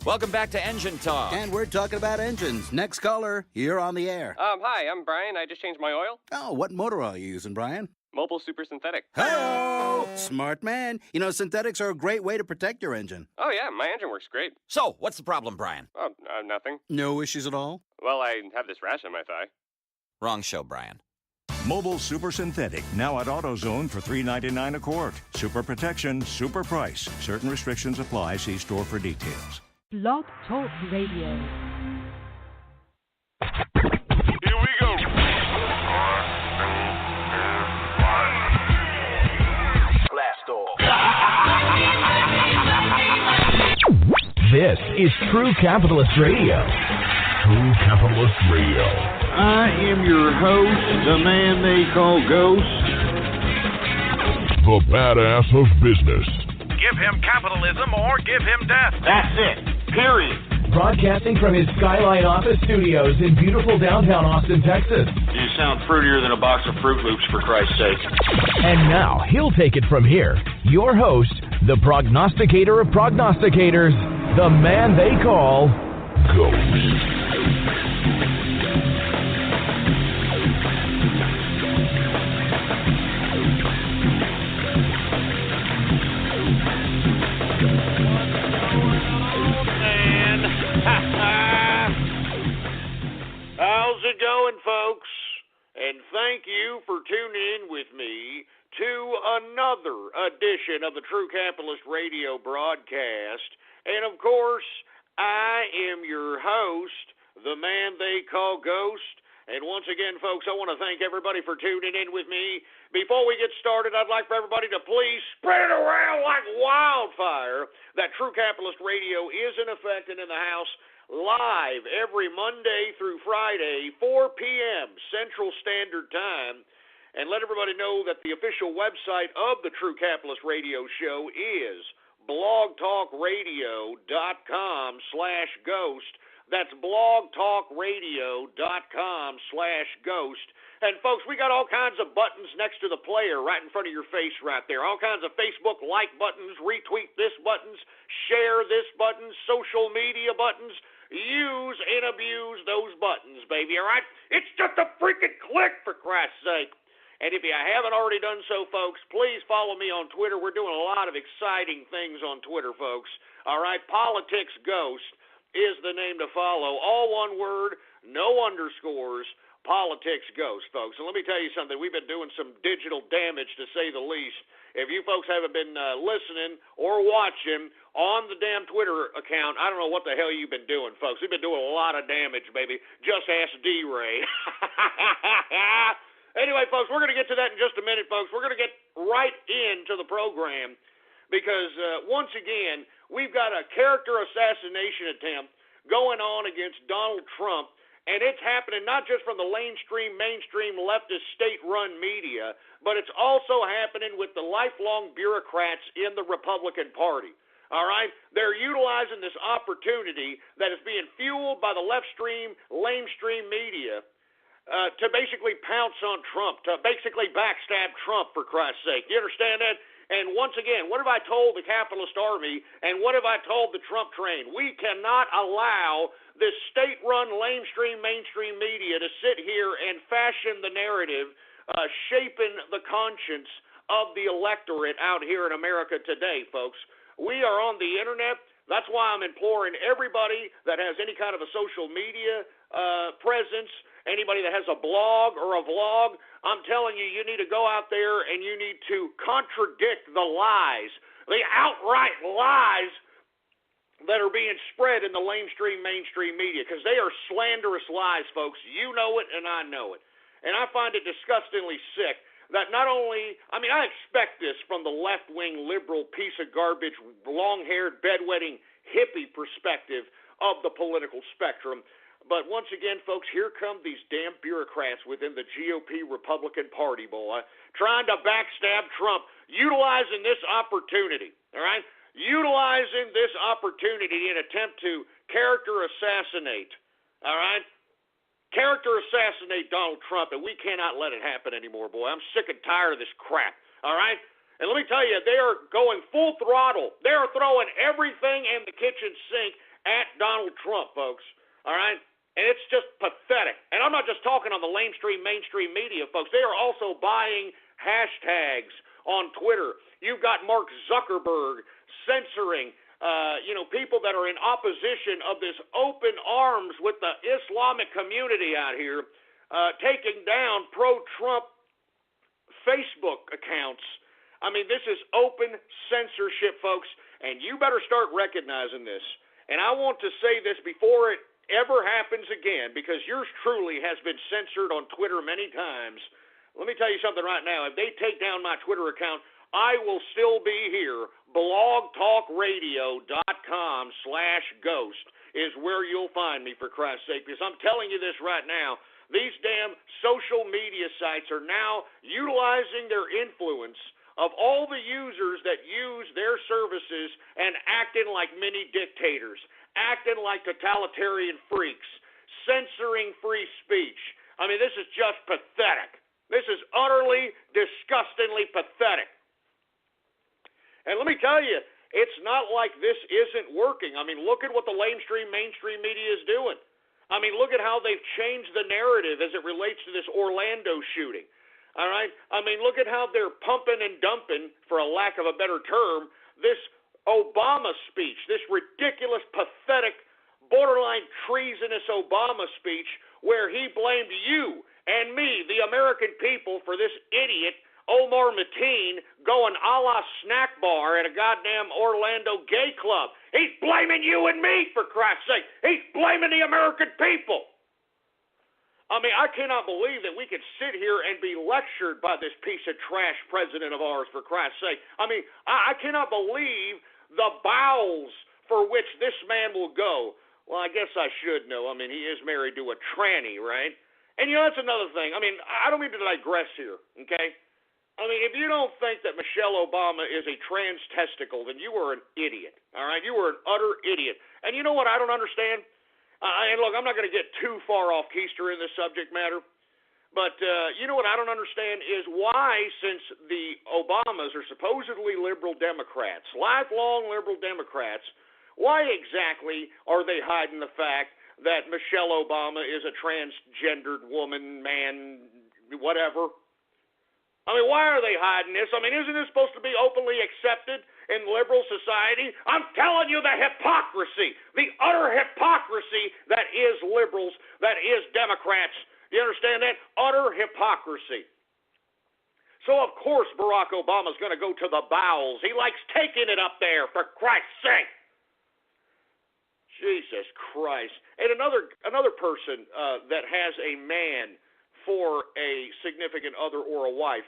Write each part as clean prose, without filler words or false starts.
Welcome back to Engine Talk. And we're talking about engines. Next caller, you're on the air. Hi, I'm Brian. I just changed my oil. Oh, what motor oil are you using, Brian? Mobile Super Synthetic. Hello! Smart man. You know, synthetics are a great way to protect your engine. Oh, yeah, my engine works great. So, what's the problem, Brian? Oh, nothing. No issues at all? Well, I have this rash on my thigh. Wrong show, Brian. Mobile Super Synthetic, now at AutoZone for $3.99 a quart. Super protection, super price. Certain restrictions apply. See store for details. Blog Talk Radio. Here we go. Blast off. This is True Capitalist Radio. True Capitalist Radio. I am your host, the man they call Ghost. The badass of business. Give him capitalism or give him death. That's it. Period. Broadcasting from his Skyline office studios in beautiful downtown Austin, Texas. You sound fruitier than a box of Fruit Loops, for Christ's sake. And now, he'll take it from here. Your host, the prognosticator of prognosticators, the man they call Ghost. How's it going, folks? And thank you for tuning in with me to another edition of the True Capitalist Radio broadcast. And of course, I am your host, the man they call Ghost. And once again, folks, I want to thank everybody for tuning in with me. Before we get started, I'd like for everybody to please spread it around like wildfire that True Capitalist Radio is in effect and in the house live every Monday through Friday, 4 p.m. Central Standard Time. And let everybody know that the official website of the True Capitalist Radio Show is blogtalkradio.com/ghost. That's blogtalkradio.com/ghost. And folks, we got all kinds of buttons next to the player right in front of your face right there. All kinds of Facebook like buttons, retweet this buttons, share this buttons, social media buttons. Use and abuse those buttons, baby, all right? It's just a freaking click, for Christ's sake. And if you haven't already done so, folks, please follow me on Twitter. We're doing a lot of exciting things on Twitter, folks. All right, Politics Ghost is the name to follow. All one word, no underscores, Politics Ghost, folks. And let me tell you something. We've been doing some digital damage, to say the least. If you folks haven't been listening or watching on the damn Twitter account, I don't know what the hell you've been doing, folks. We've been doing a lot of damage, baby. Just ask D-Ray. Anyway, folks, we're going to get to that in just a minute, folks. We're going to get right into the program because, once again, we've got a character assassination attempt going on against Donald Trump, and it's happening not just from the mainstream leftist state-run media, but it's also happening with the lifelong bureaucrats in the Republican Party. All right? They're utilizing this opportunity that is being fueled by the left-stream, lamestream media to basically pounce on Trump, to basically backstab Trump, for Christ's sake. You understand that? And once again, what have I told the capitalist army, and what have I told the Trump train? We cannot allow this state-run, lamestream, mainstream media to sit here and fashion the narrative, shaping the conscience of the electorate out here in America today, folks. We are on the internet. That's why I'm imploring everybody that has any kind of a social media presence, anybody that has a blog or a vlog, I'm telling you, you need to go out there and you need to contradict the lies, the outright lies that are being spread in the lamestream, mainstream media, because they are slanderous lies, folks. You know it and I know it. And I find it disgustingly sick that not only, I expect this from the left-wing liberal piece of garbage, long-haired, bedwetting hippie perspective of the political spectrum. But once again, folks, here come these damn bureaucrats within the GOP Republican Party, boy, trying to backstab Trump, utilizing this opportunity, all right? Utilizing this opportunity in attempt to character assassinate, all right? Character assassinate Donald Trump, and we cannot let it happen anymore, boy. I'm sick and tired of this crap, all right? And let me tell you, they are going full throttle. They are throwing everything in the kitchen sink at Donald Trump, folks. All right? And it's just pathetic. And I'm not just talking on the mainstream media, folks. They are also buying hashtags on Twitter. You've got Mark Zuckerberg censoring, people that are in opposition of this open arms with the Islamic community out here, taking down pro-Trump Facebook accounts. I mean, this is open censorship, folks, and you better start recognizing this. And I want to say this before it ever happens again, because yours truly has been censored on Twitter many times. Let me tell you something right now. If they take down my Twitter account, I will still be here. blogtalkradio.com/ghost is where you'll find me, for Christ's sake, because I'm telling you this right now. These damn social media sites are now utilizing their influence of all the users that use their services and acting like mini dictators, acting like totalitarian freaks, censoring free speech. I mean, this is just pathetic. This is utterly, disgustingly pathetic. And let me tell you, it's not like this isn't working. I mean, look at what the mainstream media is doing. I mean, look at how they've changed the narrative as it relates to this Orlando shooting. All right? I mean, look at how they're pumping and dumping, for a lack of a better term, this Obama speech, this ridiculous, pathetic, borderline treasonous Obama speech where he blamed you and me, the American people, for this idiot Omar Mateen going a la snack bar at a goddamn Orlando gay club. He's blaming you and me, for Christ's sake. He's blaming the American people. I mean, I cannot believe that we could sit here and be lectured by this piece of trash president of ours, for Christ's sake. I mean, I cannot believe the bowels for which this man will go. Well, I guess I should know. I mean, he is married to a tranny, right? And, that's another thing. I mean, I don't mean to digress here, okay? I mean, if you don't think that Michelle Obama is a trans testicle, then you are an idiot, all right? You are an utter idiot. And you know what I don't understand? And look, I'm not going to get too far off keister in this subject matter, but you know what I don't understand is why, since the Obamas are supposedly liberal Democrats, lifelong liberal Democrats, why exactly are they hiding the fact that Michelle Obama is a transgendered woman, man, whatever? I mean, why are they hiding this? I mean, isn't this supposed to be openly accepted in liberal society? I'm telling you, the hypocrisy, the utter hypocrisy that is liberals, that is Democrats. You understand that? Utter hypocrisy. So, of course, Barack Obama's going to go to the bowels. He likes taking it up there, for Christ's sake. Jesus Christ. And another person that has a man for a significant other or a wife,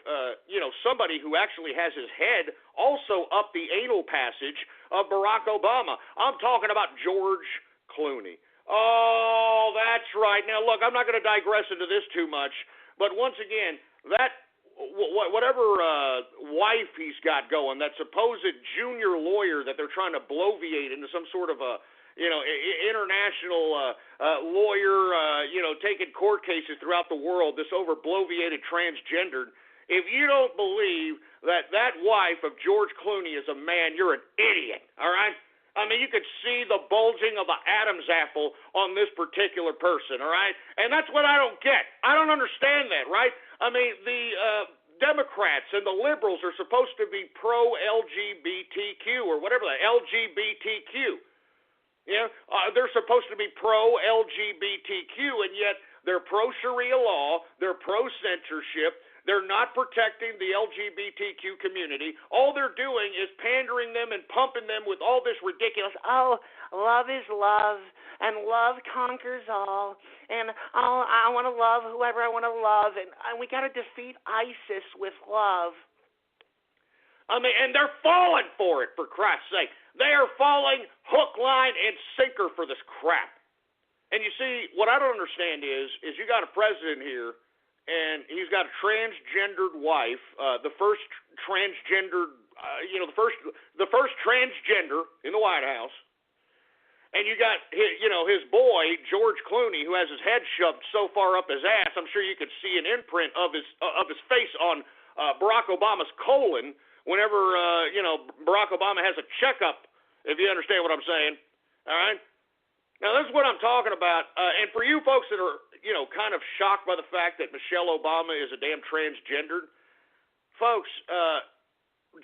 somebody who actually has his head also up the anal passage of Barack Obama. I'm talking about George Clooney. Oh, that's right. Now, look, I'm not going to digress into this too much, but once again, that whatever wife he's got going, that supposed junior lawyer that they're trying to bloviate into some sort of a international lawyer, taking court cases throughout the world, this over-bloviated transgendered. If you don't believe that wife of George Clooney is a man, you're an idiot, all right? I mean, you could see the bulging of the Adam's apple on this particular person, all right? And that's what I don't get. I don't understand that, right? I mean, the Democrats and the liberals are supposed to be pro-LGBTQ or whatever, the LGBTQ. They're supposed to be pro-LGBTQ, and yet they're pro-Sharia law, they're pro-censorship, they're not protecting the LGBTQ community. All they're doing is pandering them and pumping them with all this ridiculous, love is love, and love conquers all, and I want to love whoever I want to love, and we got to defeat ISIS with love. I mean, and they're falling for it, for Christ's sake. They are falling hook, line, and sinker for this crap. And you see, what I don't understand is you got a president here, and he's got a transgendered wife, the first transgendered, the first transgender in the White House, and you got his boy George Clooney, who has his head shoved so far up his ass. I'm sure you could see an imprint of his face on Barack Obama's colon whenever Barack Obama has a checkup, if you understand what I'm saying. All right. Now, this is what I'm talking about. And for you folks that are, kind of shocked by the fact that Michelle Obama is a damn transgendered, folks,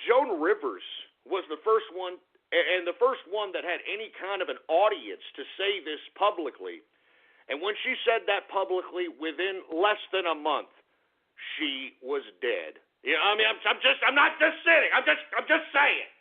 Joan Rivers was the first one, and the first one that had any kind of an audience to say this publicly. And when she said that publicly, within less than a month, she was dead. I'm not just saying. I'm just saying.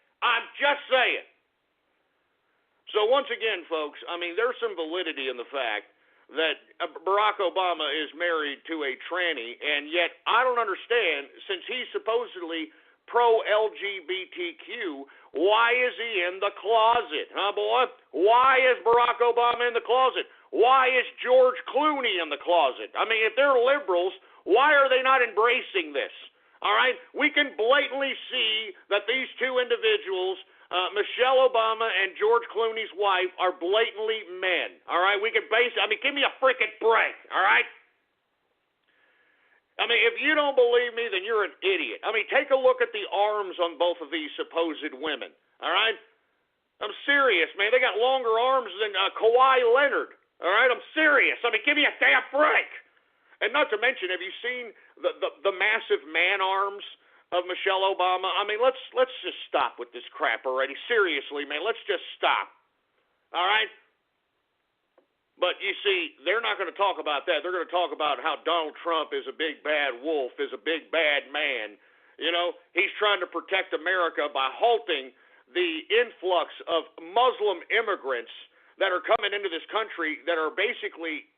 So once again, folks, there's some validity in the fact that Barack Obama is married to a tranny, and yet I don't understand, since he's supposedly pro-LGBTQ, why is he in the closet, huh, boy? Why is Barack Obama in the closet? Why is George Clooney in the closet? If they're liberals, why are they not embracing this? All right? We can blatantly see that these two individuals, Michelle Obama and George Clooney's wife, are blatantly men. All right? We can give me a freaking break. All right? If you don't believe me, then you're an idiot. Take a look at the arms on both of these supposed women. All right? I'm serious, man. They got longer arms than Kawhi Leonard. All right? I'm serious. Give me a damn break. And not to mention, have you seen the massive man arms of Michelle Obama? Let's just stop with this crap already. Seriously, man, let's just stop. All right? But you see, they're not going to talk about that. They're going to talk about how Donald Trump is a big bad wolf, is a big bad man. He's trying to protect America by halting the influx of Muslim immigrants that are coming into this country that are basically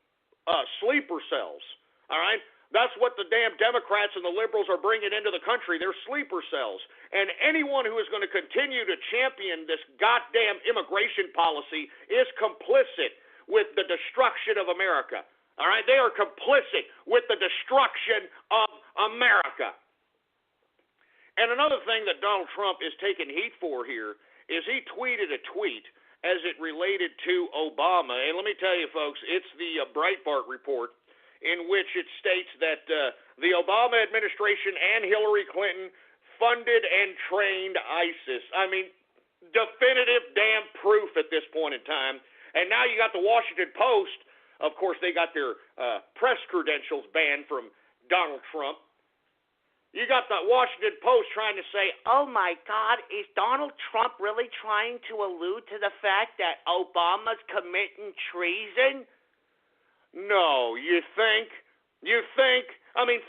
sleeper cells. All right? That's what the damn Democrats and the liberals are bringing into the country. They're sleeper cells. And anyone who is going to continue to champion this goddamn immigration policy is complicit with the destruction of America. All right? They are complicit with the destruction of America. And another thing that Donald Trump is taking heat for here is he tweeted a tweet as it related to Obama. And let me tell you, folks, it's the Breitbart report, in which it states that the Obama administration and Hillary Clinton funded and trained ISIS. Definitive damn proof at this point in time. And now you got the Washington Post. Of course, they got their press credentials banned from Donald Trump. You got the Washington Post trying to say, oh, my God, is Donald Trump really trying to allude to the fact that Obama's committing treason? No, you think?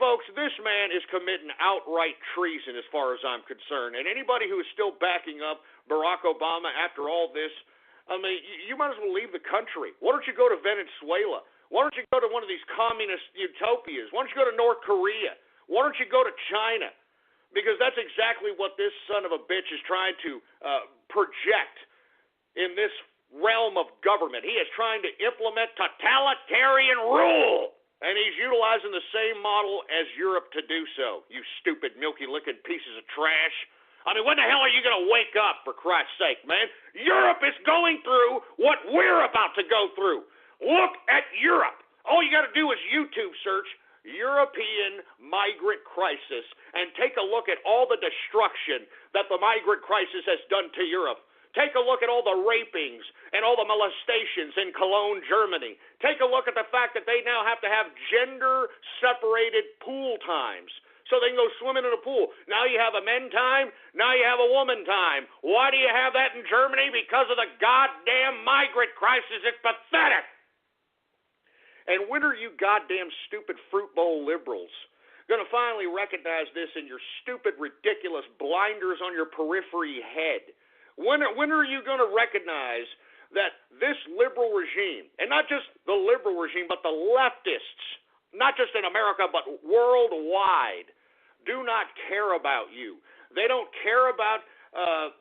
Folks, this man is committing outright treason as far as I'm concerned. And anybody who is still backing up Barack Obama after all this, you might as well leave the country. Why don't you go to Venezuela? Why don't you go to one of these communist utopias? Why don't you go to North Korea? Why don't you go to China? Because that's exactly what this son of a bitch is trying to project in this realm of government. He is trying to implement totalitarian rule, and he's utilizing the same model as Europe to do so. You stupid, milky-licking pieces of trash. When the hell are you going to wake up, for Christ's sake, man? Europe is going through what we're about to go through. Look at Europe. All you got to do is YouTube search European migrant crisis and take a look at all the destruction that the migrant crisis has done to Europe. Take a look at all the rapings and all the molestations in Cologne, Germany. Take a look at the fact that they now have to have gender-separated pool times so they can go swimming in a pool. Now you have a men time, now you have a woman time. Why do you have that in Germany? Because of the goddamn migrant crisis. It's pathetic. And when are you goddamn stupid fruit bowl liberals going to finally recognize this in your stupid, ridiculous blinders on your periphery head? When are you going to recognize that this liberal regime, and not just the liberal regime, but the leftists, not just in America, but worldwide, do not care about you. They don't care about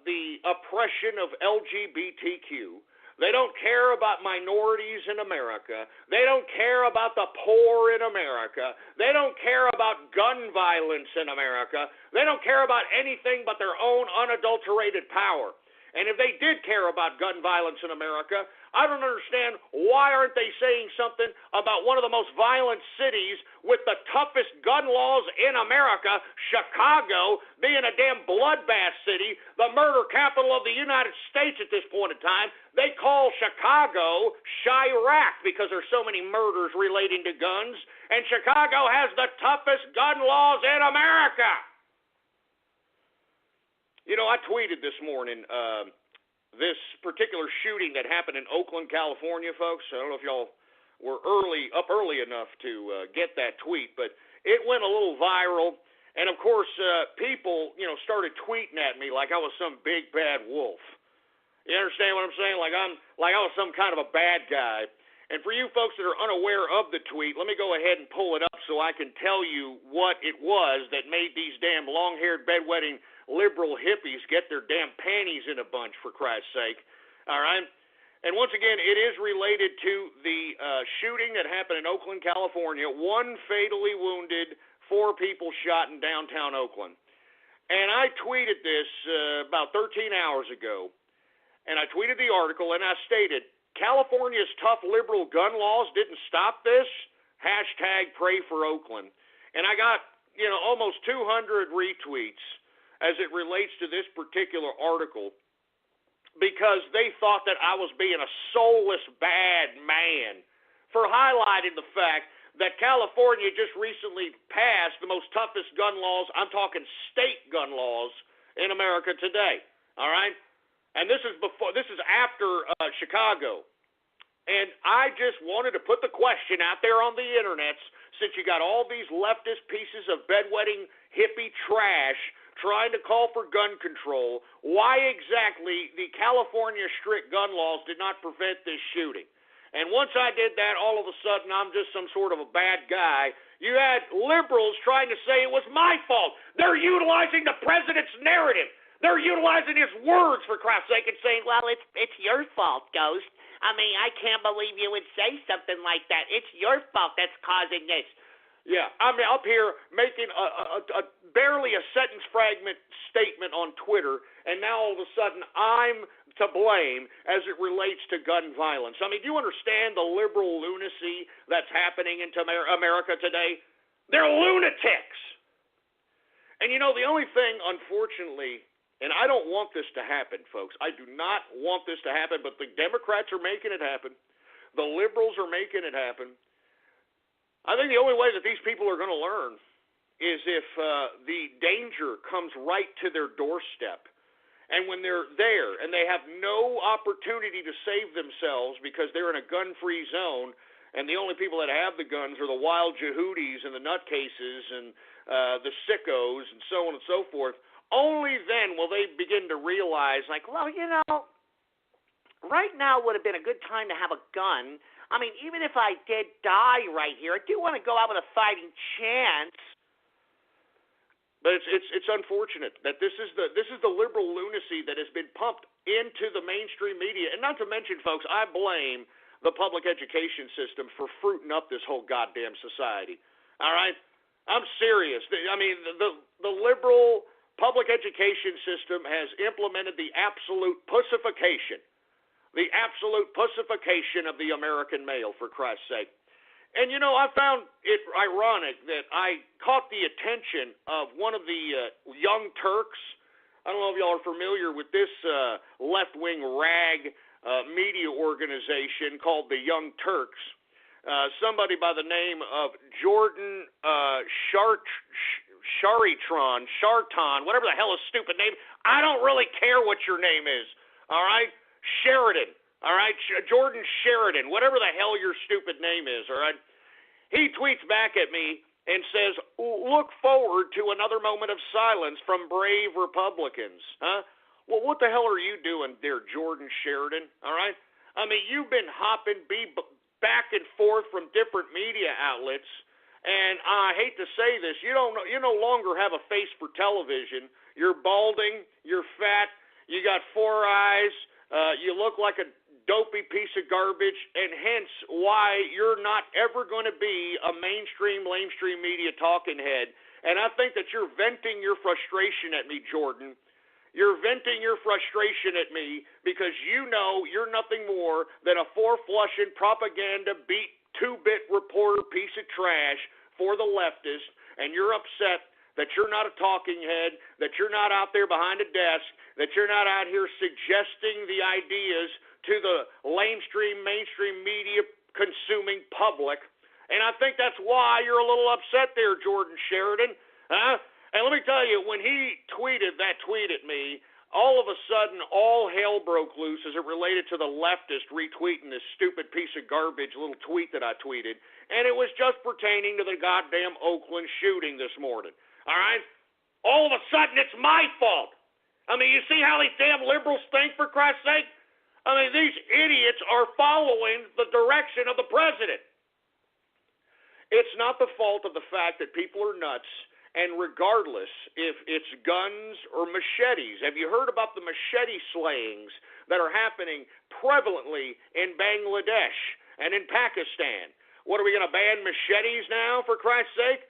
the oppression of LGBTQ. They don't care about minorities in America. They don't care about the poor in America. They don't care about gun violence in America. They don't care about anything but their own unadulterated power. And if they did care about gun violence in America, I don't understand why aren't they saying something about one of the most violent cities with the toughest gun laws in America, Chicago, being a damn bloodbath city, the murder capital of the United States at this point in time. They call Chicago Chirac because there's so many murders relating to guns, and Chicago has the toughest gun laws in America. You know, I tweeted this morning this particular shooting that happened in Oakland, California, folks. I don't know if y'all were up early enough to get that tweet, but it went a little viral. And, of course, people, started tweeting at me like I was some big, bad wolf. You understand what I'm saying? Like I was some kind of a bad guy. And for you folks that are unaware of the tweet, let me go ahead and pull it up so I can tell you what it was that made these damn long-haired, bedwetting liberal hippies get their damn panties in a bunch, for Christ's sake. All right? And once again, it is related to the shooting that happened in Oakland, California. 1 fatally wounded, 4 people shot in downtown Oakland. And I tweeted this about 13 hours ago. And I tweeted the article, and I stated, California's tough liberal gun laws didn't stop this. Hashtag pray for Oakland. And I got, almost 200 retweets as it relates to this particular article because they thought that I was being a soulless bad man for highlighting the fact that California just recently passed the most toughest gun laws, I'm talking state gun laws, in America today. All right? And this is after Chicago. And I just wanted to put the question out there on the internets, since you got all these leftist pieces of bedwetting hippie trash trying to call for gun control, why exactly the California strict gun laws did not prevent this shooting. And once I did that, all of a sudden I'm just some sort of a bad guy. You had liberals trying to say it was my fault. They're utilizing the president's narrative. They're utilizing his words, for Christ's sake, and saying, well, it's your fault, Ghost. I mean, I can't believe you would say something like that. It's your fault that's causing this. Yeah, I'm up here making a barely a sentence fragment statement on Twitter, and now all of a sudden I'm to blame as it relates to gun violence. I mean, do you understand the liberal lunacy that's happening into America today? They're lunatics. And the only thing, unfortunately, and I don't want this to happen, folks. I do not want this to happen, but the Democrats are making it happen. The liberals are making it happen. I think the only way that these people are going to learn is if the danger comes right to their doorstep. And when they're there and they have no opportunity to save themselves because they're in a gun-free zone, and the only people that have the guns are the wild Jehudis and the nutcases and the sickos and so on and so forth, only then will they begin to realize, like, well, right now would have been a good time to have a gun. I mean, even if I did die right here, I do want to go out with a fighting chance. But it's unfortunate that this is the liberal lunacy that has been pumped into the mainstream media. And not to mention, folks, I blame the public education system for fruiting up this whole goddamn society. All right? I'm serious. I mean, the liberal public education system has implemented the absolute pussification of the American male, for Christ's sake. And, I found it ironic that I caught the attention of one of the Young Turks. I don't know if y'all are familiar with this left-wing rag media organization called the Young Turks. Somebody by the name of Jordan Sharton, whatever the hell his stupid name. I don't really care what your name is, all right? Sheridan, all right? Jordan Sheridan, whatever the hell your stupid name is, all right? He tweets back at me and says, look forward to another moment of silence from brave Republicans, huh? Well, what the hell are you doing there, Jordan Sheridan, all right? I mean, you've been hopping back and forth from different media outlets, and I hate to say this, you no longer have a face for television. You're balding, you're fat, you got 4 eyes, you look like a dopey piece of garbage, and hence why you're not ever going to be a mainstream media talking head. And I think that you're venting your frustration at me, Jordan, You're venting your frustration at me because you know you're nothing more than a four-flushing propaganda beat two-bit reporter piece of trash for the leftists, and you're upset that you're not a talking head, that you're not out there behind a desk, that you're not out here suggesting the ideas to the mainstream media consuming public. And I think that's why you're a little upset there, Jordan Sheridan. And let me tell you, when he tweeted that tweet at me, all of a sudden all hell broke loose as it related to the leftist retweeting this stupid piece of garbage little tweet that I tweeted. And it was just pertaining to the goddamn Oakland shooting this morning. All right? All of a sudden it's my fault. I mean, you see how these damn liberals think, for Christ's sake? I mean, these idiots are following the direction of the president. It's not the fault of the fact that people are nuts. And regardless if it's guns or machetes, have you heard about the machete slayings that are happening prevalently in Bangladesh and in Pakistan? What, are we going to ban machetes now, for Christ's sake?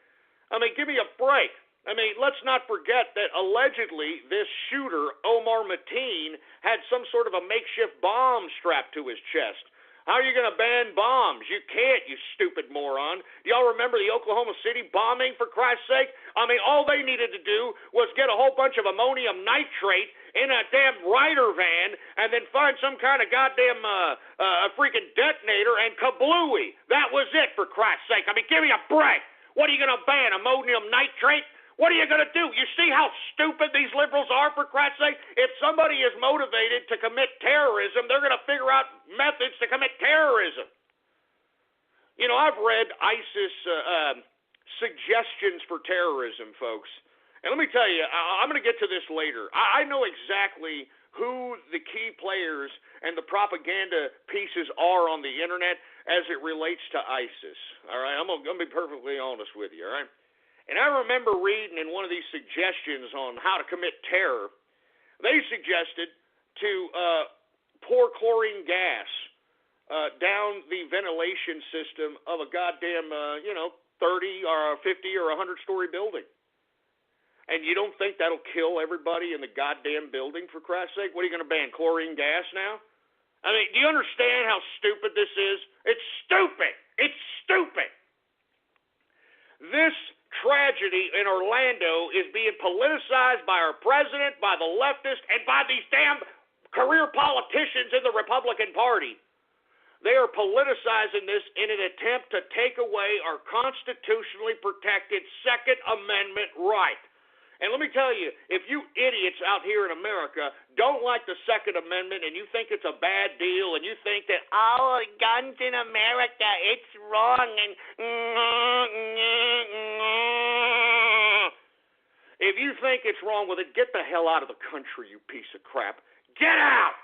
I mean, give me a break. I mean, let's not forget that allegedly this shooter, Omar Mateen, had some sort of a makeshift bomb strapped to his chest. How are you going to ban bombs? You can't, you stupid moron. Do y'all remember the Oklahoma City bombing, for Christ's sake? I mean, all they needed to do was get a whole bunch of ammonium nitrate in a damn rider van and then find some kind of goddamn freaking detonator and kablooey. That was it, for Christ's sake. I mean, give me a break. What are you going to ban, ammonium nitrate? What are you going to do? You see how stupid these liberals are, for Christ's sake? If somebody is motivated to commit terrorism, they're going to figure out methods to commit terrorism. You know, I've read ISIS suggestions for terrorism, folks. And let me tell you, I'm going to get to this later. I know exactly who the key players and the propaganda pieces are on the internet as it relates to ISIS. All right? I'm going to be perfectly honest with you, all right? And I remember reading in one of these suggestions on how to commit terror, they suggested to pour chlorine gas down the ventilation system of a goddamn, 30 or 50 or 100-story building. And you don't think that'll kill everybody in the goddamn building, for Christ's sake? What, are you going to ban chlorine gas now? I mean, do you understand how stupid this is? It's stupid. It's stupid. This tragedy in Orlando is being politicized by our president, by the leftists, and by these damn career politicians in the Republican Party. They are politicizing this in an attempt to take away our constitutionally protected Second Amendment right. And let me tell you, if you idiots out here in America don't like the Second Amendment and you think it's a bad deal and you think that, oh, guns in America, it's wrong, and if you think it's wrong with it, get the hell out of the country, you piece of crap. Get out!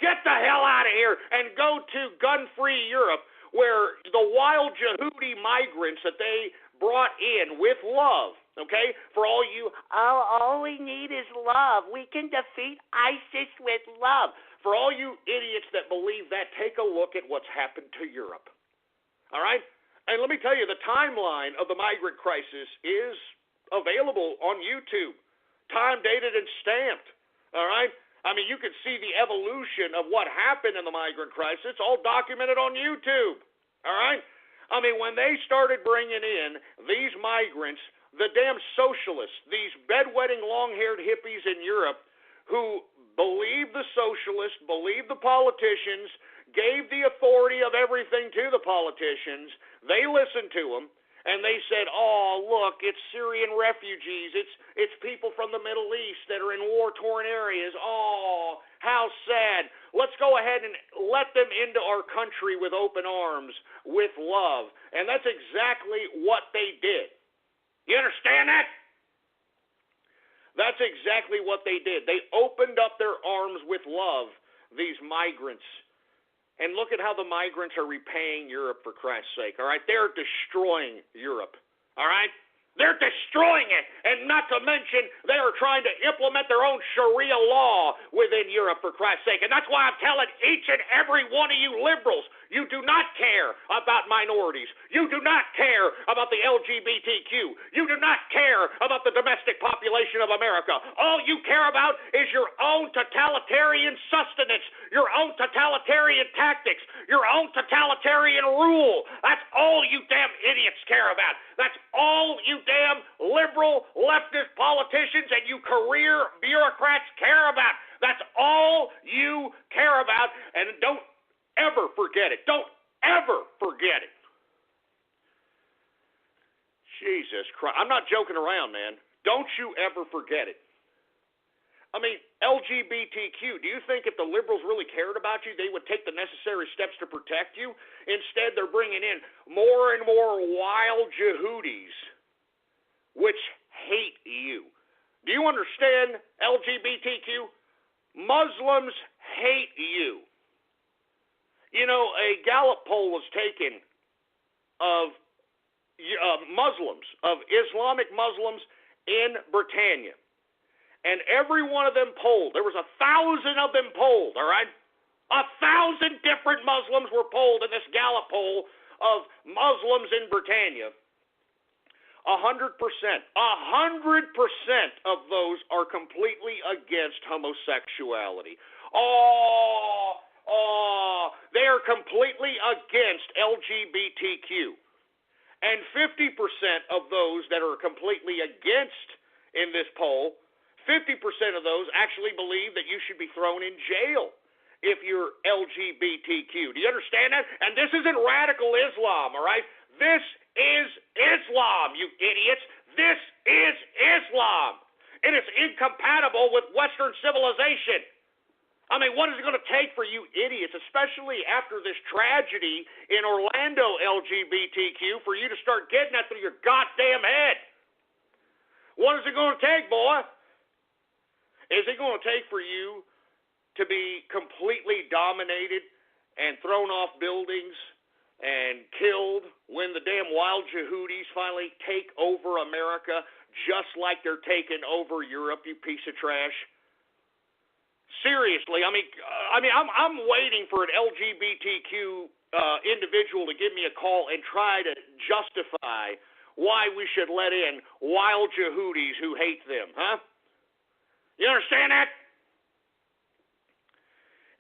Get the hell out of here and go to gun-free Europe, where the wild Yehudi migrants that they brought in with love, okay? For all you, all we need is love. We can defeat ISIS with love. For all you idiots that believe that, take a look at what's happened to Europe. All right? And let me tell you, the timeline of the migrant crisis is available on YouTube, time-dated and stamped. All right? I mean, you can see the evolution of what happened in the migrant crisis. It's all documented on YouTube. All right? I mean, when they started bringing in these migrants, the damn socialists, these bedwetting long-haired hippies in Europe who believed the socialists, believed the politicians, gave the authority of everything to the politicians, they listened to them, and they said, oh, look, it's Syrian refugees. It's people from the Middle East that are in war-torn areas. Oh, how sad. Let's go ahead and let them into our country with open arms, with love. And that's exactly what they did. You understand that? That's exactly what they did. They opened up their arms with love, these migrants. And look at how the migrants are repaying Europe, for Christ's sake, all right? They're destroying Europe, all right? They're destroying it, and not to mention they are trying to implement their own Sharia law within Europe, for Christ's sake. And that's why I'm telling each and every one of you liberals, you do not care about minorities. You do not care about the LGBTQ. You do not care about the domestic population of America. All you care about is your own totalitarian sustenance, your own totalitarian tactics, your own totalitarian rule. That's all you damn idiots care about. That's all you damn liberal leftist politicians and you career bureaucrats care about. That's all you care about, and don't ever forget it. Don't ever forget it. Jesus Christ. I'm not joking around, man. Don't you ever forget it. I mean, LGBTQ, do you think if the liberals really cared about you, they would take the necessary steps to protect you? Instead, they're bringing in more and more wild Yehudis, which hate you. Do you understand LGBTQ? Muslims hate you. You know, a Gallup poll was taken of Muslims, of Islamic Muslims in Britannia. And every one of them polled. There was 1,000 of them polled, all right? 1,000 different Muslims were polled in this Gallup poll of Muslims in Britannia. 100% of those are completely against homosexuality. They are completely against LGBTQ. And 50% of those that are completely against in this poll, 50% of those actually believe that you should be thrown in jail if you're LGBTQ. Do you understand that? And this isn't radical Islam, all right? This is Islam, you idiots. This is Islam. It is incompatible with Western civilization. I mean, what is it going to take for you idiots, especially after this tragedy in Orlando, LGBTQ, for you to start getting that through your goddamn head? What is it going to take, boy? Is it going to take for you to be completely dominated and thrown off buildings and killed when the damn wild Yehudis finally take over America just like they're taking over Europe, you piece of trash? Seriously, I'm waiting for an LGBTQ individual to give me a call and try to justify why we should let in wild Yehudis who hate them, huh? You understand that?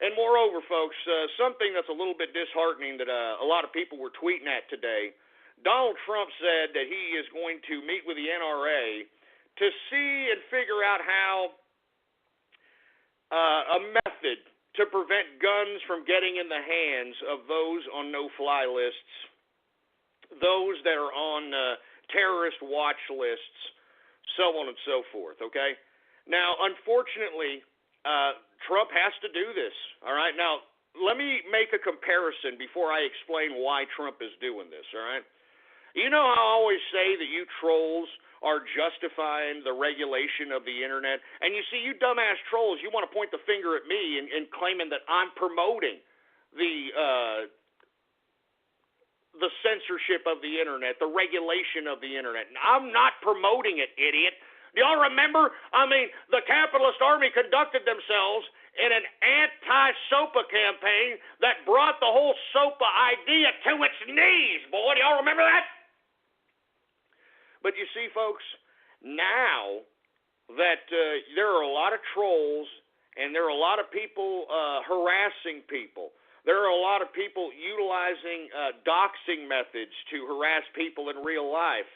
And moreover, folks, something that's a little bit disheartening that a lot of people were tweeting at today, Donald Trump said that he is going to meet with the NRA to see and figure out how a method to prevent guns from getting in the hands of those on no-fly lists, those that are on terrorist watch lists, so on and so forth, okay? Now, unfortunately, Trump has to do this, all right? Now, let me make a comparison before I explain why Trump is doing this, all right? You know how I always say that you trolls are justifying the regulation of the Internet? And you see, you dumbass trolls, you want to point the finger at me and claiming that I'm promoting the censorship of the Internet, the regulation of the Internet. And I'm not promoting it, idiot. Do y'all remember? I mean, the capitalist army conducted themselves in an anti-SOPA campaign that brought the whole SOPA idea to its knees, boy. Do y'all remember that? But you see, folks, now that there are a lot of trolls and there are a lot of people harassing people, there are a lot of people utilizing doxing methods to harass people in real life.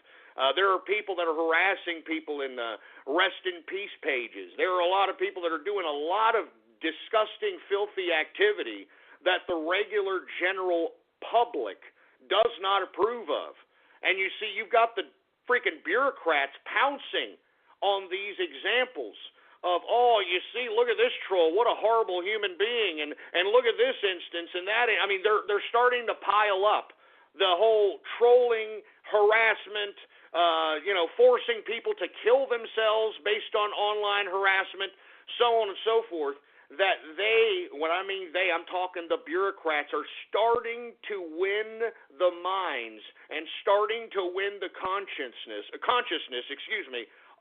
There are people that are harassing people in rest in peace pages. There are a lot of people that are doing a lot of disgusting, filthy activity that the regular general public does not approve of. And you see, you've got the freaking bureaucrats pouncing on these examples of, oh, you see, look at this troll, what a horrible human being, and look at this instance and that. I mean, they're starting to pile up the whole trolling, harassment, forcing people to kill themselves based on online harassment, so on and so forth. that they, when I mean they, I'm talking the bureaucrats, are starting to win the minds and starting to win the consciousness,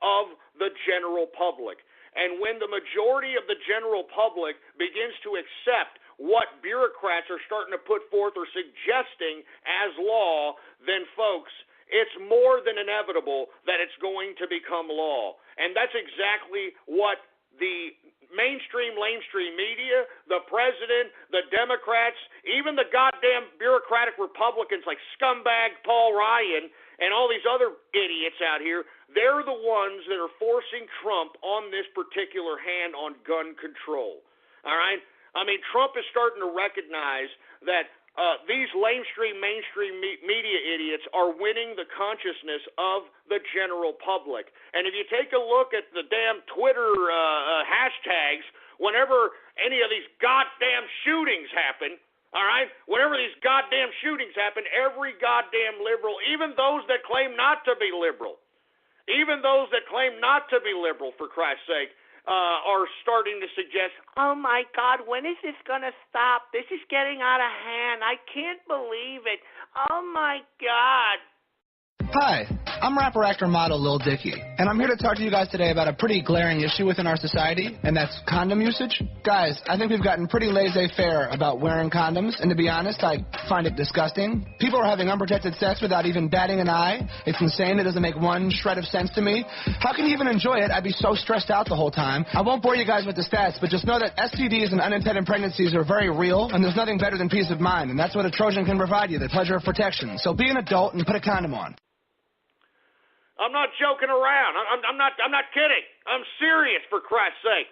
of the general public. And when the majority of the general public begins to accept what bureaucrats are starting to put forth or suggesting as law, then, folks, it's more than inevitable that it's going to become law. And that's exactly what the mainstream, lamestream media, the president, the Democrats, even the goddamn bureaucratic Republicans like scumbag Paul Ryan and all these other idiots out here, they're the ones that are forcing Trump on this particular hand on gun control. All right? I mean, Trump is starting to recognize that these mainstream media idiots are winning the consciousness of the general public. And if you take a look at the damn Twitter hashtags, whenever any of these goddamn shootings happen, all right, whenever these goddamn shootings happen, every goddamn liberal, even those that claim not to be liberal, for Christ's sake, are starting to suggest, oh, my God, when is this going to stop? This is getting out of hand. I can't believe it. Oh, my God. Hi, I'm rapper, actor, model Lil Dicky, and I'm here to talk to you guys today about a pretty glaring issue within our society, and that's condom usage. Guys, I think we've gotten pretty laissez-faire about wearing condoms, and to be honest, I find it disgusting. People are having unprotected sex without even batting an eye. It's insane. It doesn't make one shred of sense to me. How can you even enjoy it? I'd be so stressed out the whole time. I won't bore you guys with the stats, but just know that STDs and unintended pregnancies are very real, and there's nothing better than peace of mind, and that's what a Trojan can provide you, the pleasure of protection. So be an adult and put a condom on. I'm not joking around. I'm not kidding. I'm serious, for Christ's sake.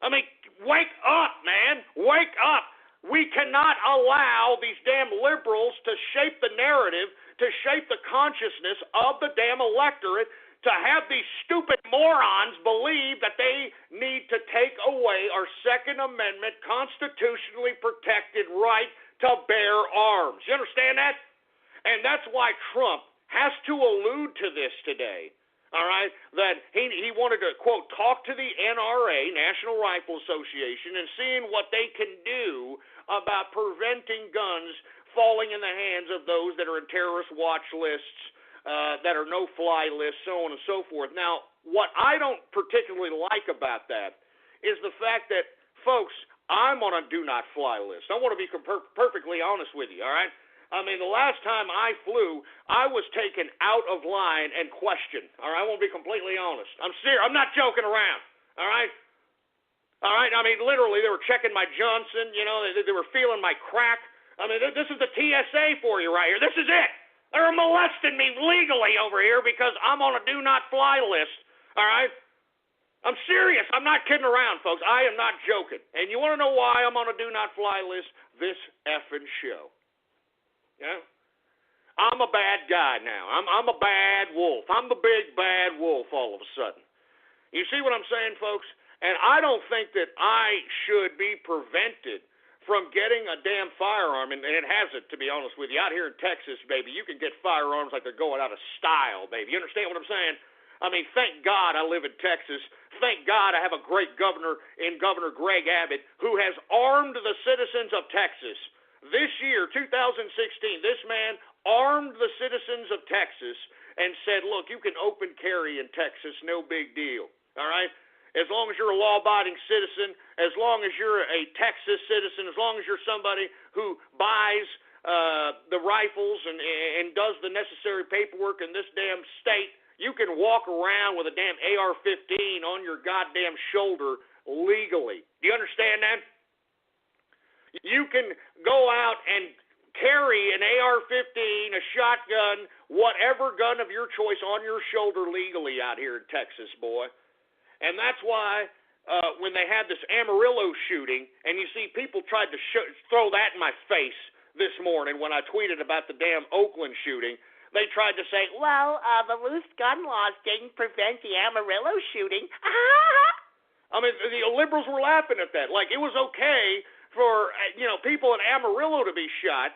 I mean, wake up, man. Wake up. We cannot allow these damn liberals to shape the narrative, to shape the consciousness of the damn electorate, to have these stupid morons believe that they need to take away our Second Amendment constitutionally protected right to bear arms. You understand that? And that's why Trump has to allude to this today, all right, that he wanted to, quote, talk to the NRA, National Rifle Association, and seeing what they can do about preventing guns falling in the hands of those that are in terrorist watch lists, that are no-fly lists, so on and so forth. Now, what I don't particularly like about that is the fact that, folks, I'm on a do-not-fly list. I want to be perfectly honest with you, all right? I mean, the last time I flew, I was taken out of line and questioned. All right, I won't be completely honest. I'm serious. I'm not joking around. All right. I mean, literally, they were checking my Johnson. You know, they were feeling my crack. I mean, this is the TSA for you right here. This is it. They're molesting me legally over here because I'm on a do-not-fly list. All right. I'm serious. I'm not kidding around, folks. I am not joking. And you want to know why I'm on a do-not-fly list? This effing show. Yeah, I'm a bad guy now. I'm a bad wolf. I'm the big bad wolf all of a sudden. You see what I'm saying, folks? And I don't think that I should be prevented from getting a damn firearm, and it hasn't, to be honest with you. Out here in Texas, baby, you can get firearms like they're going out of style, baby. You understand what I'm saying? I mean, thank God I live in Texas. Thank God I have a great governor in Governor Greg Abbott who has armed the citizens of Texas. This year, 2016, this man armed the citizens of Texas and said, look, you can open carry in Texas, no big deal, all right? As long as you're a law-abiding citizen, as long as you're a Texas citizen, as long as you're somebody who buys the rifles and does the necessary paperwork in this damn state, you can walk around with a damn AR-15 on your goddamn shoulder legally. Do you understand that? You can go out and carry an AR-15, a shotgun, whatever gun of your choice on your shoulder legally out here in Texas, boy. And that's why when they had this Amarillo shooting, and you see people tried to throw that in my face this morning when I tweeted about the damn Oakland shooting, they tried to say, well, the loose gun laws didn't prevent the Amarillo shooting. I mean, the liberals were laughing at that. Like, it was okay for, people in Amarillo to be shot,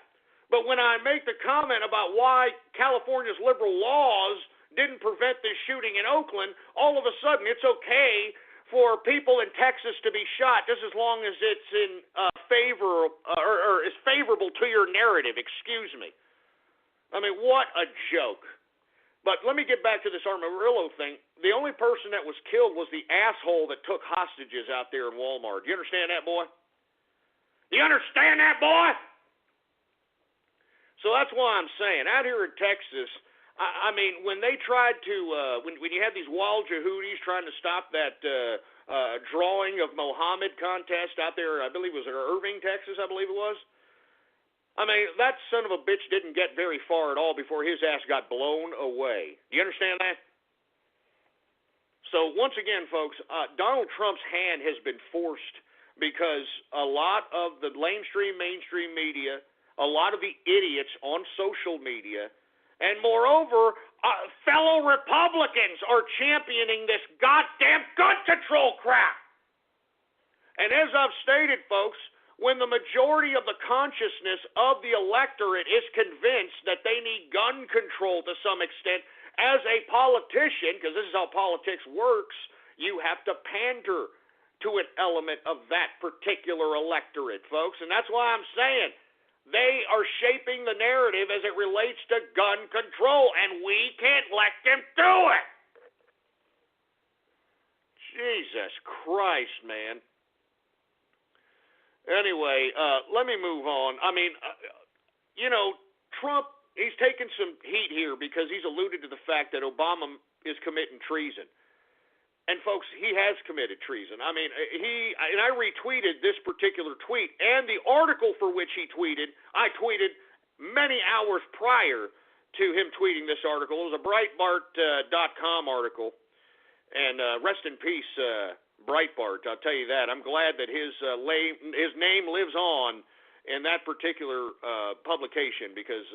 but when I make the comment about why California's liberal laws didn't prevent this shooting in Oakland, all of a sudden it's okay for people in Texas to be shot just as long as it's in favor or is favorable to your narrative. Excuse me. I mean, what a joke. But let me get back to this Armadillo thing. The only person that was killed was the asshole that took hostages out there in Walmart. You understand that, boy? You understand that, boy? So that's why I'm saying, out here in Texas, I mean, when they tried to, when you had these wild Yehudis trying to stop that drawing of Mohammed contest out there, I believe it was in Irving, Texas, I believe it was. I mean, that son of a bitch didn't get very far at all before his ass got blown away. Do you understand that? So once again, folks, Donald Trump's hand has been forced because a lot of the mainstream media, a lot of the idiots on social media, and moreover, fellow Republicans are championing this goddamn gun control crap. And as I've stated, folks, when the majority of the consciousness of the electorate is convinced that they need gun control to some extent, as a politician, because this is how politics works, you have to pander to an element of that particular electorate, folks. And that's why I'm saying they are shaping the narrative as it relates to gun control, and we can't let them do it. Jesus Christ, man. Anyway, let me move on. I mean, Trump, he's taken some heat here because he's alluded to the fact that Obama is committing treason. And, folks, he has committed treason. I mean, I retweeted this particular tweet, and the article for which he tweeted, I tweeted many hours prior to him tweeting this article. It was a Breitbart.com article, and rest in peace, Breitbart, I'll tell you that. I'm glad that his name lives on in that particular publication because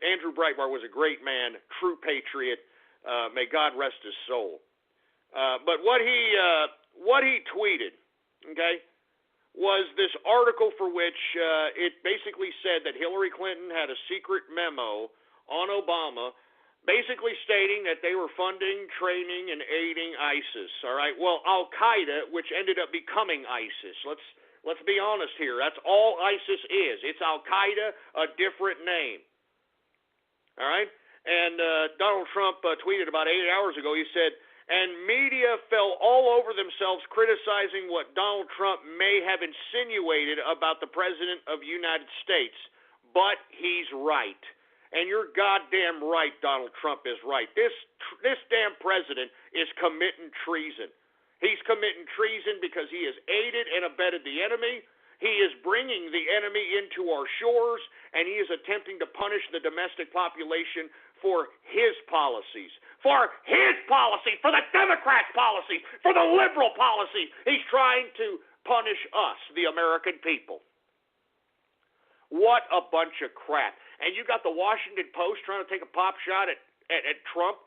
Andrew Breitbart was a great man, true patriot. May God rest his soul. But what he tweeted, okay, was this article for which it basically said that Hillary Clinton had a secret memo on Obama, basically stating that they were funding, training, and aiding ISIS. All right. Well, Al Qaeda, which ended up becoming ISIS. Let's be honest here. That's all ISIS is. It's Al Qaeda, a different name. All right. And Donald Trump tweeted about 8 hours ago. He said, and media fell all over themselves criticizing what Donald Trump may have insinuated about the President of the United States. But he's right. And you're goddamn right, Donald Trump is right. This damn president is committing treason. He's committing treason because he has aided and abetted the enemy. He is bringing the enemy into our shores, and he is attempting to punish the domestic population for his policies. For his policy, for the Democrats' policy, for the liberal policy. He's trying to punish us, the American people. What a bunch of crap. And you got the Washington Post trying to take a pop shot at Trump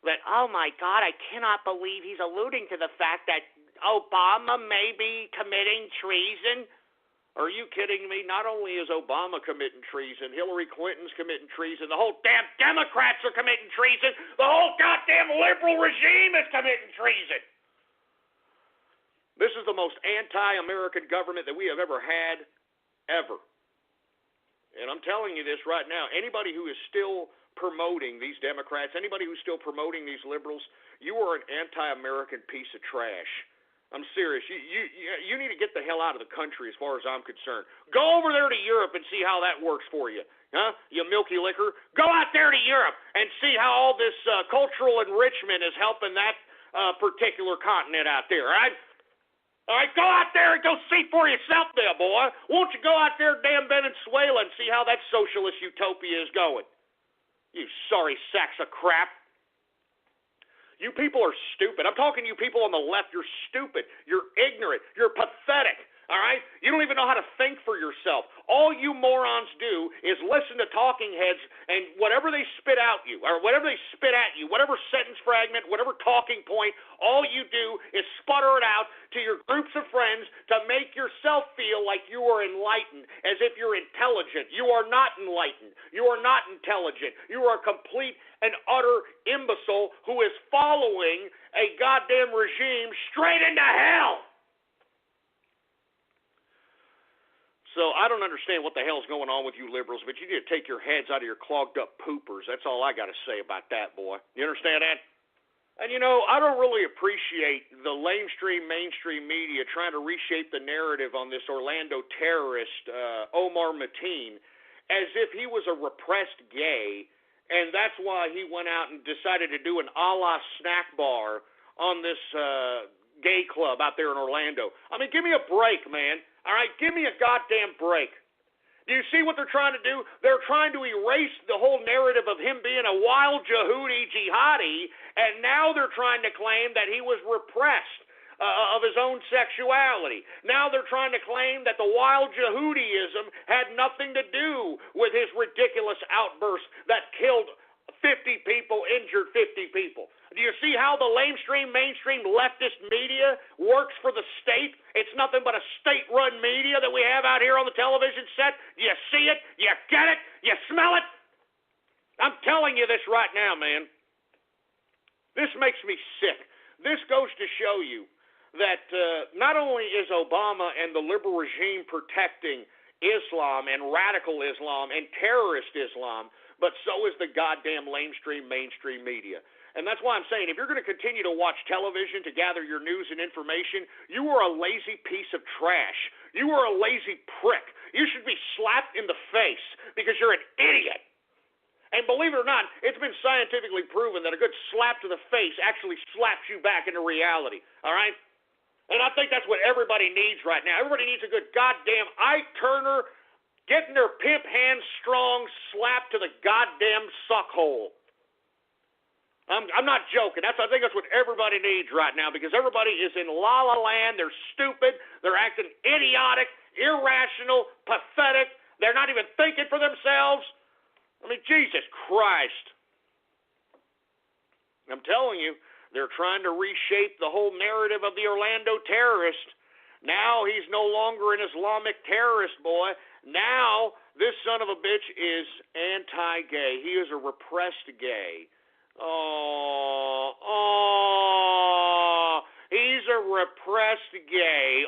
that, oh my God, I cannot believe he's alluding to the fact that Obama may be committing treason. Are you kidding me? Not only is Obama committing treason, Hillary Clinton's committing treason, the whole damn Democrats are committing treason, the whole goddamn liberal regime is committing treason. This is the most anti-American government that we have ever had, ever. And I'm telling you this right now, anybody who is still promoting these Democrats, anybody who's still promoting these liberals, you are an anti-American piece of trash. I'm serious. You need to get the hell out of the country as far as I'm concerned. Go over there to Europe and see how that works for you. Huh? You milky liquor. Go out there to Europe and see how all this cultural enrichment is helping that particular continent out there, all right? All right, go out there and go see for yourself there, boy. Won't you go out there, damn Venezuela, and see how that socialist utopia is going? You sorry sacks of crap. You people are stupid. I'm talking to you people on the left. You're stupid. You're ignorant. You're pathetic. All right? You don't even know how to think for yourself. All you morons do is listen to talking heads, and whatever they spit out you, or whatever they spit at you, whatever sentence fragment, whatever talking point, all you do is sputter it out to your groups of friends to make yourself feel like you are enlightened, as if you're intelligent. You are not enlightened. You are not intelligent. You are a complete and utter imbecile who is following a goddamn regime straight into hell. So I don't understand what the hell's going on with you liberals, but you need to take your heads out of your clogged up poopers. That's all I got to say about that, boy. You understand that? And, you know, I don't really appreciate the mainstream media trying to reshape the narrative on this Orlando terrorist, Omar Mateen, as if he was a repressed gay, and that's why he went out and decided to do an a la snack bar on this gay club out there in Orlando. I mean, give me a break, man. All right, give me a goddamn break. Do you see what they're trying to do? They're trying to erase the whole narrative of him being a wild Yehudi jihadi, and now they're trying to claim that he was repressed of his own sexuality. Now they're trying to claim that the wild Yehudiism had nothing to do with his ridiculous outburst that killed 50 people, injured 50 people. Do you see how the mainstream leftist media works for the state? It's nothing but a state-run media that we have out here on the television set. Do you see it? You get it? You smell it? I'm telling you this right now, man. This makes me sick. This goes to show you that not only is Obama and the liberal regime protecting Islam and radical Islam and terrorist Islam, but so is the goddamn mainstream media. And that's why I'm saying, if you're going to continue to watch television to gather your news and information, you are a lazy piece of trash. You are a lazy prick. You should be slapped in the face because you're an idiot. And believe it or not, it's been scientifically proven that a good slap to the face actually slaps you back into reality. All right? And I think that's what everybody needs right now. Everybody needs a good goddamn Ike Turner, getting their pimp hands strong, slap to the goddamn suckhole. I'm not joking. I think that's what everybody needs right now, because everybody is in la-la land. They're stupid. They're acting idiotic, irrational, pathetic. They're not even thinking for themselves. I mean, Jesus Christ. I'm telling you, they're trying to reshape the whole narrative of the Orlando terrorist. Now he's no longer an Islamic terrorist, boy. Now this son of a bitch is anti-gay. He is a repressed gay. He's a repressed gay.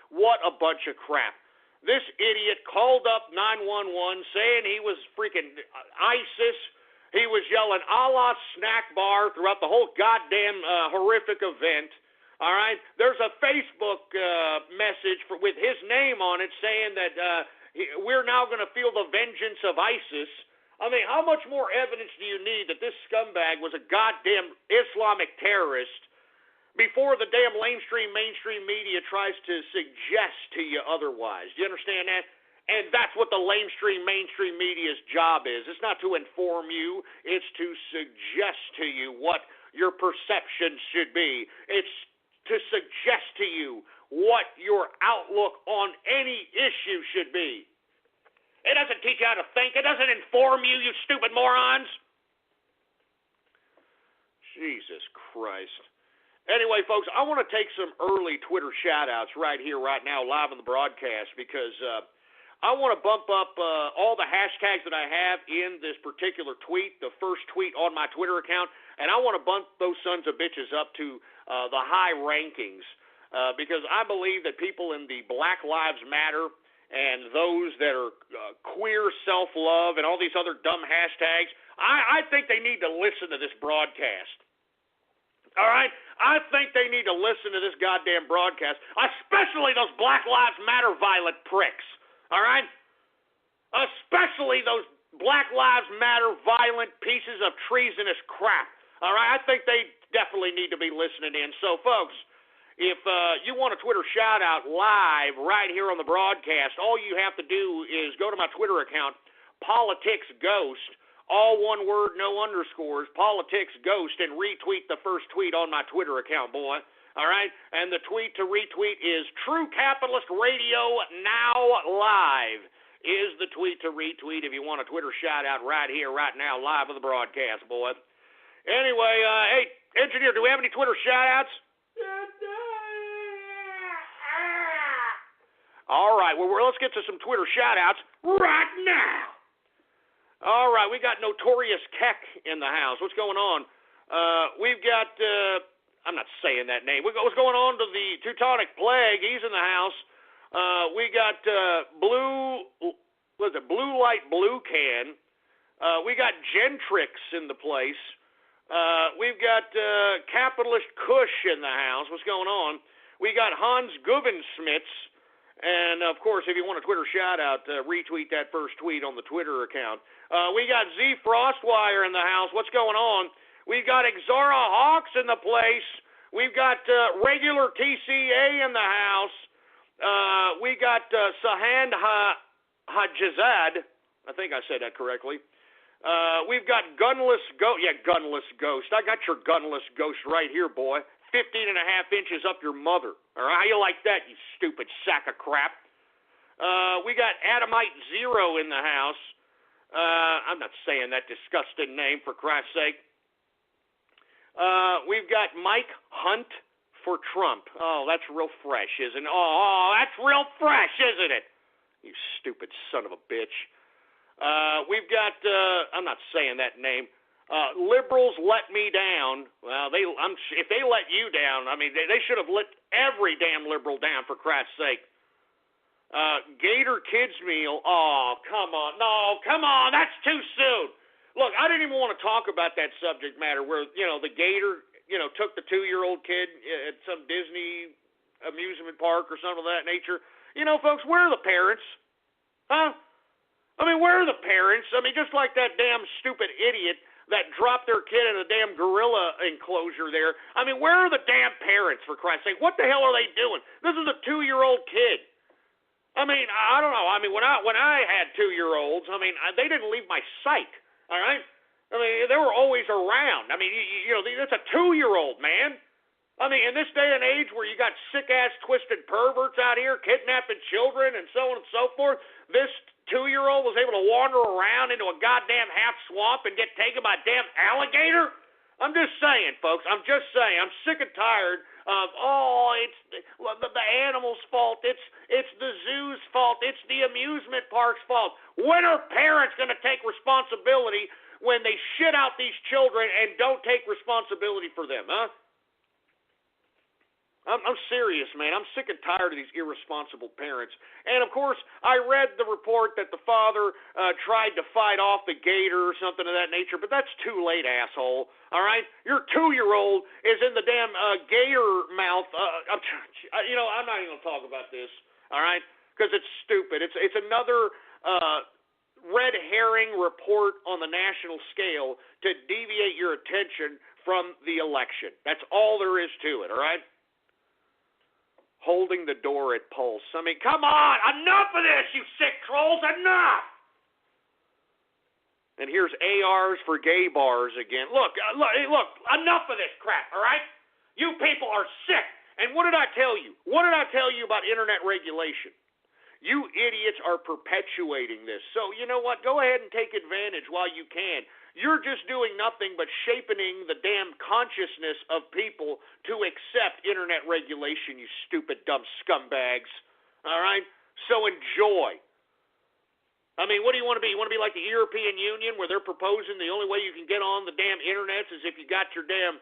What a bunch of crap. This idiot called up 911 saying he was freaking ISIS. He was yelling Allah snack bar throughout the whole goddamn horrific event. All right? There's a Facebook message with his name on it saying that we're now going to feel the vengeance of ISIS. I mean, how much more evidence do you need that this scumbag was a goddamn Islamic terrorist before the damn mainstream media tries to suggest to you otherwise? Do you understand that? And that's what the mainstream media's job is. It's not to inform you. It's to suggest to you what your perception should be. It's to suggest to you what your outlook on any issue should be. It doesn't teach you how to think. It doesn't inform you, you stupid morons. Jesus Christ. Anyway, folks, I want to take some early Twitter shout-outs right here, right now, live on the broadcast, because I want to bump up all the hashtags that I have in this particular tweet, the first tweet on my Twitter account, and I want to bump those sons of bitches up to the high rankings, because I believe that people in the Black Lives Matter and those that are queer self-love and all these other dumb hashtags, I think they need to listen to this broadcast. All right? I think they need to listen to this goddamn broadcast, especially those Black Lives Matter violent pricks. All right? Especially those Black Lives Matter violent pieces of treasonous crap. All right? I think they definitely need to be listening in. So, folks, if you want a Twitter shout-out live right here on the broadcast, all you have to do is go to my Twitter account, PoliticsGhost, all one word, no underscores, PoliticsGhost, and retweet the first tweet on my Twitter account, boy. All right? And the tweet to retweet is True Capitalist Radio Now Live is the tweet to retweet if you want a Twitter shout-out right here, right now, live on the broadcast, boy. Anyway, hey, engineer, do we have any Twitter shout-outs? All right, well, let's get to some Twitter shout-outs right now. All right, we got Notorious Keck in the house. What's going on? We've got, I'm not saying that name. What's going on to the Teutonic Plague? He's in the house. We got Blue Light Blue Can. We got Gentrix in the place. We've got Capitalist Kush in the house. What's going on? We got Hans Guvensmitz. And, of course, if you want a Twitter shout-out, retweet that first tweet on the Twitter account. We got Z Frostwire in the house. What's going on? We've got Exara Hawks in the place. We've got regular TCA in the house. We got Sahand Hajazad. I think I said that correctly. We've got Gunless Ghost. Yeah, Gunless Ghost. I got your Gunless Ghost right here, boy. 15 and a half inches up your mother. All right, how you like that, you stupid sack of crap? We got Adamite Zero in the house. I'm not saying that disgusting name, for Christ's sake. We've got Mike Hunt for Trump. Oh, that's real fresh, isn't it? Oh, that's real fresh, isn't it? You stupid son of a bitch. We've got, I'm not saying that name. Liberals let me down. Well, if they let you down, I mean, they should have let every damn liberal down, for Christ's sake. Gator Kids Meal. Oh, come on. No, come on. That's too soon. Look, I didn't even want to talk about that subject matter where, the gator, took the 2-year-old kid at some Disney amusement park or something of that nature. Folks, where are the parents? Huh? I mean, where are the parents? I mean, just like that damn stupid idiot that dropped their kid in a damn gorilla enclosure there. I mean, where are the damn parents, for Christ's sake? What the hell are they doing? This is a 2-year-old kid. I mean, I don't know. I mean, when I had 2-year-olds, I mean, they didn't leave my sight, all right? I mean, they were always around. I mean, that's a 2-year-old, man. I mean, in this day and age where you got sick-ass, twisted perverts out here kidnapping children and so on and so forth, this 2-year-old was able to wander around into a goddamn half swamp and get taken by a damn alligator? I'm just saying, folks. I'm just saying. I'm sick and tired of, it's the animal's fault. It's the zoo's fault. It's the amusement park's fault. When are parents going to take responsibility when they shit out these children and don't take responsibility for them, huh? I'm serious, man. I'm sick and tired of these irresponsible parents. And, of course, I read the report that the father tried to fight off the gator or something of that nature, but that's too late, asshole. All right? Your 2-year-old is in the damn gator mouth. I'm not even going to talk about this, all right, because it's stupid. It's another red herring report on the national scale to deviate your attention from the election. That's all there is to it, all right? Holding the door at Pulse. I mean, come on! Enough of this, you sick trolls! Enough! And here's ARs for gay bars again. Look, enough of this crap, all right? You people are sick. And what did I tell you? What did I tell you about internet regulation? You idiots are perpetuating this. So, you know what? Go ahead and take advantage while you can. You're just doing nothing but shaping the damn consciousness of people to accept internet regulation, you stupid, dumb scumbags. All right? So enjoy. I mean, what do you want to be? You want to be like the European Union where they're proposing the only way you can get on the damn internet is if you got your damn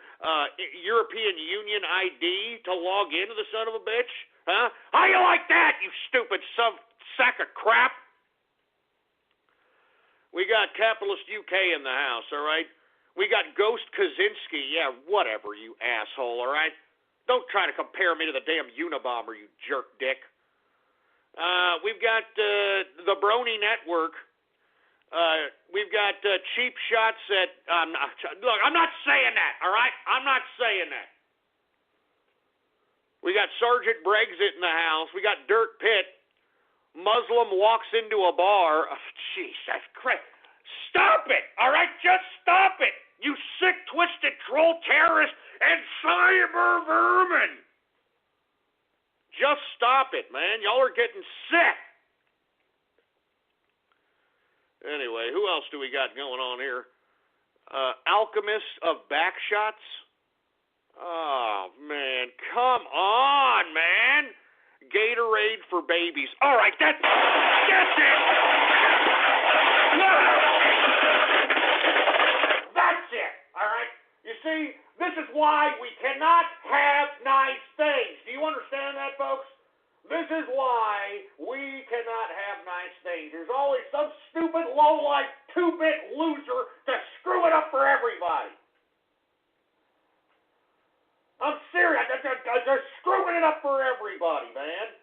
European Union ID to log into the son of a bitch? Huh? How you like that, you stupid sack of crap? We got Capitalist UK in the house, all right? We got Ghost Kaczynski. Yeah, whatever, you asshole, all right? Don't try to compare me to the damn Unabomber, you jerk dick. We've got the Brony Network. We've got cheap shots at... look, I'm not saying that, all right? I'm not saying that. We got Sergeant Brexit in the house. We got Dirt Pit. Muslim walks into a bar. Oh, jeez, that's crazy. Stop it, all right? Just stop it. You sick, twisted troll terrorist and cyber vermin. Just stop it, man. Y'all are getting sick. Anyway, who else do we got going on here? Alchemist of Backshots. Oh, man. Come on, man. Gatorade for babies. All right, that's it. That's it. All right. You see, this is why we cannot have nice things. Do you understand that, folks? This is why we cannot have nice things. There's always some stupid, low-life, 2-bit loser to screw it up for everybody. I'm serious. They're screwing it up for everybody, man.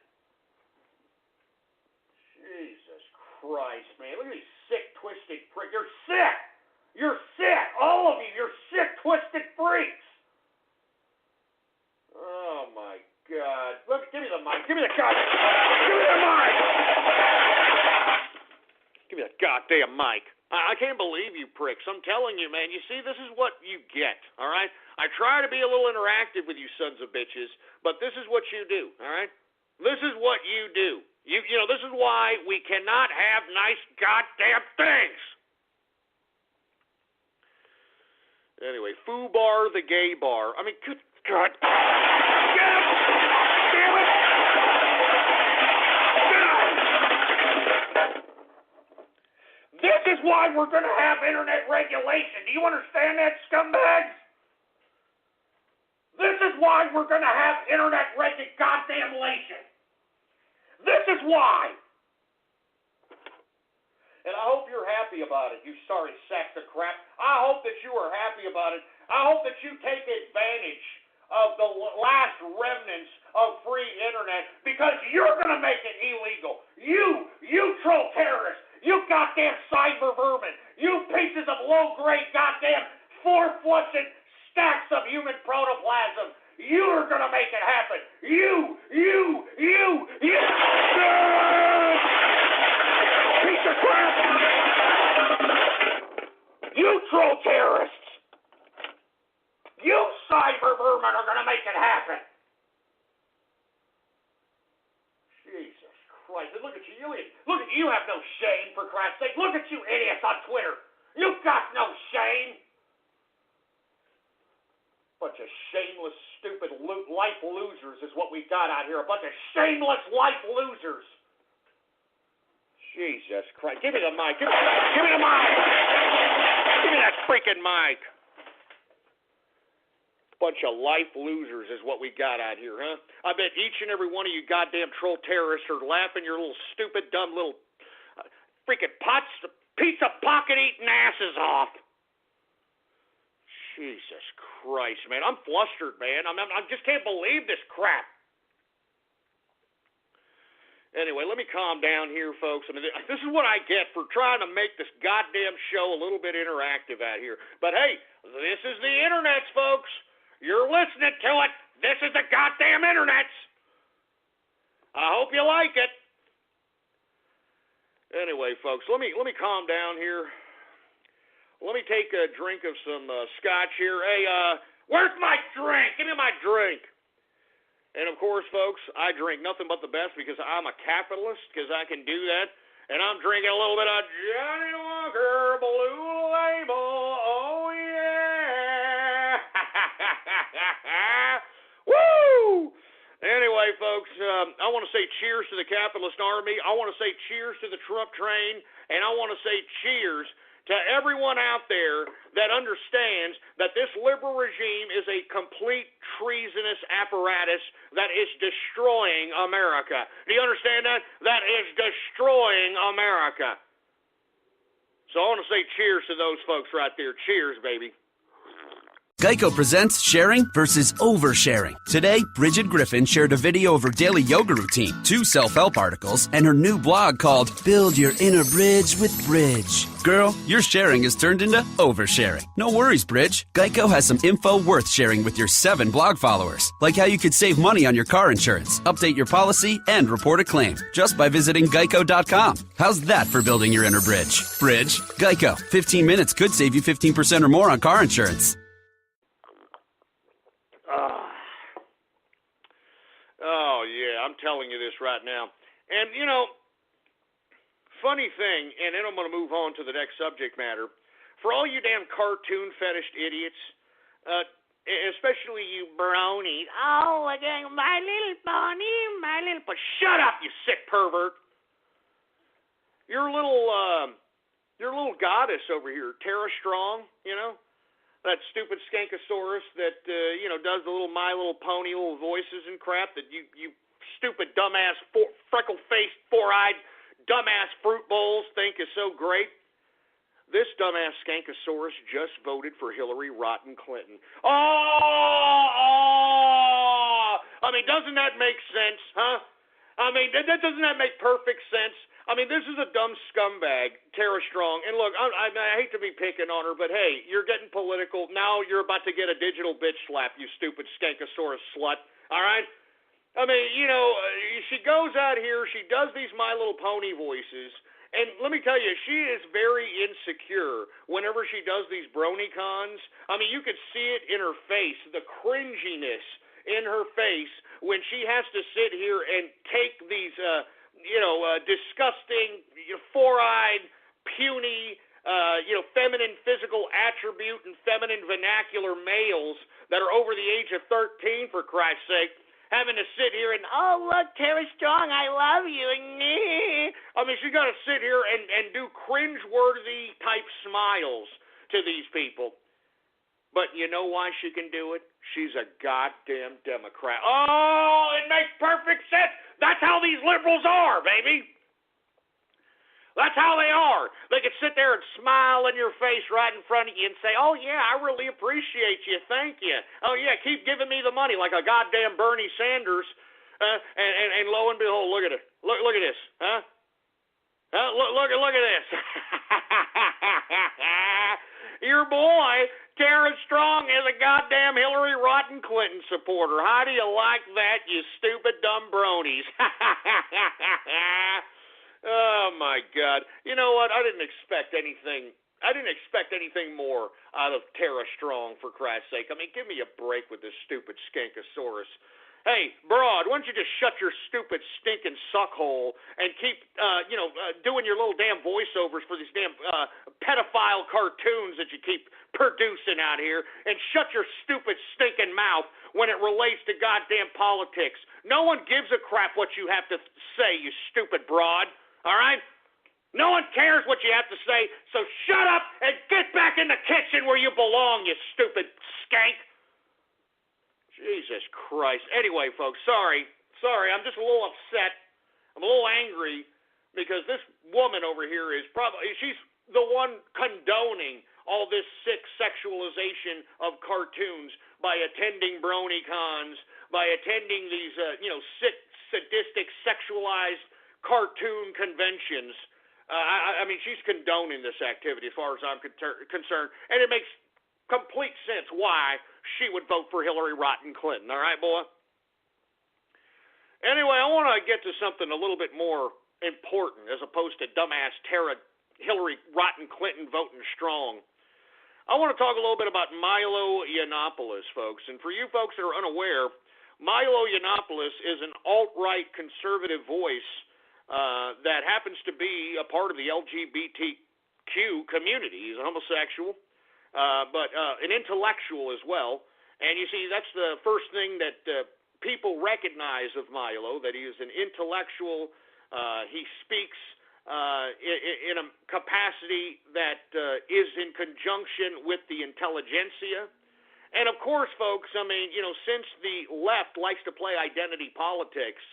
Jesus Christ, man. Look at these sick, twisted freaks. You're sick. You're sick. All of you. You're sick, twisted freaks. Oh, my God. Look, give me the mic. Give me the goddamn mic. Give me the goddamn mic. I can't believe you pricks. I'm telling you, man. You see, this is what you get, all right? I try to be a little interactive with you sons of bitches, but this is what you do, all right? This is what you do. You know, this is why we cannot have nice goddamn things. Anyway, Foo Bar the Gay Bar. I mean, good God. Damn it. This is why we're going to have internet regulation. Do you understand that, scumbags? This is why we're going to have internet goddamn-lation. This is why. And I hope you're happy about it, you sorry sacks of crap. I hope that you are happy about it. I hope that you take advantage of the last remnants of free internet because you're going to make it illegal. You troll terrorists. You goddamn cyber vermin. You pieces of low-grade goddamn four-flushing stacks of human protoplasm. You are going to make it happen. You. Piece of crap. You troll terrorists. You cyber vermin are going to make it happen. Jesus Christ. And look at you. Look at you have no shame, for Christ's sake. Look at you idiots on Twitter. You've got no shame. Bunch of shameless, stupid life losers is what we got out here. A bunch of shameless life losers. Jesus Christ. Give me the mic. Give me the mic. Give me that freaking mic. Bunch of life losers is what we got out here, huh? I bet each and every one of you goddamn troll terrorists are laughing your little stupid, dumb little freaking pizza pocket-eating asses off. Jesus Christ, man. I'm flustered, man. I just can't believe this crap. Anyway, let me calm down here, folks. I mean, this is what I get for trying to make this goddamn show a little bit interactive out here. But hey, this is the internet, folks. You're listening to it. This is the goddamn internet. I hope you like it. Anyway, folks, let me calm down here. Let me take a drink of some scotch here. Hey, where's my drink? Give me my drink. And, of course, folks, I drink nothing but the best because I'm a capitalist, because I can do that. And I'm drinking a little bit of Johnny Walker Blue Label. Oh, yeah. Woo! Anyway, folks, I want to say cheers to the capitalist army. I want to say cheers to the Trump train. And I want to say cheers to everyone out there that understands that this liberal regime is a complete treasonous apparatus that is destroying America. Do you understand that? That is destroying America. So I want to say cheers to those folks right there. Cheers, baby. Geico presents sharing versus oversharing. Today, Bridget Griffin shared a video of her daily yoga routine, 2 self-help articles, and her new blog called Build Your Inner Bridge with Bridge. Girl, your sharing has turned into oversharing. No worries, Bridge. Geico has some info worth sharing with your 7 blog followers, like how you could save money on your car insurance, update your policy, and report a claim just by visiting geico.com. How's that for building your inner bridge? Bridge, Geico. 15 minutes could save you 15% or more on car insurance. Oh, yeah, I'm telling you this right now. And, you know, funny thing, and then I'm going to move on to the next subject matter. For all you damn cartoon fetished idiots, especially you bronies, oh, again, my little pony, my little... But shut up, you sick pervert. Your little goddess over here, Tara Strong, you know? That stupid skankosaurus that, does the little My Little Pony little voices and crap that you stupid dumbass freckle-faced, four-eyed dumbass fruit bowls think is so great. This dumbass skankosaurus just voted for Hillary Rotten Clinton. Oh! I mean, doesn't that make sense, huh? I mean, doesn't that make perfect sense? I mean, this is a dumb scumbag, Tara Strong. And look, I hate to be picking on her, but hey, you're getting political. Now you're about to get a digital bitch slap, you stupid skankosaurus slut. All right? I mean, she goes out here, she does these My Little Pony voices, and let me tell you, she is very insecure whenever she does these BronyCons. I mean, you could see it in her face, the cringiness in her face when she has to sit here and take these, disgusting, four-eyed, puny, feminine physical attribute and feminine vernacular males that are over the age of 13, for Christ's sake, having to sit here and, oh, look, Tara Strong, I love you. I mean, she's got to sit here and do cringe-worthy type smiles to these people. But you know why she can do it? She's a goddamn Democrat. Oh, it makes perfect sense. That's how these liberals are, baby. That's how they are. They can sit there and smile in your face right in front of you and say, oh, yeah, I really appreciate you. Thank you. Oh, yeah, keep giving me the money like a goddamn Bernie Sanders. And lo and behold, look at it. Look at this. Huh? Look at this. Your boy, Tara Strong, is a goddamn Hillary Rotten Clinton supporter. How do you like that, you stupid dumb bronies? Oh, my God. You know what? I didn't expect anything more out of Tara Strong, for Christ's sake. I mean, give me a break with this stupid skankosaurus. Hey, broad, why don't you just shut your stupid stinking suckhole and keep, doing your little damn voiceovers for these damn pedophile cartoons that you keep producing out here, and shut your stupid stinking mouth when it relates to goddamn politics. No one gives a crap what you have to say, you stupid broad, all right? No one cares what you have to say, so shut up and get back in the kitchen where you belong, you stupid skank. Jesus Christ. Anyway, folks, sorry. I'm just a little upset. I'm a little angry because this woman over here she's the one condoning all this sick sexualization of cartoons by attending BronyCons, by attending these, sick, sadistic, sexualized cartoon conventions. I mean, she's condoning this activity as far as I'm concerned, and it makes complete sense why she would vote for Hillary Rotten Clinton. All right, boy? Anyway, I want to get to something a little bit more important as opposed to dumbass Hillary Rotten Clinton voting strong. I want to talk a little bit about Milo Yiannopoulos, folks. And for you folks that are unaware, Milo Yiannopoulos is an alt-right conservative voice that happens to be a part of the LGBTQ community. He's a homosexual. But an intellectual as well. And you see, that's the first thing that people recognize of Milo, that he is an intellectual. He speaks in a capacity that is in conjunction with the intelligentsia. And of course, folks, I mean, since the left likes to play identity politics,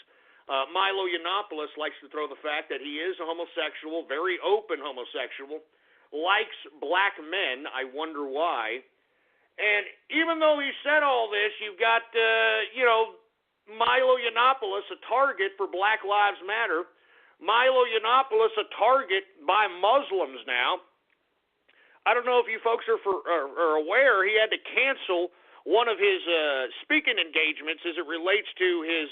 Milo Yiannopoulos likes to throw the fact that he is a homosexual, very open homosexual, likes black men, I wonder why, And even though he said all this, you've got, Milo Yiannopoulos, a target for Black Lives Matter. Milo Yiannopoulos, a target by Muslims now. I don't know if you folks are aware, he had to cancel one of his speaking engagements as it relates to his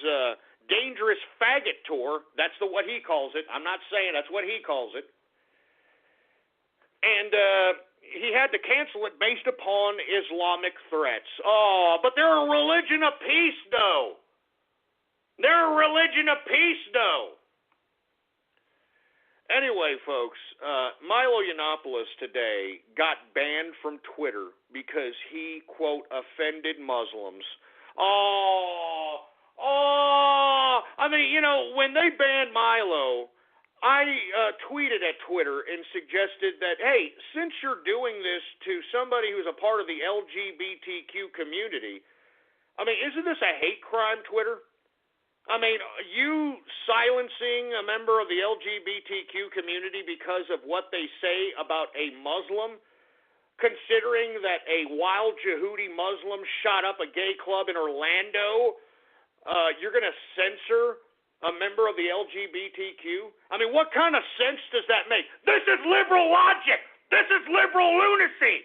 dangerous faggot tour. That's what he calls it. I'm not saying that's what he calls it. And he had to cancel it based upon Islamic threats. Oh, but they're a religion of peace, though. They're a religion of peace, though. Anyway, folks, Milo Yiannopoulos today got banned from Twitter because he, quote, offended Muslims. I mean, when they banned Milo, I tweeted at Twitter and suggested that, hey, since you're doing this to somebody who's a part of the LGBTQ community, I mean, isn't this a hate crime, Twitter? I mean, you silencing a member of the LGBTQ community because of what they say about a Muslim, considering that a wild Yehudi Muslim shot up a gay club in Orlando, you're going to censor a member of the LGBTQ? I mean, what kind of sense does that make? This is liberal logic. This is liberal lunacy.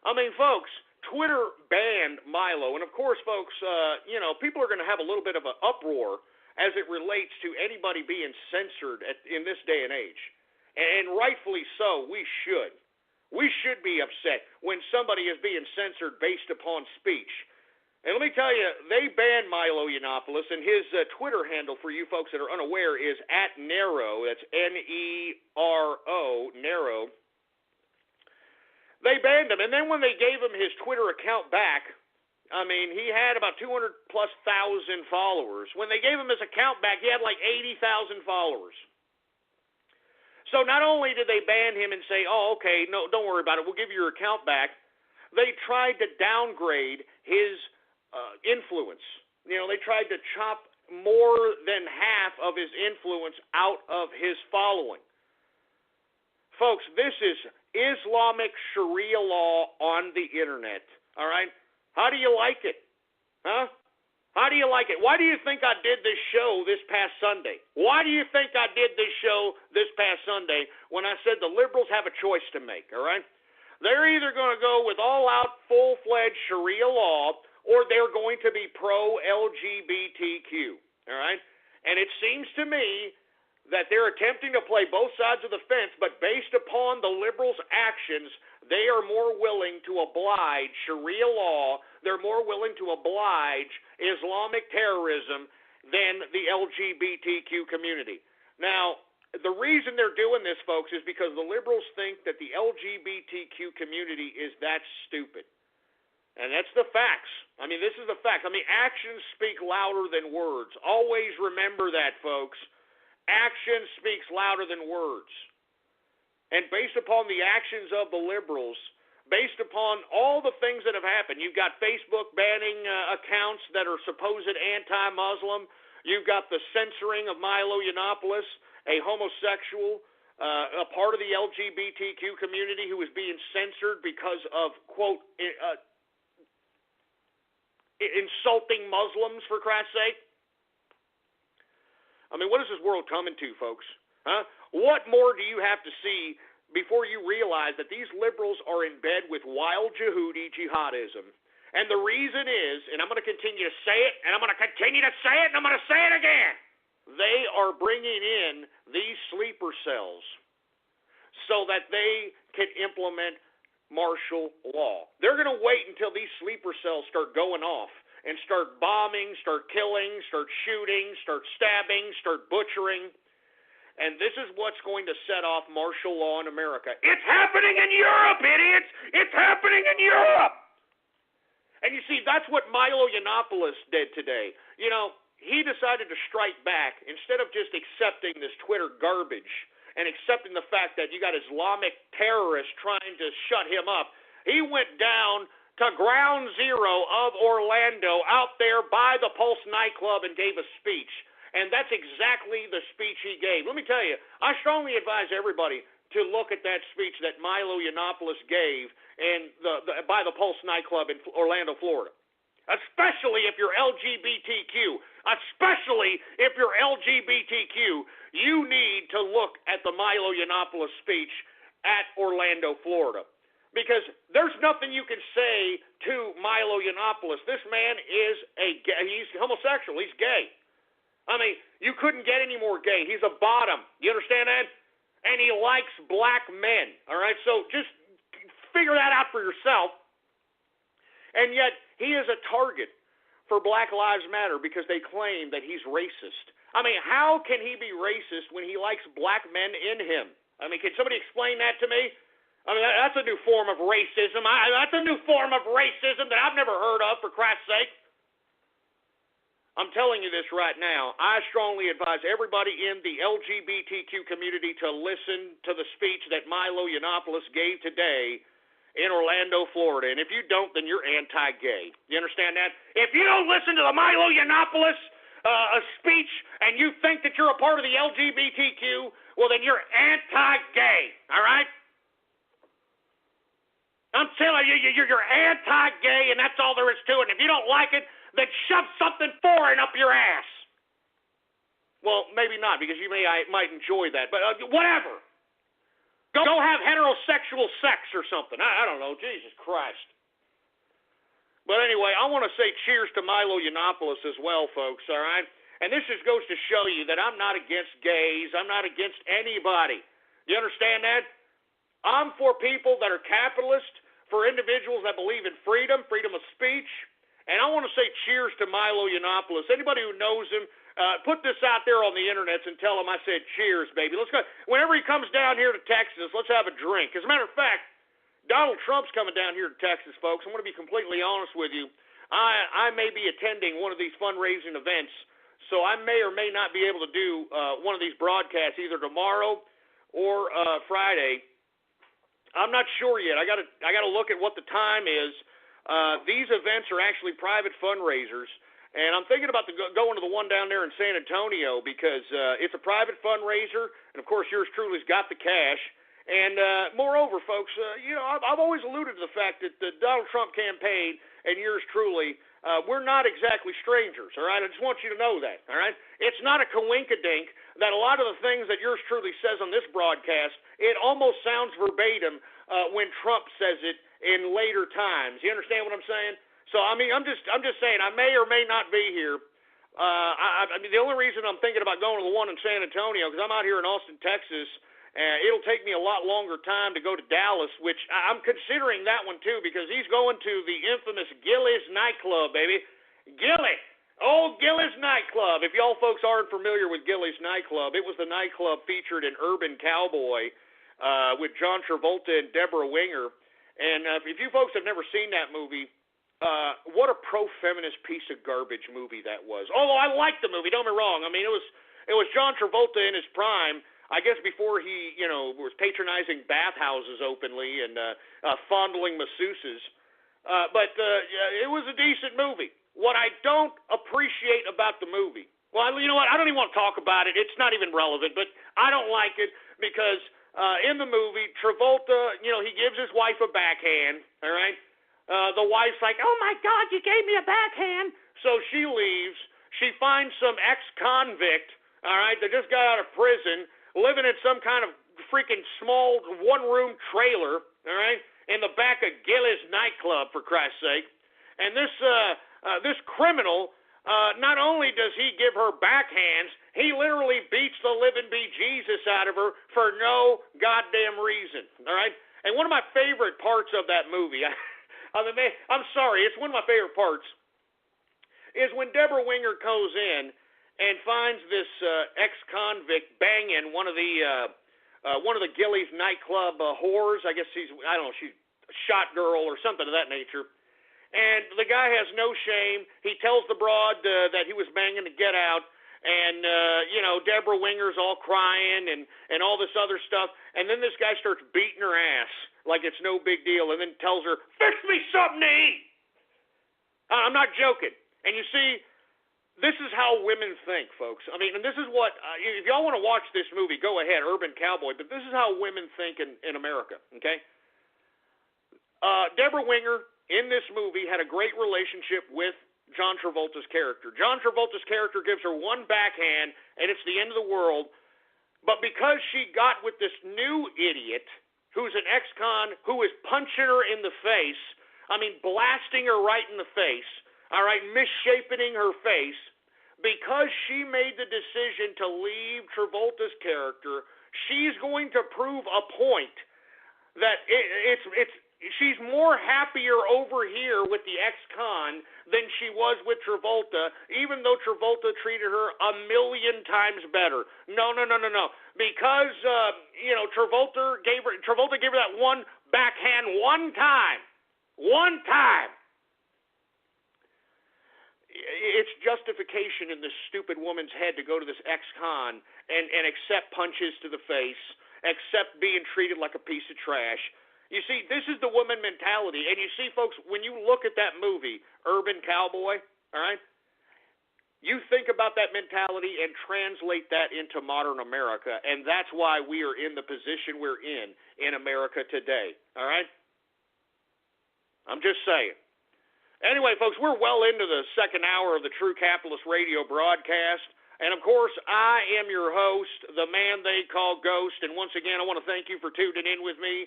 I mean, folks, Twitter banned Milo, and of course, folks, people are going to have a little bit of an uproar as it relates to anybody being censored in this day and age, and rightfully so. We should be upset when somebody is being censored based upon speech. And let me tell you, they banned Milo Yiannopoulos, and his Twitter handle, for you folks that are unaware, is @Nero. That's Nero, Nero. They banned him, and then when they gave him his Twitter account back, I mean, he had about 200,000+ followers. When they gave him his account back, he had like 80,000 followers. So not only did they ban him and say, oh, okay, no, don't worry about it, we'll give you your account back, they tried to downgrade his influence. They tried to chop more than half of his influence out of his following. Folks, this is Islamic Sharia law on the internet, all right? How do you like it? Huh? How do you like it? Why do you think I did this show this past Sunday? Why do you think I did this show this past Sunday when I said the liberals have a choice to make, all right? They're either going to go with all-out, full-fledged Sharia law, or they're going to be pro-LGBTQ, all right? And it seems to me that they're attempting to play both sides of the fence, but based upon the liberals' actions, they are more willing to oblige Sharia law, they're more willing to oblige Islamic terrorism than the LGBTQ community. Now, the reason they're doing this, folks, is because the liberals think that the LGBTQ community is that stupid. And that's the facts. I mean, this is the fact. I mean, actions speak louder than words. Always remember that, folks. Action speaks louder than words. And based upon the actions of the liberals, based upon all the things that have happened, you've got Facebook banning accounts that are supposed anti-Muslim. You've got the censoring of Milo Yiannopoulos, a homosexual, a part of the LGBTQ community who is being censored because of, quote, insulting Muslims, for Christ's sake. I mean, what is this world coming to, folks? Huh? What more do you have to see before you realize that these liberals are in bed with wild Yehudi jihadism? And the reason is, and I'm going to continue to say it, and I'm going to continue to say it, and I'm going to say it again, they are bringing in these sleeper cells so that they can implement martial law. They're going to wait until these sleeper cells start going off and start bombing, start killing, start shooting, start stabbing, start butchering. And this is what's going to set off martial law in America. It's happening in Europe, idiots! It's happening in Europe! And you see, that's what Milo Yiannopoulos did today. He decided to strike back instead of just accepting this Twitter garbage and accepting the fact that you got Islamic terrorists trying to shut him up. He went down to ground zero of Orlando out there by the Pulse nightclub and gave a speech. And that's exactly the speech he gave. Let me tell you, I strongly advise everybody, to look at that speech that Milo Yiannopoulos gave by the Pulse nightclub in Orlando, Florida. Especially if you're LGBTQ. Especially if you're LGBTQ, you need to look at the Milo Yiannopoulos speech at Orlando, Florida. Because there's nothing you can say to Milo Yiannopoulos. This man is he's homosexual. He's gay. I mean, you couldn't get any more gay. He's a bottom. You understand that? And he likes black men. All right? So just figure that out for yourself. And yet, he is a target for Black Lives Matter because they claim that he's racist. I mean, how can he be racist when he likes black men in him? I mean, can somebody explain that to me? I mean, that's a new form of racism. That's a new form of racism that I've never heard of, for Christ's sake. I'm telling you this right now. I strongly advise everybody in the LGBTQ community to listen to the speech that Milo Yiannopoulos gave today in Orlando, Florida. And if you don't, then you're anti-gay. You understand that? If you don't listen to the Milo Yiannopoulos speech and you think that you're a part of the LGBTQ, well, then you're anti-gay, all right? I'm telling you, you're anti-gay, and that's all there is to it. And if you don't like it, then shove something foreign up your ass. Well, maybe not, because you might enjoy that, but whatever. Go have heterosexual sex or something. I don't know. Jesus Christ. But anyway, I want to say cheers to Milo Yiannopoulos as well, folks, all right? And this just goes to show you that I'm not against gays. I'm not against anybody. You understand that? I'm for people that are capitalist, for individuals that believe in freedom of speech. And I want to say cheers to Milo Yiannopoulos. Anybody who knows him, put this out there on the internet and tell him I said cheers, baby. Let's go. Whenever he comes down here to Texas, let's have a drink. As a matter of fact, Donald Trump's coming down here to Texas, folks. I'm going to be completely honest with you. I may be attending one of these fundraising events, so I may or may not be able to do one of these broadcasts either tomorrow or Friday. I'm not sure yet. I got to look at what the time is. These events are actually private fundraisers, and I'm thinking about going to the one down there in San Antonio because it's a private fundraiser, and of course yours truly's got the cash. And moreover, folks, I've always alluded to the fact that the Donald Trump campaign and yours truly, we're not exactly strangers, all right? I just want you to know that, all right? It's not a coinkydink that a lot of the things that yours truly says on this broadcast, it almost sounds verbatim when Trump says it in later times. You understand what I'm saying? So, I mean, I'm just saying I may or may not be here. I mean, the only reason I'm thinking about going to the one in San Antonio, because I'm out here in Austin, Texas, it'll take me a lot longer time to go to Dallas, which I'm considering that one too, because he's going to the infamous Gillies nightclub, baby. Gilly! Old Gillies nightclub. If y'all folks aren't familiar with Gillies nightclub, it was the nightclub featured in Urban Cowboy with John Travolta and Deborah Winger. And if you folks have never seen that movie, what a pro-feminist piece of garbage movie that was. Although I liked the movie, don't get me wrong. I mean, it was John Travolta in his prime, I guess before he, was patronizing bathhouses openly and fondling masseuses. But it was a decent movie. What I don't appreciate about the movie, well, you know what? I don't even want to talk about it. It's not even relevant, but I don't like it because in the movie, Travolta, he gives his wife a backhand, all right? The wife's like, oh, my God, you gave me a backhand. So she leaves. She finds some ex-convict, all right, that just got out of prison, living in some kind of freaking small one-room trailer, all right, in the back of Gillies nightclub, for Christ's sake. And this criminal, not only does he give her backhands, he literally beats the living bejesus out of her for no goddamn reason, all right? And one of my favorite parts of that movie, I'm sorry, it's one of my favorite parts, is when Deborah Winger goes in and finds this ex-convict banging one of the Gillies nightclub whores. I guess she's a shot girl or something of that nature. And the guy has no shame. He tells the broad that he was banging to get out. And, Deborah Winger's all crying and all this other stuff. And then this guy starts beating her ass like it's no big deal and then tells her, fix me something to eat. I'm not joking. And you see, this is how women think, folks. I mean, and this is what, if y'all want to watch this movie, go ahead, Urban Cowboy, but this is how women think in America, okay? Deborah Winger, in this movie, had a great relationship with John Travolta's character. John Travolta's character gives her one backhand, and it's the end of the world, but because she got with this new idiot, who's an ex-con, who is punching her in the face, I mean, blasting her right in the face, all right, misshapening her face, because she made the decision to leave Travolta's character, she's going to prove a point that she's more happier over here with the ex-con than she was with Travolta, even though Travolta treated her 1,000,000 times better. No. Because, Travolta gave her that one backhand one time. One time. It's justification in this stupid woman's head to go to this ex-con and accept punches to the face, accept being treated like a piece of trash. You see, this is the woman mentality. And you see, folks, when you look at that movie, Urban Cowboy, all right, you think about that mentality and translate that into modern America, and that's why we are in the position we're in America today, all right? I'm just saying. Anyway, folks, we're well into the second hour of the True Capitalist Radio broadcast. And, of course, I am your host, the man they call Ghost. And once again, I want to thank you for tuning in with me.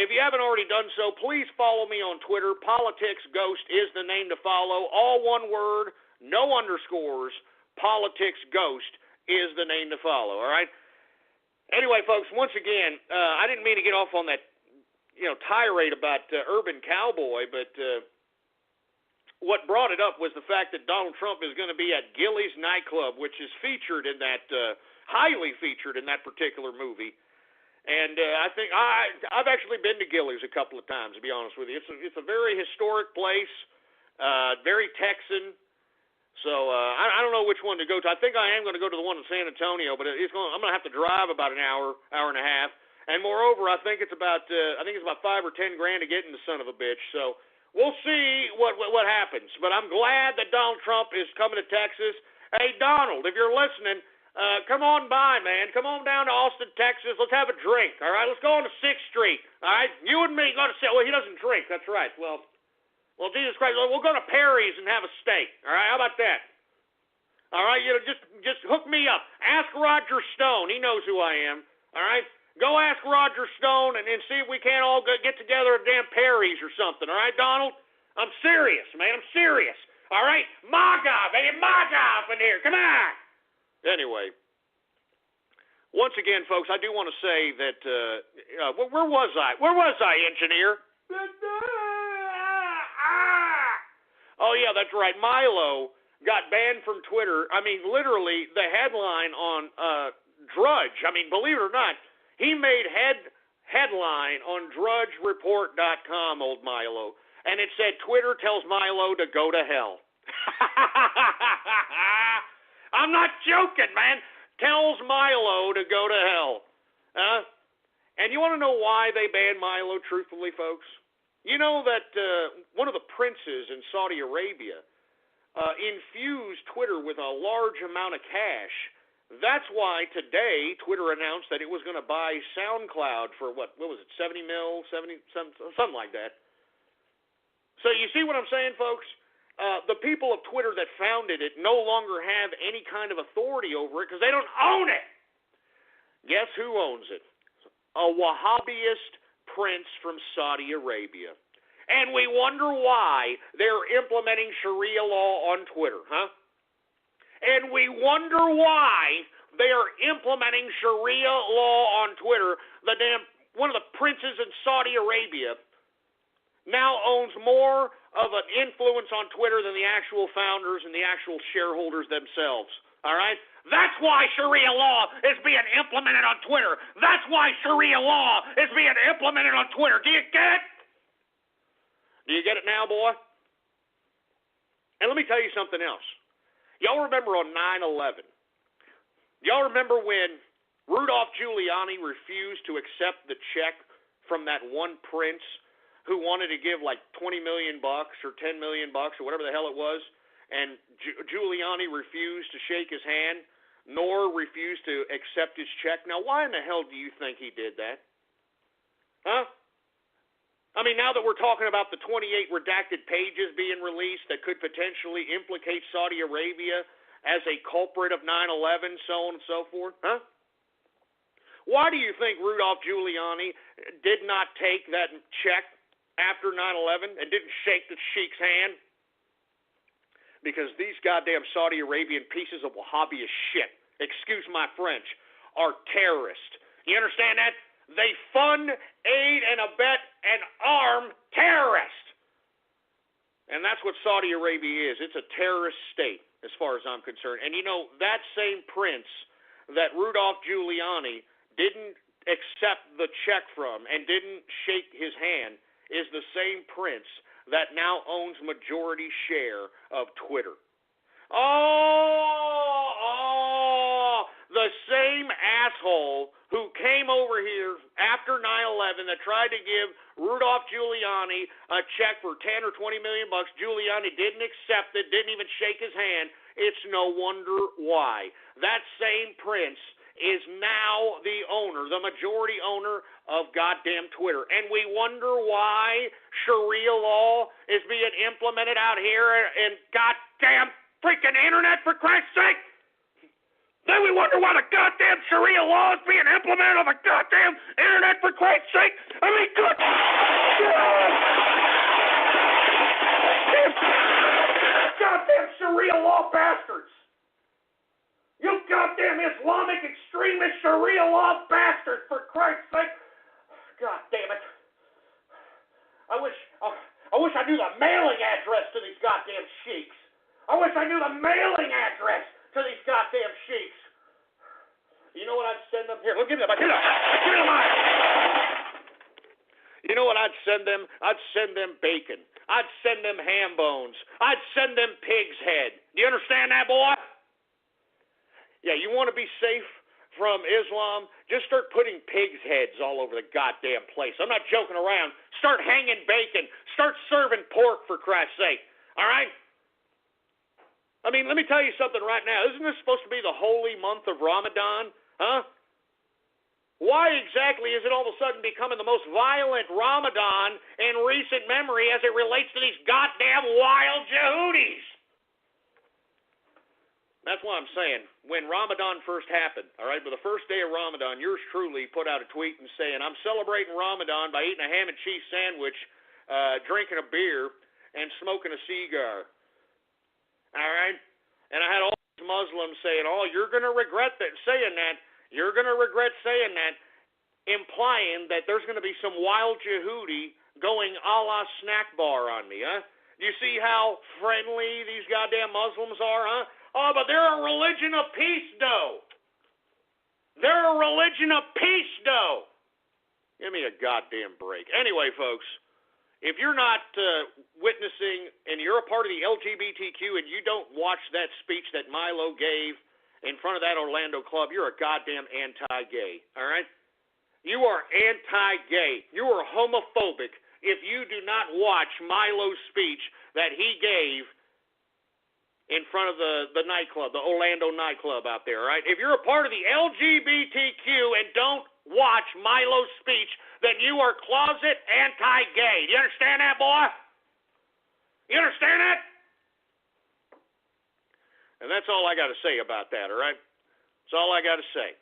If you haven't already done so, please follow me on Twitter. Politics Ghost is the name to follow. All one word, no underscores. Politics Ghost is the name to follow, all right? Anyway, folks, once again, I didn't mean to get off on that tirade about Urban Cowboy, but what brought it up was the fact that Donald Trump is going to be at Gilley's nightclub, which is featured in that, highly featured in that particular movie. And I think I've actually been to Gilley's a couple of times, to be honest with you. It's a very historic place, very Texan. So I don't know which one to go to. I think I am going to go to the one in San Antonio, but I'm going to have to drive about an hour and a half. And moreover, I think it's about $5 or $10 grand to get in the son of a bitch. So we'll see what happens. But I'm glad that Donald Trump is coming to Texas. Hey, Donald, if you're listening, come on by, man. Come on down to Austin, Texas. Let's have a drink, all right? Let's go on to 6th Street, all right? You and me go to well, he doesn't drink. That's right. Well, Jesus Christ, we'll go to Perry's and have a steak, all right? How about that? All right, just hook me up. Ask Roger Stone. He knows who I am, all right? Go ask Roger Stone and see if we can't all get together at damn Perry's or something, all right, Donald? I'm serious, man. I'm serious. All right? MAGA, baby, MAGA up in here. Come on. Anyway, once again, folks, I do want to say that, where was I? Where was I, engineer? Oh, yeah, that's right. Milo got banned from Twitter. I mean, literally, the headline on Drudge, I mean, believe it or not, he made headline on drudgereport.com, old Milo, and it said, Twitter tells Milo to go to hell. I'm not joking, man. Tells Milo to go to hell. And you want to know why they banned Milo, truthfully, folks? You know that one of the princes in Saudi Arabia infused Twitter with a large amount of cash. That's why today Twitter announced that it was going to buy SoundCloud for what was it, 70 mil, something like that. So you see what I'm saying, folks? The people of Twitter that founded it no longer have any kind of authority over it because they don't own it. Guess who owns it? A Wahhabist prince from Saudi Arabia. And we wonder why they're implementing Sharia law on Twitter, huh? And we wonder why they are implementing Sharia law on Twitter. One of the princes in Saudi Arabia now owns more of an influence on Twitter than the actual founders and the actual shareholders themselves. All right? That's why Sharia law is being implemented on Twitter. That's why Sharia law is being implemented on Twitter. Do you get it? Do you get it now, boy? And let me tell you something else. Y'all remember on 9/11? Y'all remember when Rudolph Giuliani refused to accept the check from that one prince who wanted to give like $20 million or $10 million or whatever the hell it was? and Giuliani refused to shake his hand, nor refused to accept his check. Now, why in the hell do you think he did that? Huh? I mean, now that we're talking about the 28 redacted pages being released that could potentially implicate Saudi Arabia as a culprit of 9/11, so on and so forth, huh? Why do you think Rudolph Giuliani did not take that check after 9/11 and didn't shake the sheik's hand? Because these goddamn Saudi Arabian pieces of Wahhabi shit, excuse my French, are terrorists. You understand that? They fund, aid, and abet, and arm terrorists. And that's what Saudi Arabia is. It's a terrorist state, as far as I'm concerned. And you know, that same prince that Rudolph Giuliani didn't accept the check from and didn't shake his hand is the same prince that now owns majority share of Twitter. The same asshole who came over here after 9/11 that tried to give Rudolph Giuliani a check for 10 or 20 million bucks. Giuliani didn't accept it, didn't even shake his hand. It's no wonder why. That same prince is now the owner, the majority owner of goddamn Twitter. And we wonder why Sharia law is being implemented out here in goddamn freaking internet, for Christ's sake. Then we wonder why the goddamn Sharia law is being implemented on the goddamn internet, for Christ's sake. I mean, good. Goddamn Sharia law bastards. You goddamn Islamic extremist Sharia law bastards, for Christ's sake. God damn it. I wish I knew the mailing address to these goddamn sheiks. I wish I knew the mailing address to these goddamn sheiks. You know what I'd send them? Here, look, give me the mic. Give me the mic. You know what I'd send them? I'd send them bacon. I'd send them ham bones. I'd send them pig's head. Do you understand that, boy? Yeah, you want to be safe from Islam? Just start putting pigs' heads all over the goddamn place. I'm not joking around. Start hanging bacon. Start serving pork, for Christ's sake. All right? I mean, let me tell you something right now. Isn't this supposed to be the holy month of Ramadan? Huh? Why exactly is it all of a sudden becoming the most violent Ramadan in recent memory as it relates to these goddamn wild Yehudis? That's why I'm saying, when Ramadan first happened, all right, but the first day of Ramadan, yours truly put out a tweet and saying, I'm celebrating Ramadan by eating a ham and cheese sandwich, drinking a beer, and smoking a cigar. All right? And I had all these Muslims saying, oh, you're going to regret that, saying that. You're going to regret saying that, implying that there's going to be some wild Yehudi going a la snack bar on me, huh? Do you see how friendly these goddamn Muslims are, huh? Oh, but they're a religion of peace, though. They're a religion of peace, though. Give me a goddamn break. Anyway, folks, if you're not witnessing and you're a part of the LGBTQ and you don't watch that speech that Milo gave in front of that Orlando club, you're a goddamn anti-gay, all right? You are anti-gay. You are homophobic if you do not watch Milo's speech that he gave in front of the nightclub, the Orlando nightclub out there, all right? If you're a part of the LGBTQ and don't watch Milo's speech, then you are closet anti-gay. Do you understand that, boy? You understand that? And that's all I got to say about that, all right? That's all I got to say.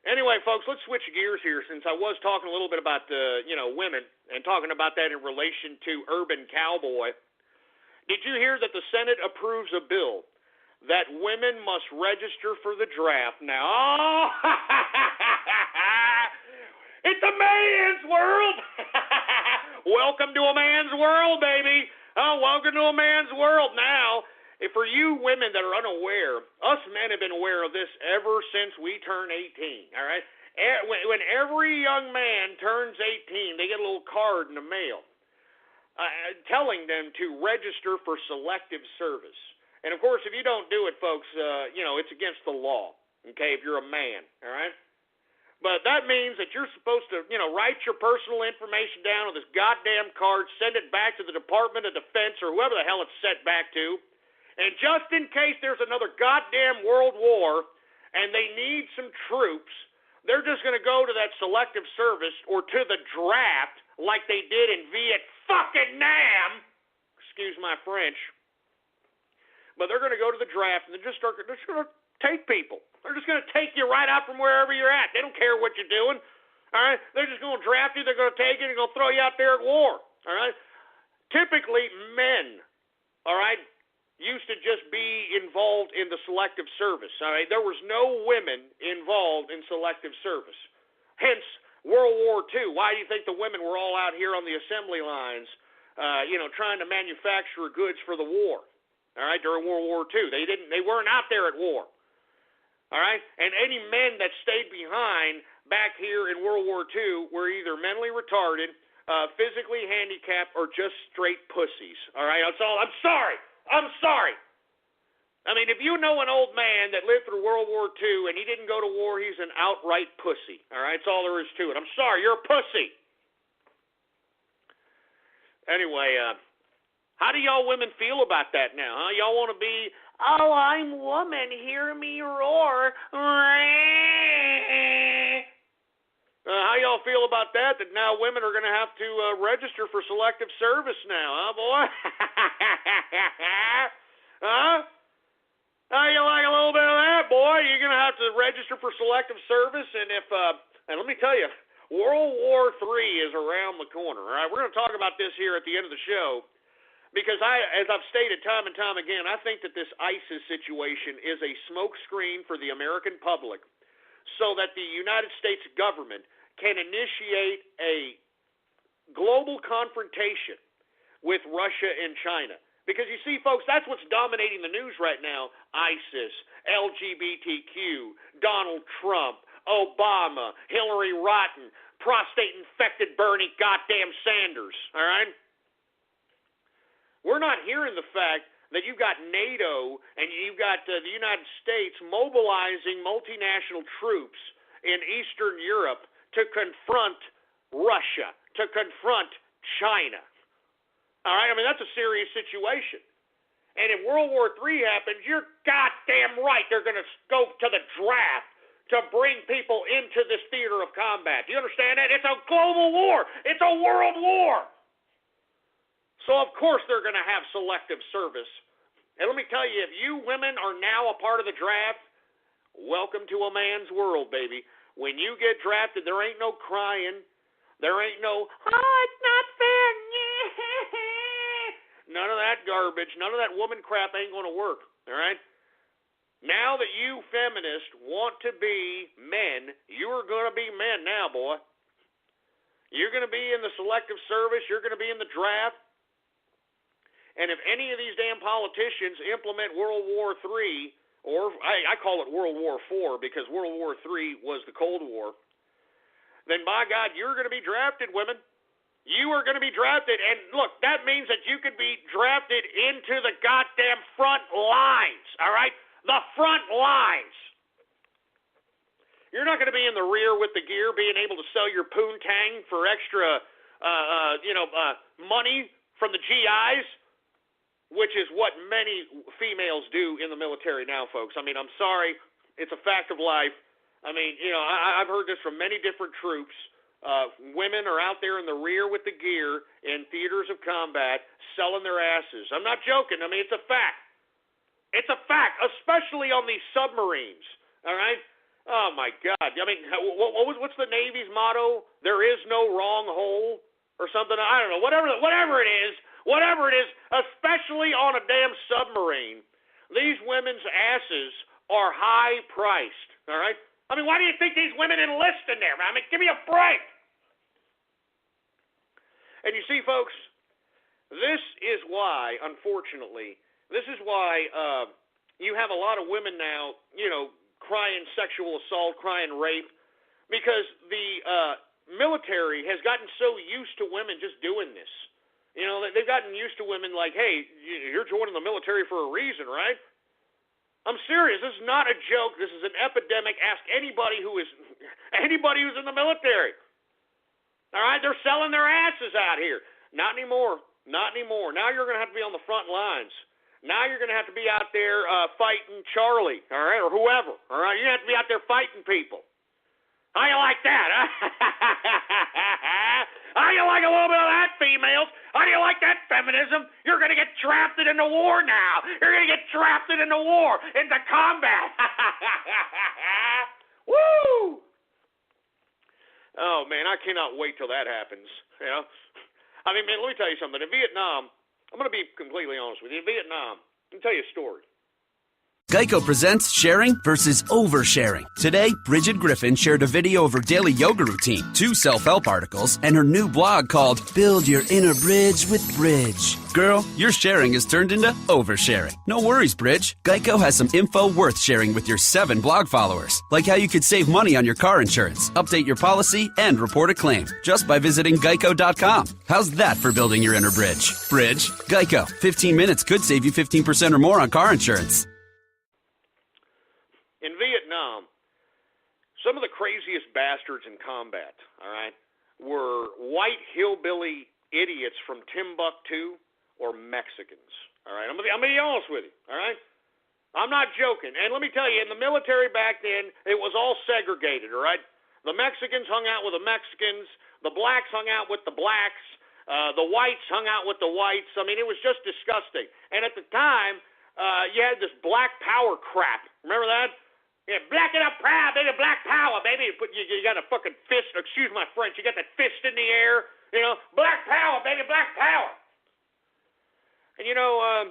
Anyway, folks, let's switch gears here since I was talking a little bit about, women and talking about that in relation to Urban Cowboy. Did you hear that the Senate approves a bill that women must register for the draft now? Oh, it's a man's world. Welcome to a man's world, baby. Oh, welcome to a man's world. Now, for you women that are unaware, us men have been aware of this ever since we turned 18, all right? When every young man turns 18, they get a little card in the mail telling them to register for selective service. And, of course, if you don't do it, folks, it's against the law, okay, if you're a man, all right? But that means that you're supposed to, write your personal information down on this goddamn card, send it back to the Department of Defense or whoever the hell it's sent back to, And just in case there's another goddamn world war and they need some troops, they're just going to go to that selective service or to the draft like they did in Vietnam. Excuse my French. But they're going to go to the draft and they're just going to take people. They're just going to take you right out from wherever you're at. They don't care what you're doing. All right? They're just going to draft you. They're going to take you and they're going to throw you out there at war. All right? Typically, men, all right, used to just be involved in the selective service. All right? There was no women involved in selective service. Hence, World War II. Why do you think the women were all out here on the assembly lines, trying to manufacture goods for the war? All right, during World War II. They weren't out there at war. All right? And any men that stayed behind back here in World War II were either mentally retarded, physically handicapped, or just straight pussies. All right? That's all. I'm sorry. I mean, if you know an old man that lived through World War II and he didn't go to war, he's an outright pussy. All right? That's all there is to it. I'm sorry. You're a pussy. Anyway, how do y'all women feel about that now, huh? Y'all want to be, oh, I'm woman, hear me roar. How y'all feel about that now women are going to have to register for selective service now, huh, boy? Huh? How you like a little bit of that, boy? You're going to have to register for selective service, and and let me tell you, World War III is around the corner, all right? We're going to talk about this here at the end of the show. Because as I've stated time and time again, I think that this ISIS situation is a smokescreen for the American public so that the United States government can initiate a global confrontation with Russia and China. Because you see, folks, that's what's dominating the news right now. ISIS, LGBTQ, Donald Trump, Obama, Hillary Rotten, prostate-infected Bernie goddamn Sanders, all right? We're not hearing the fact that you've got NATO and you've got the United States mobilizing multinational troops in Eastern Europe to confront Russia, to confront China. All right? I mean, that's a serious situation. And if World War III happens, you're goddamn right they're going to go to the draft to bring people into this theater of combat. Do you understand that? It's a global war. It's a world war. So, of course, they're going to have selective service. And let me tell you, if you women are now a part of the draft, welcome to a man's world, baby. When you get drafted, there ain't no crying. There ain't no, oh, it's not fair. None of that garbage, none of that woman crap ain't going to work, all right? Now that you feminists want to be men, you are going to be men now, boy. You're going to be in the selective service. You're going to be in the draft. And if any of these damn politicians implement World War III, or I call it World War IV because World War III was the Cold War, then by God, you're going to be drafted, women. You are going to be drafted. And look, that means that you could be drafted into the goddamn front lines, all right? The front lines. You're not going to be in the rear with the gear being able to sell your poontang for extra, money from the GIs. Which is what many females do in the military now, folks. I mean, I'm sorry. It's a fact of life. I mean, I've heard this from many different troops. Women are out there in the rear with the gear in theaters of combat selling their asses. I'm not joking. I mean, it's a fact. It's a fact, especially on these submarines. All right? Oh, my God. I mean, what's the Navy's motto? There is no wrong hole or something. I don't know. Whatever it is. Whatever it is, especially on a damn submarine, these women's asses are high-priced, all right? I mean, why do you think these women enlist in there? I mean, give me a break. And you see, folks, this is why, unfortunately, you have a lot of women now, crying sexual assault, crying rape, because the military has gotten so used to women just doing this. They've gotten used to women like, hey, you're joining the military for a reason, right? I'm serious. This is not a joke. This is an epidemic. Ask anybody who's in the military. All right? They're selling their asses out here. Not anymore. Not anymore. Now you're going to have to be on the front lines. Now you're going to have to be out there fighting Charlie, all right, or whoever, all right? You're going to have to be out there fighting people. How you like that, huh? How you like a little bit of that, females? How do you like that, feminism? You're going to get drafted into war now. You're going to get drafted into war, into combat. Woo! Oh, man, I cannot wait till that happens, you know? I mean, man, let me tell you something. In Vietnam, I'm going to be completely honest with you. In Vietnam, let me tell you a story. Geico presents sharing versus oversharing. Today, Bridget Griffin shared a video of her daily yoga routine, 2 self-help articles, and her new blog called Build Your Inner Bridge with Bridge. Girl, your sharing has turned into oversharing. No worries, Bridge. Geico has some info worth sharing with your 7 blog followers, like how you could save money on your car insurance, update your policy, and report a claim, just by visiting geico.com. How's that for building your inner bridge? Bridge? Geico. 15 minutes could save you 15% or more on car insurance. In Vietnam, some of the craziest bastards in combat, all right, were white hillbilly idiots from Timbuktu or Mexicans, all right? I'm gonna be honest with you, all right? I'm not joking. And let me tell you, in the military back then, it was all segregated, all right? The Mexicans hung out with the Mexicans. The blacks hung out with the blacks. The whites hung out with the whites. I mean, it was just disgusting. And at the time, you had this black power crap. Remember that? Yeah, black it up proud, baby, black power, baby. You got a fucking fist, excuse my French, you got that fist in the air, you know, black power, baby, black power. And you know,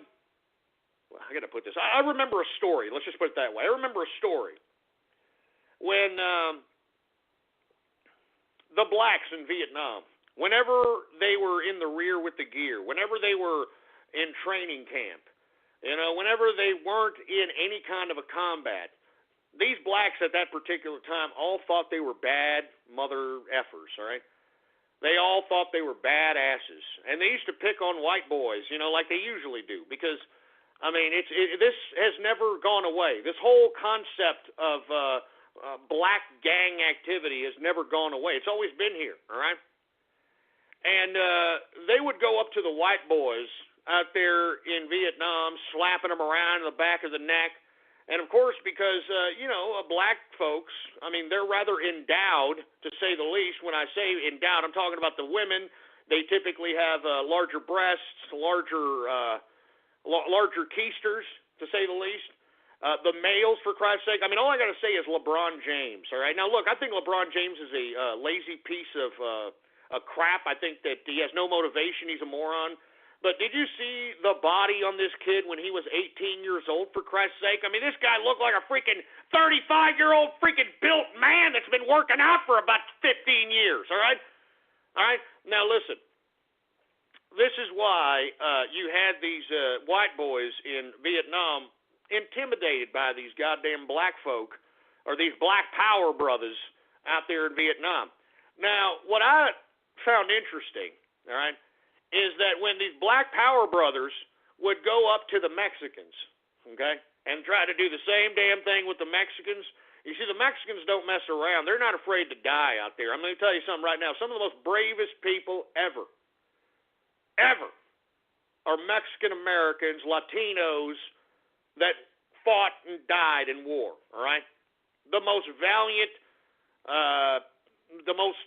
I got to put this, I remember a story, let's just put it that way. I remember a story when the blacks in Vietnam, whenever they were in the rear with the gear, whenever they were in training camp, you know, whenever they weren't in any kind of a combat, these blacks at that particular time all thought they were bad mother effers, all right? They all thought they were badasses. And they used to pick on white boys, you know, like they usually do. Because, I mean, this has never gone away. This whole concept of black gang activity has never gone away. It's always been here, all right? And they would go up to the white boys out there in Vietnam, slapping them around in the back of the neck. And, of course, because, you know, black folks, I mean, they're rather endowed, to say the least. When I say endowed, I'm talking about the women. They typically have larger breasts, larger keisters, to say the least. The males, for Christ's sake, I mean, all I got to say is LeBron James, all right? Now, look, I think LeBron James is a lazy piece of crap. I think that he has no motivation. He's a moron. But did you see the body on this kid when he was 18 years old, for Christ's sake? I mean, this guy looked like a freaking 35-year-old freaking built man that's been working out for about 15 years, all right? All right? Now, listen. This is why you had these white boys in Vietnam intimidated by these goddamn black folk, or these black power brothers out there in Vietnam. Now, what I found interesting, all right, is that when these black power brothers would go up to the Mexicans, okay, and try to do the same damn thing with the Mexicans, you see, the Mexicans don't mess around. They're not afraid to die out there. I'm going to tell you something right now. Some of the most bravest people ever are Mexican Americans, Latinos that fought and died in war, all right? The most valiant, the most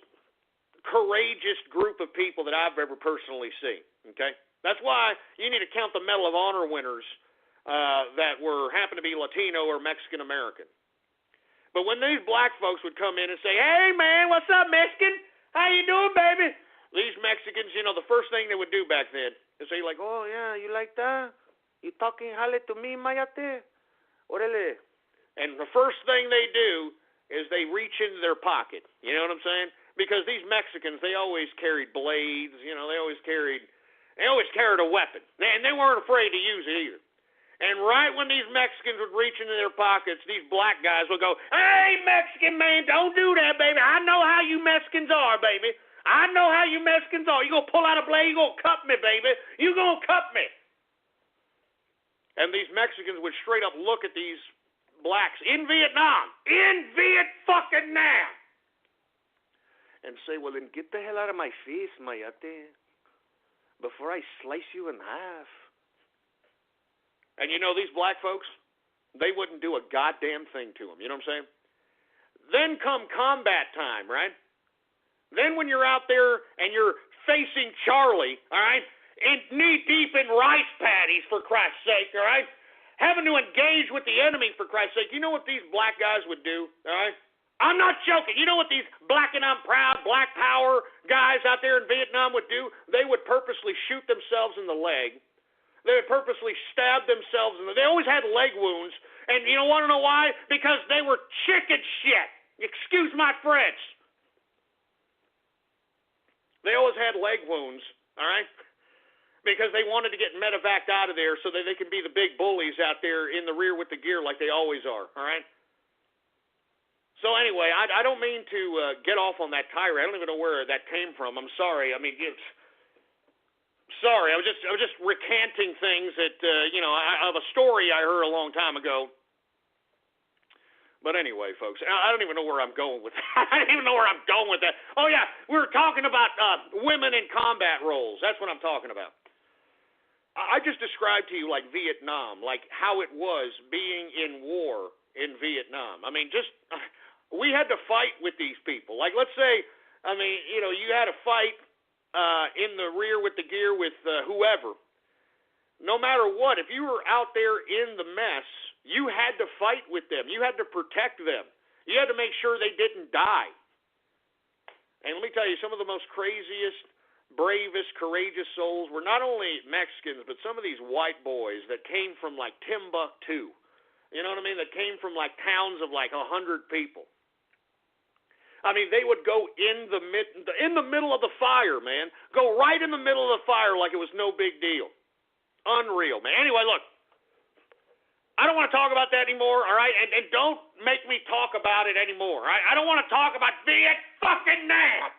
courageous group of people that I've ever personally seen, okay? That's why you need to count the Medal of Honor winners that happen to be Latino or Mexican American. But when these black folks would come in and say, hey, man, what's up, Mexican? How you doing, baby? These Mexicans, you know, the first thing they would do back then is say, like, oh, yeah, you like that? You talking jale to me, mayate? Orale. And the first thing they do is they reach into their pocket. You know what I'm saying? Because these Mexicans, they always carried blades, you know, they always carried a weapon. And they weren't afraid to use it either. And right when these Mexicans would reach into their pockets, these black guys would go, hey, Mexican man, don't do that, baby. I know how you Mexicans are, baby. I know how you Mexicans are. You gonna pull out a blade, you gonna cut me, baby. You gonna cut me. And these Mexicans would straight up look at these blacks in Vietnam, and say, well, then get the hell out of my face, mayate, before I slice you in half. And these black folks, they wouldn't do a goddamn thing to them. You know what I'm saying? Then come combat time, right? Then when you're out there and you're facing Charlie, all right, and knee-deep in rice paddies, for Christ's sake, all right, having to engage with the enemy, for Christ's sake, you know what these black guys would do, all right? I'm not joking. You know what these black and I'm proud, black power guys out there in Vietnam would do? They would purposely shoot themselves in the leg. They would purposely stab themselves in the... They always had leg wounds. And you want to know why? Because they were chicken shit. Excuse my French. They always had leg wounds, all right? Because they wanted to get medevaced out of there so that they could be the big bullies out there in the rear with the gear like they always are, all right? So anyway, I don't mean to get off on that tirade. I don't even know where that came from. I'm sorry. I mean, sorry. I was just recanting things that of a story I heard a long time ago. But anyway, folks, I don't even know where I'm going with that. I don't even know where I'm going with that. Oh yeah, we were talking about women in combat roles. That's what I'm talking about. I just described to you like Vietnam, like how it was being in war in Vietnam. I mean, we had to fight with these people. Like, let's say, you had a fight in the rear with the gear with whoever. No matter what, if you were out there in the mess, you had to fight with them. You had to protect them. You had to make sure they didn't die. And let me tell you, some of the most craziest, bravest, courageous souls were not only Mexicans, but some of these white boys that came from like Timbuktu. You know what I mean? That came from like towns of like 100 people. I mean, they would go in the middle of the fire, man. Go right in the middle of the fire like it was no big deal. Unreal, man. Anyway, look. I don't want to talk about that anymore, all right? And don't make me talk about it anymore, all right? I don't want to talk about Vietnam.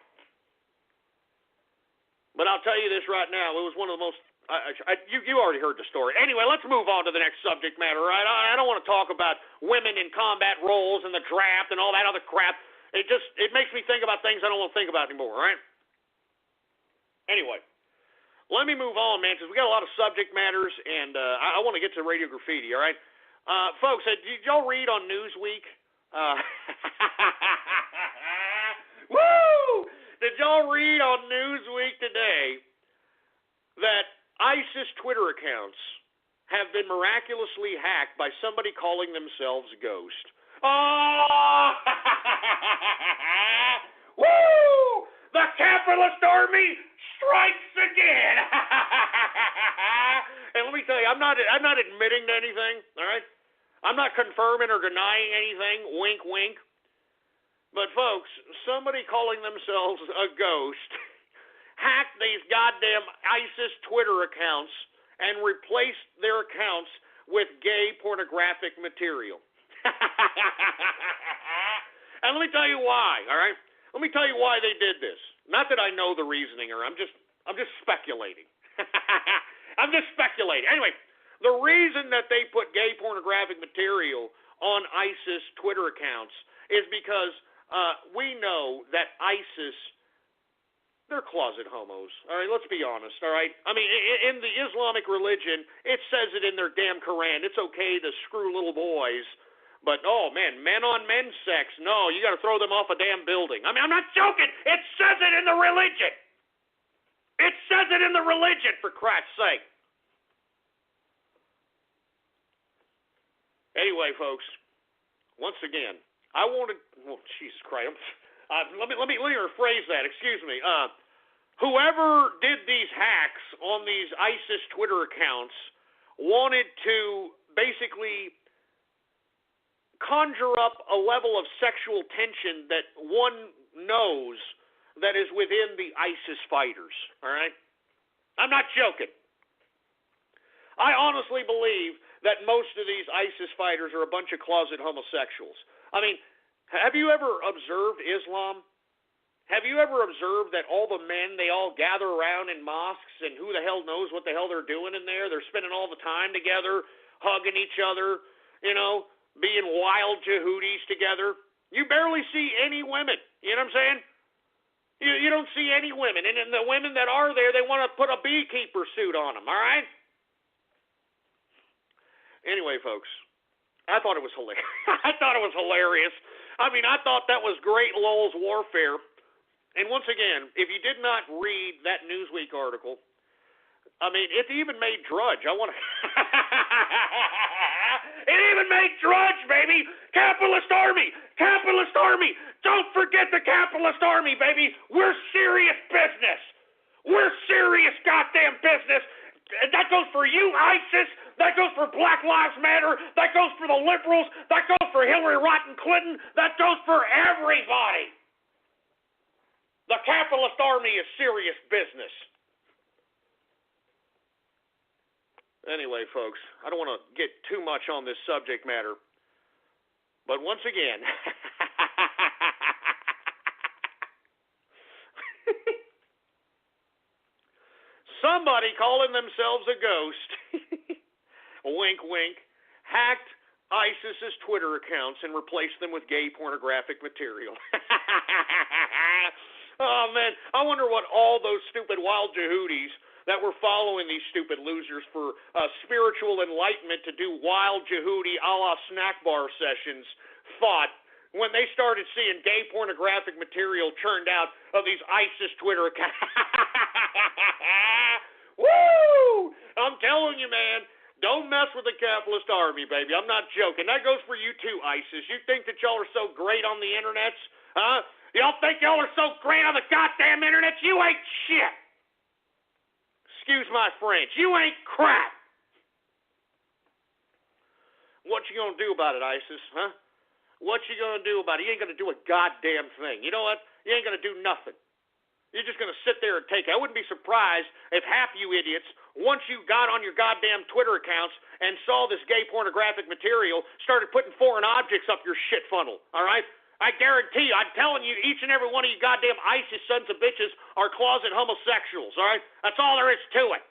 But I'll tell you this right now. It was one of the most... you already heard the story. Anyway, let's move on to the next subject matter, right? I don't want to talk about women in combat roles and the draft and all that other crap. It makes me think about things I don't want to think about anymore, all right? Anyway, let me move on, man, because we got a lot of subject matters, and I want to get to Radio Graffiti, all right? Folks, did y'all read on Newsweek? Woo! Did y'all read on Newsweek today that ISIS Twitter accounts have been miraculously hacked by somebody calling themselves Ghost? Oh! Woo! The capitalist army strikes again! And let me tell you, I'm not admitting to anything, all right? I'm not confirming or denying anything, wink, wink. But, folks, somebody calling themselves a ghost hacked these goddamn ISIS Twitter accounts and replaced their accounts with gay pornographic material. And let me tell you why, all right? Let me tell you why they did this. Not that I know the reasoning, or I'm just speculating. I'm just speculating. Anyway, the reason that they put gay pornographic material on ISIS Twitter accounts is because we know that ISIS, they're closet homos. All right, let's be honest, all right? I mean, in the Islamic religion, it says it in their damn Quran. It's okay to screw little boys. But, oh, man, men-on-men sex, no, you got to throw them off a damn building. I mean, I'm not joking. It says it in the religion. It says it in the religion, for Christ's sake. Anyway, folks, once again, I wanted, oh, Jesus Christ, let me rephrase that, excuse me. Whoever did these hacks on these ISIS Twitter accounts wanted to basically conjure up a level of sexual tension that one knows that is within the ISIS fighters, all right? I'm not joking. I honestly believe that most of these ISIS fighters are a bunch of closet homosexuals. I mean, have you ever observed Islam? Have you ever observed that all the men, they all gather around in mosques, and who the hell knows what the hell they're doing in there? They're spending all the time together, hugging each other, you know, being wild Jehudis together. You barely see any women. You know what I'm saying? You don't see any women. And the women that are there, they want to put a beekeeper suit on them, all right? Anyway, folks, I thought it was hilarious. I thought it was hilarious. I mean, I thought that was great Lowell's warfare. And once again, if you did not read that Newsweek article, I mean, it even made Drudge. I want to. It even made Drudge, baby. Capitalist Army. Capitalist Army. Don't forget the Capitalist Army, baby. We're serious business. We're serious goddamn business. That goes for you, ISIS. That goes for Black Lives Matter. That goes for the liberals. That goes for Hillary Rotten Clinton. That goes for everybody. The Capitalist Army is serious business. Anyway, folks, I don't want to get too much on this subject matter. But once again, somebody calling themselves a ghost, wink, wink, hacked ISIS's Twitter accounts and replaced them with gay pornographic material. Oh, man, I wonder what all those stupid wild Jehudis that were following these stupid losers for spiritual enlightenment to do wild Jehudi a la snack bar sessions thought when they started seeing gay pornographic material churned out of these ISIS Twitter accounts. Woo! I'm telling you, man, don't mess with the Capitalist Army, baby. I'm not joking. That goes for you too, ISIS. You think that y'all are so great on the internets? Huh? Y'all think y'all are so great on the goddamn internet? You ain't shit. Excuse my French. You ain't crap. What you gonna do about it, ISIS, huh? What you gonna do about it? You ain't gonna do a goddamn thing. You know what? You ain't gonna do nothing. You're just gonna sit there and take it. I wouldn't be surprised if half you idiots, once you got on your goddamn Twitter accounts and saw this gay pornographic material, started putting foreign objects up your shit funnel, all right? I guarantee you, I'm telling you, each and every one of you goddamn ISIS sons of bitches are closet homosexuals, all right? That's all there is to it.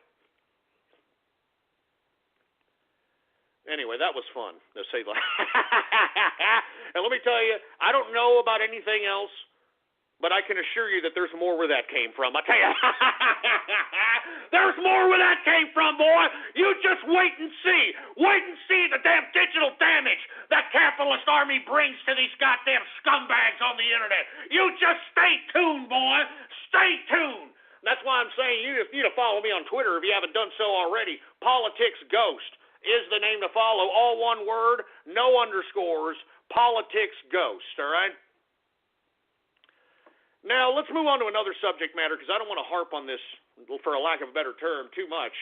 Anyway, that was fun, to say the And let me tell you, I don't know about anything else, but I can assure you that there's more where that came from. I tell you, there's more where that came from, boy. You just wait and see. Wait and see the damn digital damage that Capitalist Army brings to these goddamn scumbags on the internet. You just stay tuned, boy. Stay tuned. That's why I'm saying you need to follow me on Twitter if you haven't done so already. Politics Ghost is the name to follow. All one word, no underscores. Politics Ghost, all right? Now, let's move on to another subject matter because I don't want to harp on this, for a lack of a better term, too much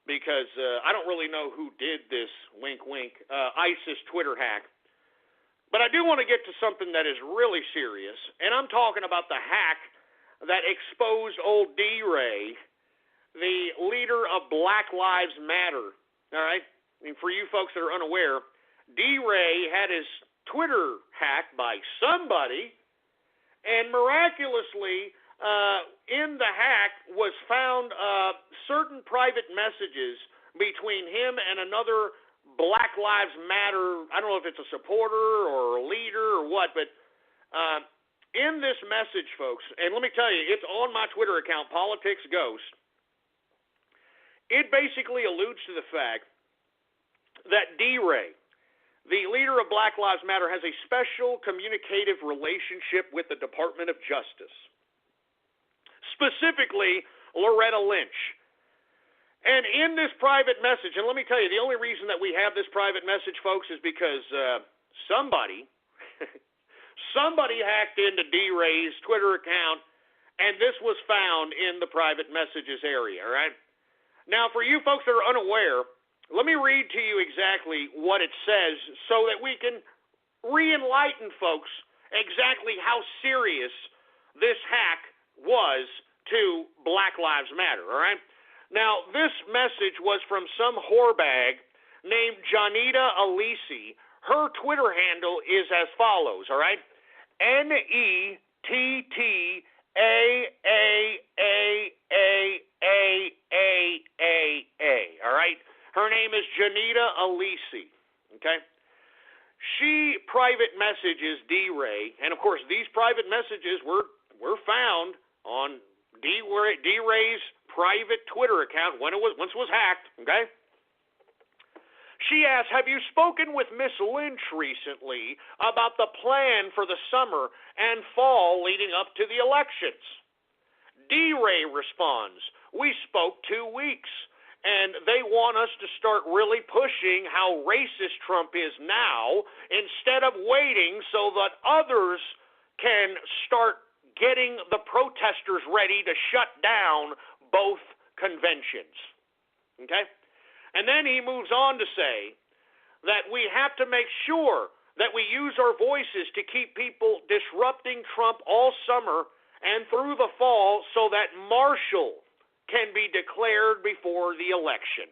because I don't really know who did this, wink, wink, ISIS Twitter hack. But I do want to get to something that is really serious, and I'm talking about the hack that exposed old D-Ray, the leader of Black Lives Matter, all right? I mean, for you folks that are unaware, D-Ray had his Twitter hacked by somebody. And miraculously, in the hack was found certain private messages between him and another Black Lives Matter, I don't know if it's a supporter or a leader or what, but in this message, folks, and let me tell you, it's on my Twitter account, Politics Ghost, it basically alludes to the fact that D-Ray, the leader of Black Lives Matter, has a special communicative relationship with the Department of Justice, specifically Loretta Lynch. And in this private message, and let me tell you, the only reason that we have this private message, folks, is because somebody hacked into D-Ray's Twitter account, and this was found in the private messages area, all right? Now, for you folks that are unaware, let me read to you exactly what it says so that we can re-enlighten folks exactly how serious this hack was to Black Lives Matter, all right? Now, this message was from some whorebag named Janita Alisi. Her Twitter handle is as follows, all right? NETTAAAAAAAA, all right? Her name is Janita Alisi, okay? She private messages D-Ray, and of course these private messages were found on D-Ray's private Twitter account once it was hacked, okay? She asks, have you spoken with Miss Lynch recently about the plan for the summer and fall leading up to the elections? D-Ray responds, we spoke 2 weeks, and they want us to start really pushing how racist Trump is now instead of waiting so that others can start getting the protesters ready to shut down both conventions. Okay? And then he moves on to say that we have to make sure that we use our voices to keep people disrupting Trump all summer and through the fall so that martial can be declared before the election.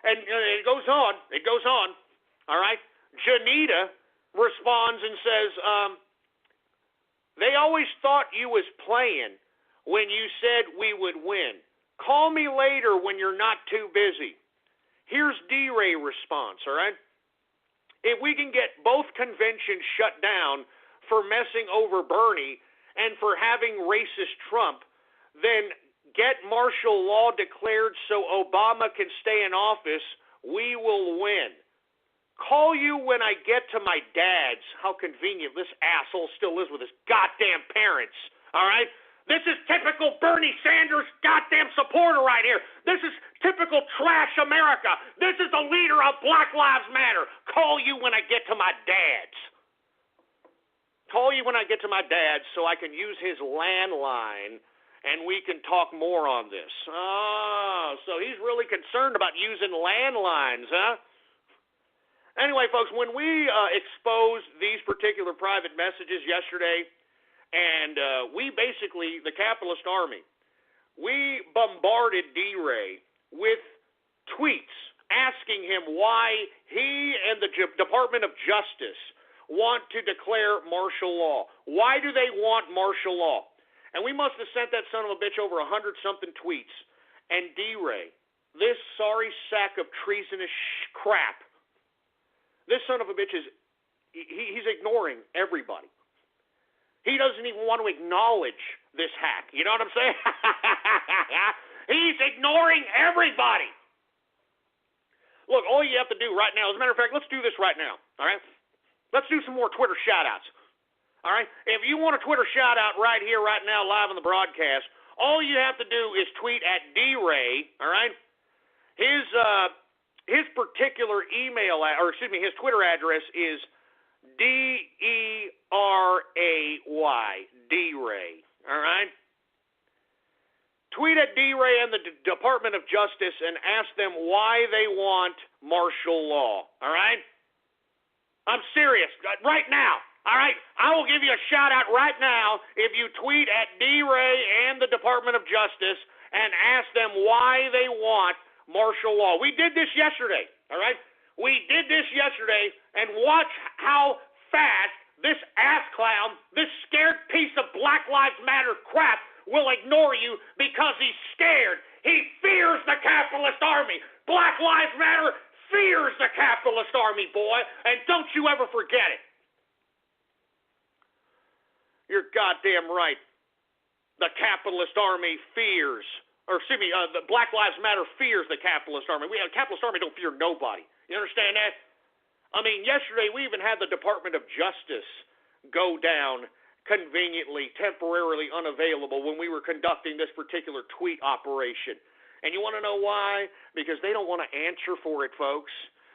And it goes on. It goes on. All right? Janita responds and says, they always thought you was playing when you said we would win. Call me later when you're not too busy. Here's D-Ray response, all right? If we can get both conventions shut down for messing over Bernie and for having racist Trump, then get martial law declared so Obama can stay in office, we will win. Call you when I get to my dad's. How convenient this asshole still is with his goddamn parents, all right? This is typical Bernie Sanders goddamn supporter right here. This is typical trash America. This is the leader of Black Lives Matter. Call you when I get to my dad's. Call you when I get to my dad's so I can use his landline and we can talk more on this. Oh, so he's really concerned about using landlines, huh? Anyway, folks, when we exposed these particular private messages yesterday, and we basically, the capitalist army, we bombarded D-Ray with tweets asking him why he and the Department of Justice want to declare martial law. Why do they want martial law? And we must have sent that son of a bitch over 100-something tweets. And D-Ray, this sorry sack of treasonous crap, this son of a bitch he's ignoring everybody. He doesn't even want to acknowledge this hack. You know what I'm saying? He's ignoring everybody. Look, all you have to do right now, as a matter of fact, let's do this right now, all right? Let's do some more Twitter shout-outs, all right? If you want a Twitter shout-out right here, right now, live on the broadcast, all you have to do is tweet at D-Ray, all right? His particular email, his Twitter address is D-E-R-A-Y, D-Ray, all right? Tweet at D-Ray and the Department of Justice and ask them why they want martial law, all right? I'm serious, right now, all right? I will give you a shout-out right now if you tweet at D-Ray and the Department of Justice and ask them why they want martial law. We did this yesterday, all right? We did this yesterday, and watch how fast this ass clown, this scared piece of Black Lives Matter crap will ignore you because he's scared. He fears the capitalist army. Black Lives Matter fears the capitalist army, boy, and don't you ever forget it. You're goddamn right. The capitalist army fears, the Black Lives Matter fears the capitalist army. The capitalist army don't fear nobody. You understand that? I mean, yesterday we even had the Department of Justice go down conveniently, temporarily unavailable when we were conducting this particular tweet operation. And you want to know why? Because they don't want to answer for it, folks.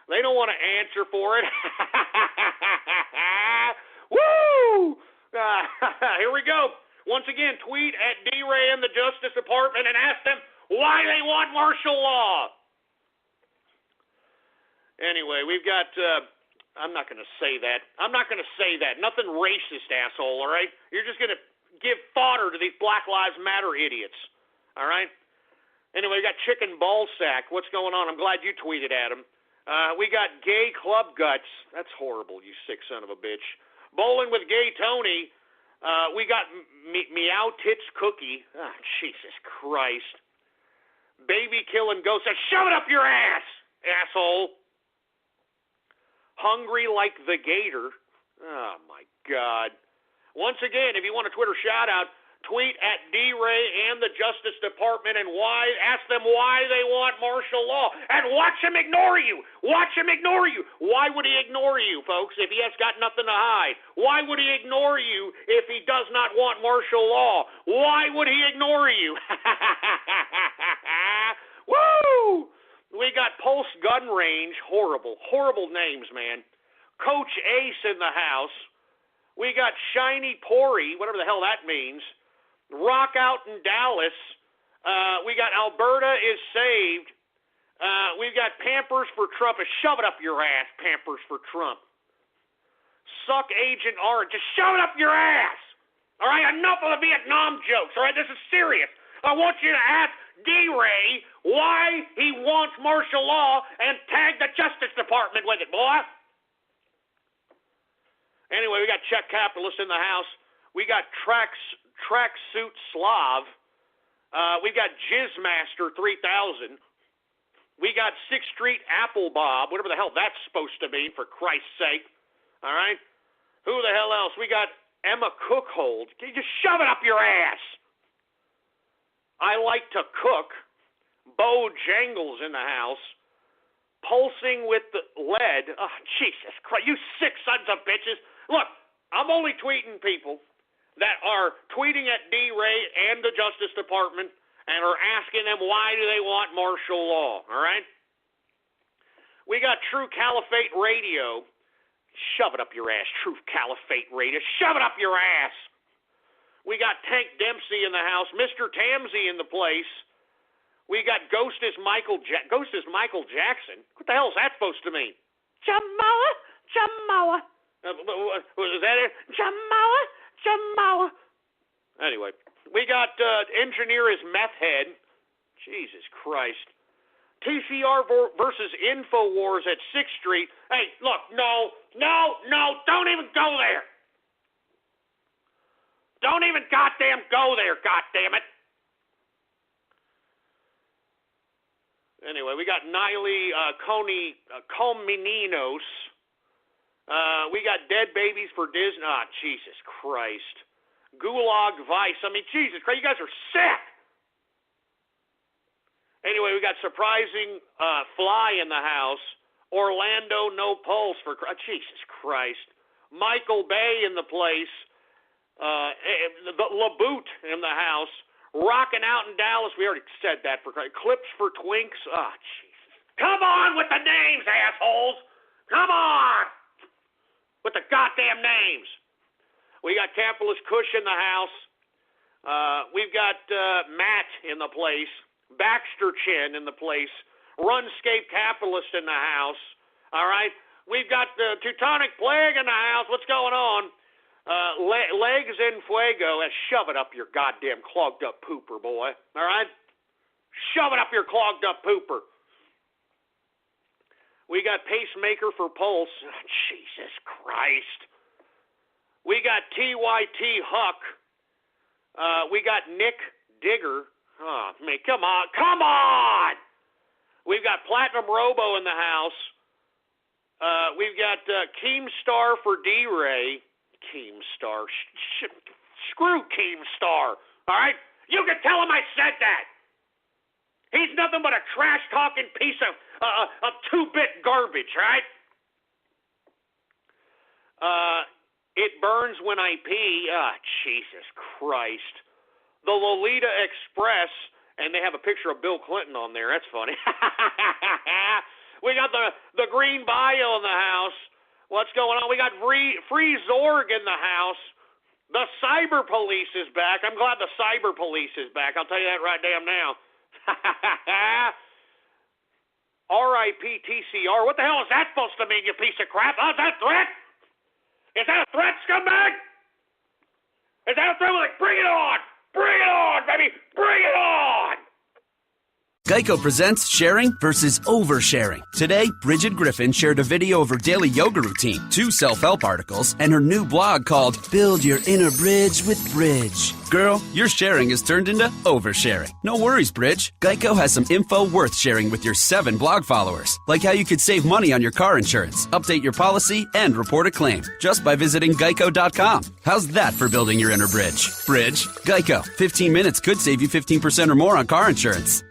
They don't want to answer for it. Woo! Here we go. Once again, tweet at D-Ray and the Justice Department and ask them why they want martial law. Anyway, we've got, I'm not going to say that. Nothing racist, asshole, all right? You're just going to give fodder to these Black Lives Matter idiots, all right? Anyway, we got Chicken Ballsack. What's going on? I'm glad you tweeted at him. We got Gay Club Guts. That's horrible, you sick son of a bitch. Bowling with Gay Tony. We got Meow Tits Cookie. Oh, Jesus Christ. Baby Killing Ghost. Shove it up your ass, asshole. Hungry Like the Gator. Oh, my God. Once again, if you want a Twitter shout-out, tweet at D-Ray and the Justice Department and ask them why they want martial law. And watch him ignore you. Watch him ignore you. Why would he ignore you, folks, if he has got nothing to hide? Why would he ignore you if he does not want martial law? Why would he ignore you? Woo! We got Pulse Gun Range. Horrible, horrible names, man. Coach Ace in the house. We got Shiny Pori, whatever the hell that means. Rock out in Dallas. We got Alberta is saved. We've got Pampers for Trump. Shove it up your ass, Pampers for Trump. Suck Agent Orange. Just shove it up your ass. All right, enough of the Vietnam jokes. All right, this is serious. I want you to ask D-Ray why he wants martial law and tag the Justice Department with it, boy. Anyway, we got Czech Capitalist in the house. We got Tracksuit Slav. We got Jizzmaster 3000. We got 6th Street Apple Bob, whatever the hell that's supposed to mean, for Christ's sake. All right? Who the hell else? We got Emma Cookhold. Can you just shove it up your ass? I like to cook. Bo Jangles in the house. Pulsing with the lead. Oh, Jesus Christ. You sick sons of bitches. Look, I'm only tweeting people that are tweeting at D-Ray and the Justice Department and are asking them why do they want martial law, all right? We got True Caliphate Radio. Shove it up your ass, True Caliphate Radio. Shove it up your ass. We got Tank Dempsey in the house. Mr. Tamsey in the place. We got Ghost is Michael Jackson. What the hell is that supposed to mean? Jamoa. Was that it? Jamoa. Anyway, we got Engineer is Meth Head. Jesus Christ. TCR versus InfoWars at 6th Street. Hey, look, no, don't even go there. Don't even goddamn go there, goddammit. Anyway, we got Niley Comininos. We got Dead Babies for Disney. Jesus Christ. Gulag Vice. I mean, Jesus Christ, you guys are sick. Anyway, we got Surprising Fly in the house. Orlando No Pulse for Jesus Christ. Michael Bay in the place. The LaBoot in the house. Rocking out in Dallas. We already said that for Clips for Twinks. Oh, Jesus. Come on with the names, assholes. Come on with the goddamn names. We got Capitalist Kush in the house. We've got Matt in the place. Baxter Chin in the place. Runscape Capitalist in the house. All right. We've got the Teutonic Plague in the house. What's going on? Legs in Fuego. Shove it up your goddamn clogged up pooper, boy. All right? Shove it up your clogged up pooper. We got Pacemaker for Pulse. Oh, Jesus Christ. We got TYT Huck. We got Nick Digger. Oh, man, come on. We've got Platinum Robo in the house. We've got Keemstar for D-Ray. Keemstar. Screw Keemstar. All right? You can tell him I said that. He's nothing but a trash-talking piece of 2-bit garbage, right? It burns when I pee. Jesus Christ. The Lolita Express, and they have a picture of Bill Clinton on there. That's funny. We got the Green Bio in the house. What's going on? We got Free Zorg in the house. The Cyber Police is back. I'm glad the Cyber Police is back. I'll tell you that right damn now. R.I.P. TCR. What the hell is that supposed to mean, you piece of crap? Oh, is that a threat? Is that a threat, scumbag? Is that a threat? Like, bring it on! Bring it on, baby! Bring it on! Geico presents sharing versus oversharing. Today, Bridget Griffin shared a video of her daily yoga routine, 2 self-help articles, and her new blog called Build Your Inner Bridge with Bridge. Girl, your sharing has turned into oversharing. No worries, Bridge. Geico has some info worth sharing with your 7 blog followers, like how you could save money on your car insurance, update your policy, and report a claim just by visiting geico.com. How's that for building your inner bridge? Bridge, Geico. 15 minutes could save you 15% or more on car insurance.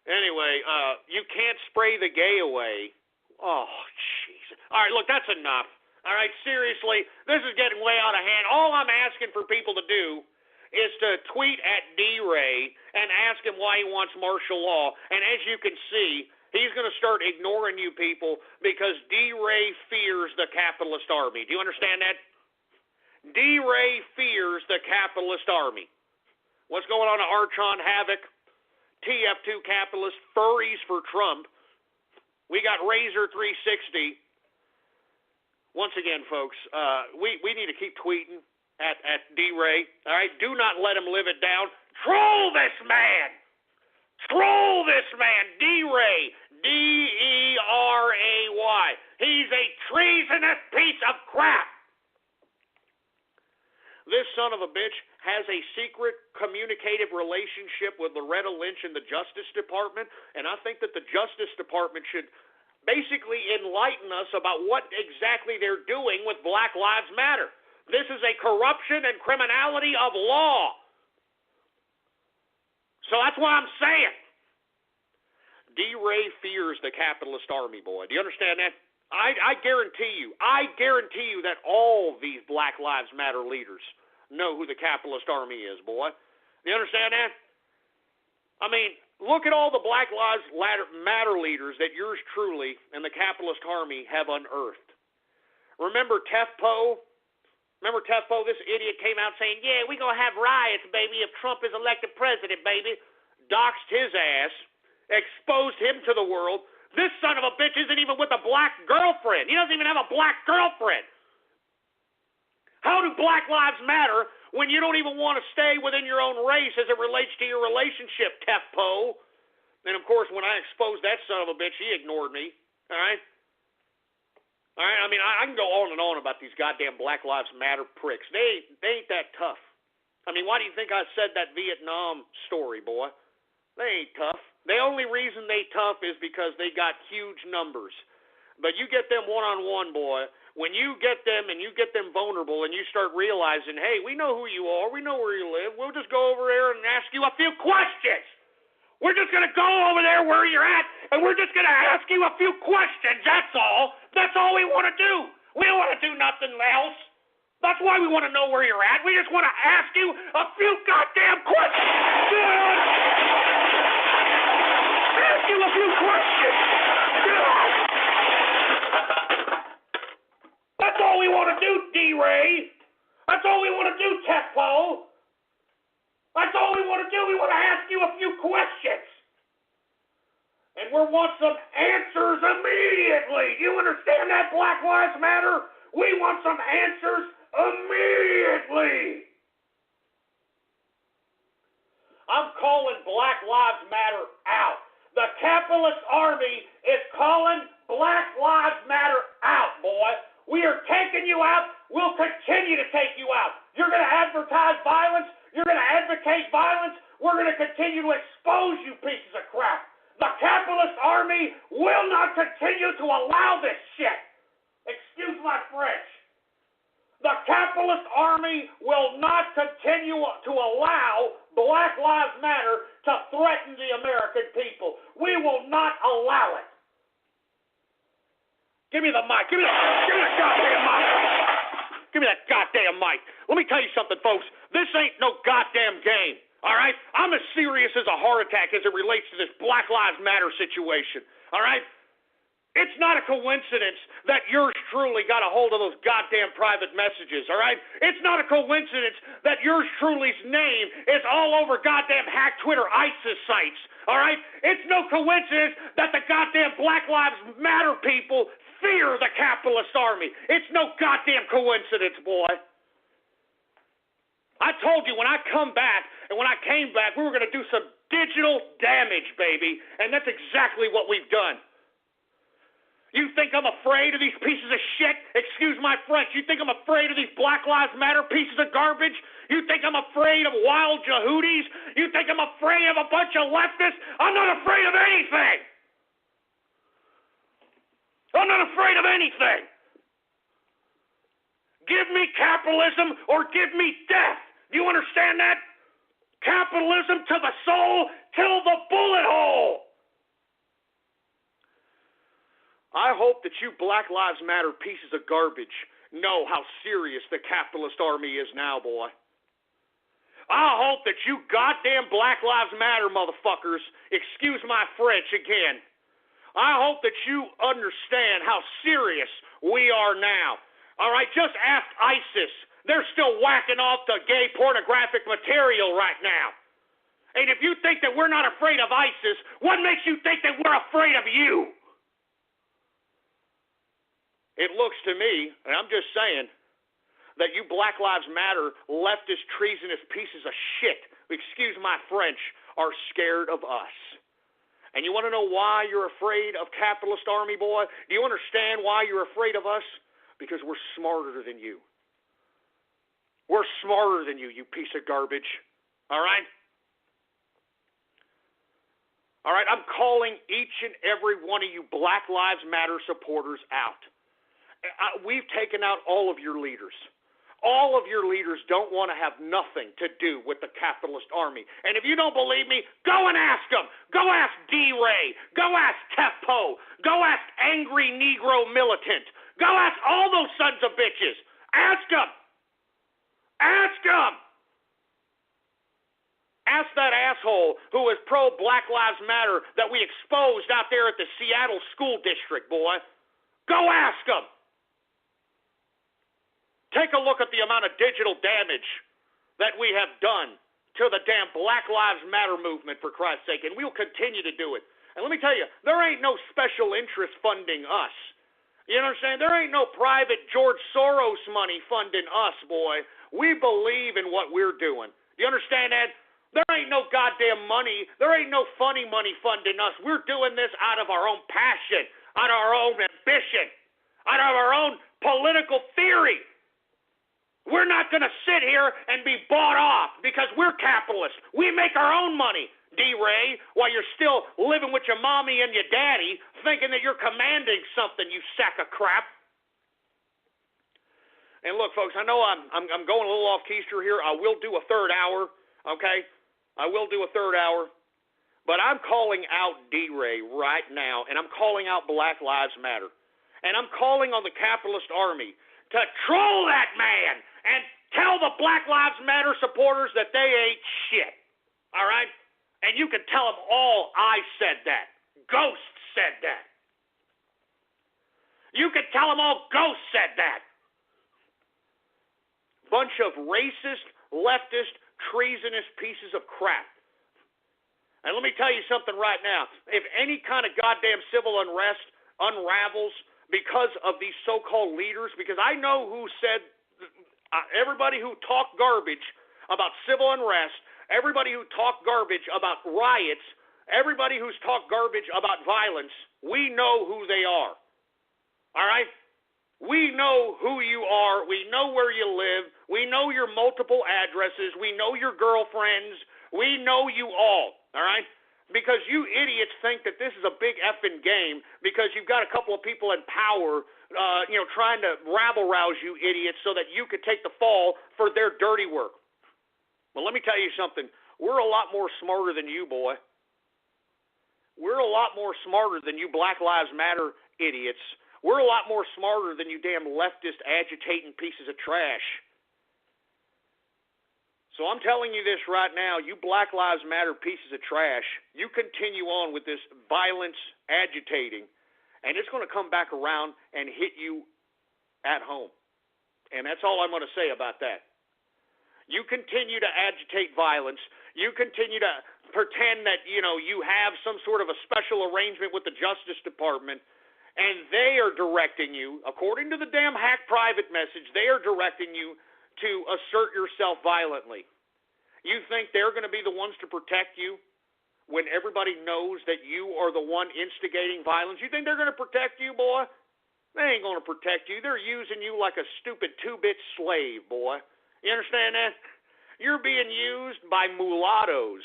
Anyway, you can't spray the gay away. Oh, jeez. All right, look, that's enough. All right, seriously, this is getting way out of hand. All I'm asking for people to do is to tweet at D-Ray and ask him why he wants martial law. And as you can see, he's going to start ignoring you people because D-Ray fears the capitalist army. Do you understand that? D-Ray fears the capitalist army. What's going on at Archon Havoc? TF2 capitalist, furries for Trump. We got Razor 360. Once again, folks, we need to keep tweeting at D-Ray. All right, do not let him live it down. Troll this man. Troll this man, D-Ray. D-E-R-A-Y. He's a treasonous piece of crap. This son of a bitch has a secret communicative relationship with Loretta Lynch in the Justice Department, and I think that the Justice Department should basically enlighten us about what exactly they're doing with Black Lives Matter. This is a corruption and criminality of law. So that's what I'm saying. D-Ray fears the capitalist army, boy. Do you understand that? I guarantee you that all these Black Lives Matter leaders know who the capitalist army is, boy. Do you understand that? I mean, look at all the Black Lives Matter leaders that yours truly and the capitalist army have unearthed. Remember Tefpo? This idiot came out saying, yeah, we're going to have riots, baby, if Trump is elected president, baby. Doxed his ass, exposed him to the world. This son of a bitch isn't even with a black girlfriend. He doesn't even have a black girlfriend. How do Black Lives matter when you don't even want to stay within your own race as it relates to your relationship, Tefpo? And, of course, when I exposed that son of a bitch, he ignored me. All right? All right? I mean, I can go on and on about these goddamn Black Lives Matter pricks. They ain't that tough. I mean, why do you think I said that Vietnam story, boy? They ain't tough. The only reason they tough is because they got huge numbers. But you get them one-on-one, boy. When you get them and you get them vulnerable and you start realizing, hey, we know who you are, we know where you live, we'll just go over there and ask you a few questions. We're just going to go over there where you're at and we're just going to ask you a few questions, that's all. That's all we want to do. We don't want to do nothing else. That's why we want to know where you're at. We just want to ask you a few goddamn questions. Ask you a few questions. That's all we want to do, D-Ray. That's all we want to do, Tefpo. That's all we want to do. We want to ask you a few questions. And we want some answers immediately. You understand that, Black Lives Matter? We want some answers immediately. I'm calling Black Lives Matter out. The capitalist army is calling Black Lives Matter out, boy. We are taking you out. We'll continue to take you out. You're going to advertise violence. You're going to advocate violence. We're going to continue to expose you pieces of crap. The capitalist army will not continue to allow this shit. Excuse my French. The capitalist army will not continue to allow Black Lives Matter to threaten the American people. We will not allow it. Give me the mic. Give me that goddamn mic. Give me that goddamn mic. Let me tell you something, folks. This ain't no goddamn game. All right? I'm as serious as a heart attack as it relates to this Black Lives Matter situation. All right? It's not a coincidence that yours truly got a hold of those goddamn private messages, all right? It's not a coincidence that yours truly's name is all over goddamn hack Twitter ISIS sites, all right? It's no coincidence that the goddamn Black Lives Matter people fear the capitalist army. It's no goddamn coincidence, boy. I told you when I come back and when I came back, we were going to do some Digital damage, baby. And that's exactly what we've done. You think I'm afraid of these pieces of shit? Excuse my French. You think I'm afraid of these Black Lives Matter pieces of garbage? You think I'm afraid of wild Yehudis? You think I'm afraid of a bunch of leftists? I'm not afraid of anything. I'm not afraid of anything. Give me capitalism or give me death. Do you understand that? Capitalism to the soul, till the bullet hole. I hope that you Black Lives Matter pieces of garbage know how serious the capitalist army is now, boy. I hope that you goddamn Black Lives Matter motherfuckers, excuse my French again, I hope that you understand how serious we are now. All right, just ask ISIS. They're still whacking off the gay pornographic material right now. And if you think that we're not afraid of ISIS, what makes you think that we're afraid of you? It looks to me, and I'm just saying, that you Black Lives Matter, leftist, treasonous pieces of shit, excuse my French, are scared of us. And you want to know why you're afraid of capitalist army, boy? Do you understand why you're afraid of us? Because we're smarter than you. We're smarter than you, you piece of garbage. All right? All right, I'm calling each and every one of you Black Lives Matter supporters out. We've taken out all of your leaders. All of your leaders don't want to have nothing to do with the capitalist army. And if you don't believe me, go and ask them. Go ask D-Ray. Go ask Tefpo. Go ask Angry Negro Militant. Go ask all those sons of bitches. Ask them. Ask them. Ask that asshole who is pro-Black Lives Matter that we exposed out there at the Seattle School District, boy. Go ask them. Take a look at the amount of digital damage that we have done to the damn Black Lives Matter movement, for Christ's sake, and we'll continue to do it. And let me tell you, there ain't no special interest funding us. You understand? There ain't no private George Soros money funding us, boy. We believe in what we're doing. Do you understand that? There ain't no goddamn money. There ain't no funny money funding us. We're doing this out of our own passion, out of our own ambition, out of our own political theory. We're not going to sit here and be bought off because we're capitalists. We make our own money, D-Ray, while you're still living with your mommy and your daddy thinking that you're commanding something, you sack of crap. And look, folks, I know I'm going a little off keister here. I will do a third hour, okay? I will do a third hour. But I'm calling out D-Ray right now, and I'm calling out Black Lives Matter. And I'm calling on the capitalist army to troll that man and tell the Black Lives Matter supporters that they ain't shit. All right? And you can tell them all I said that. Ghost said that. You can tell them all Ghost said that. Bunch of racist, leftist, treasonous pieces of crap. And let me tell you something right now. If any kind of goddamn civil unrest unravels because of these so-called leaders, because I know who said, everybody who talked garbage about civil unrest, everybody who talked garbage about riots, everybody who's talked garbage about violence, we know who they are. All right? We know who you are. We know where you live. We know your multiple addresses. We know your girlfriends. We know you all right? Because you idiots think that this is a big effing game because you've got a couple of people in power, trying to rabble-rouse you idiots so that you could take the fall for their dirty work. Well, let me tell you something. We're a lot more smarter than you, boy. We're a lot more smarter than you Black Lives Matter idiots. We're a lot more smarter than you damn leftist agitating pieces of trash. So I'm telling you this right now, you Black Lives Matter pieces of trash, you continue on with this violence agitating, and it's going to come back around and hit you at home. And that's all I'm going to say about that. You continue to agitate violence. You continue to pretend that, you have some sort of a special arrangement with the Justice Department, and they are directing you, according to the damn hack private message, they are directing you to assert yourself violently. You think they're going to be the ones to protect you? when everybody knows that you are the one instigating violence? You think they're going to protect you, boy? They ain't going to protect you. They're using you like a stupid 2-bit slave, boy. You understand that? You're being used by mulattoes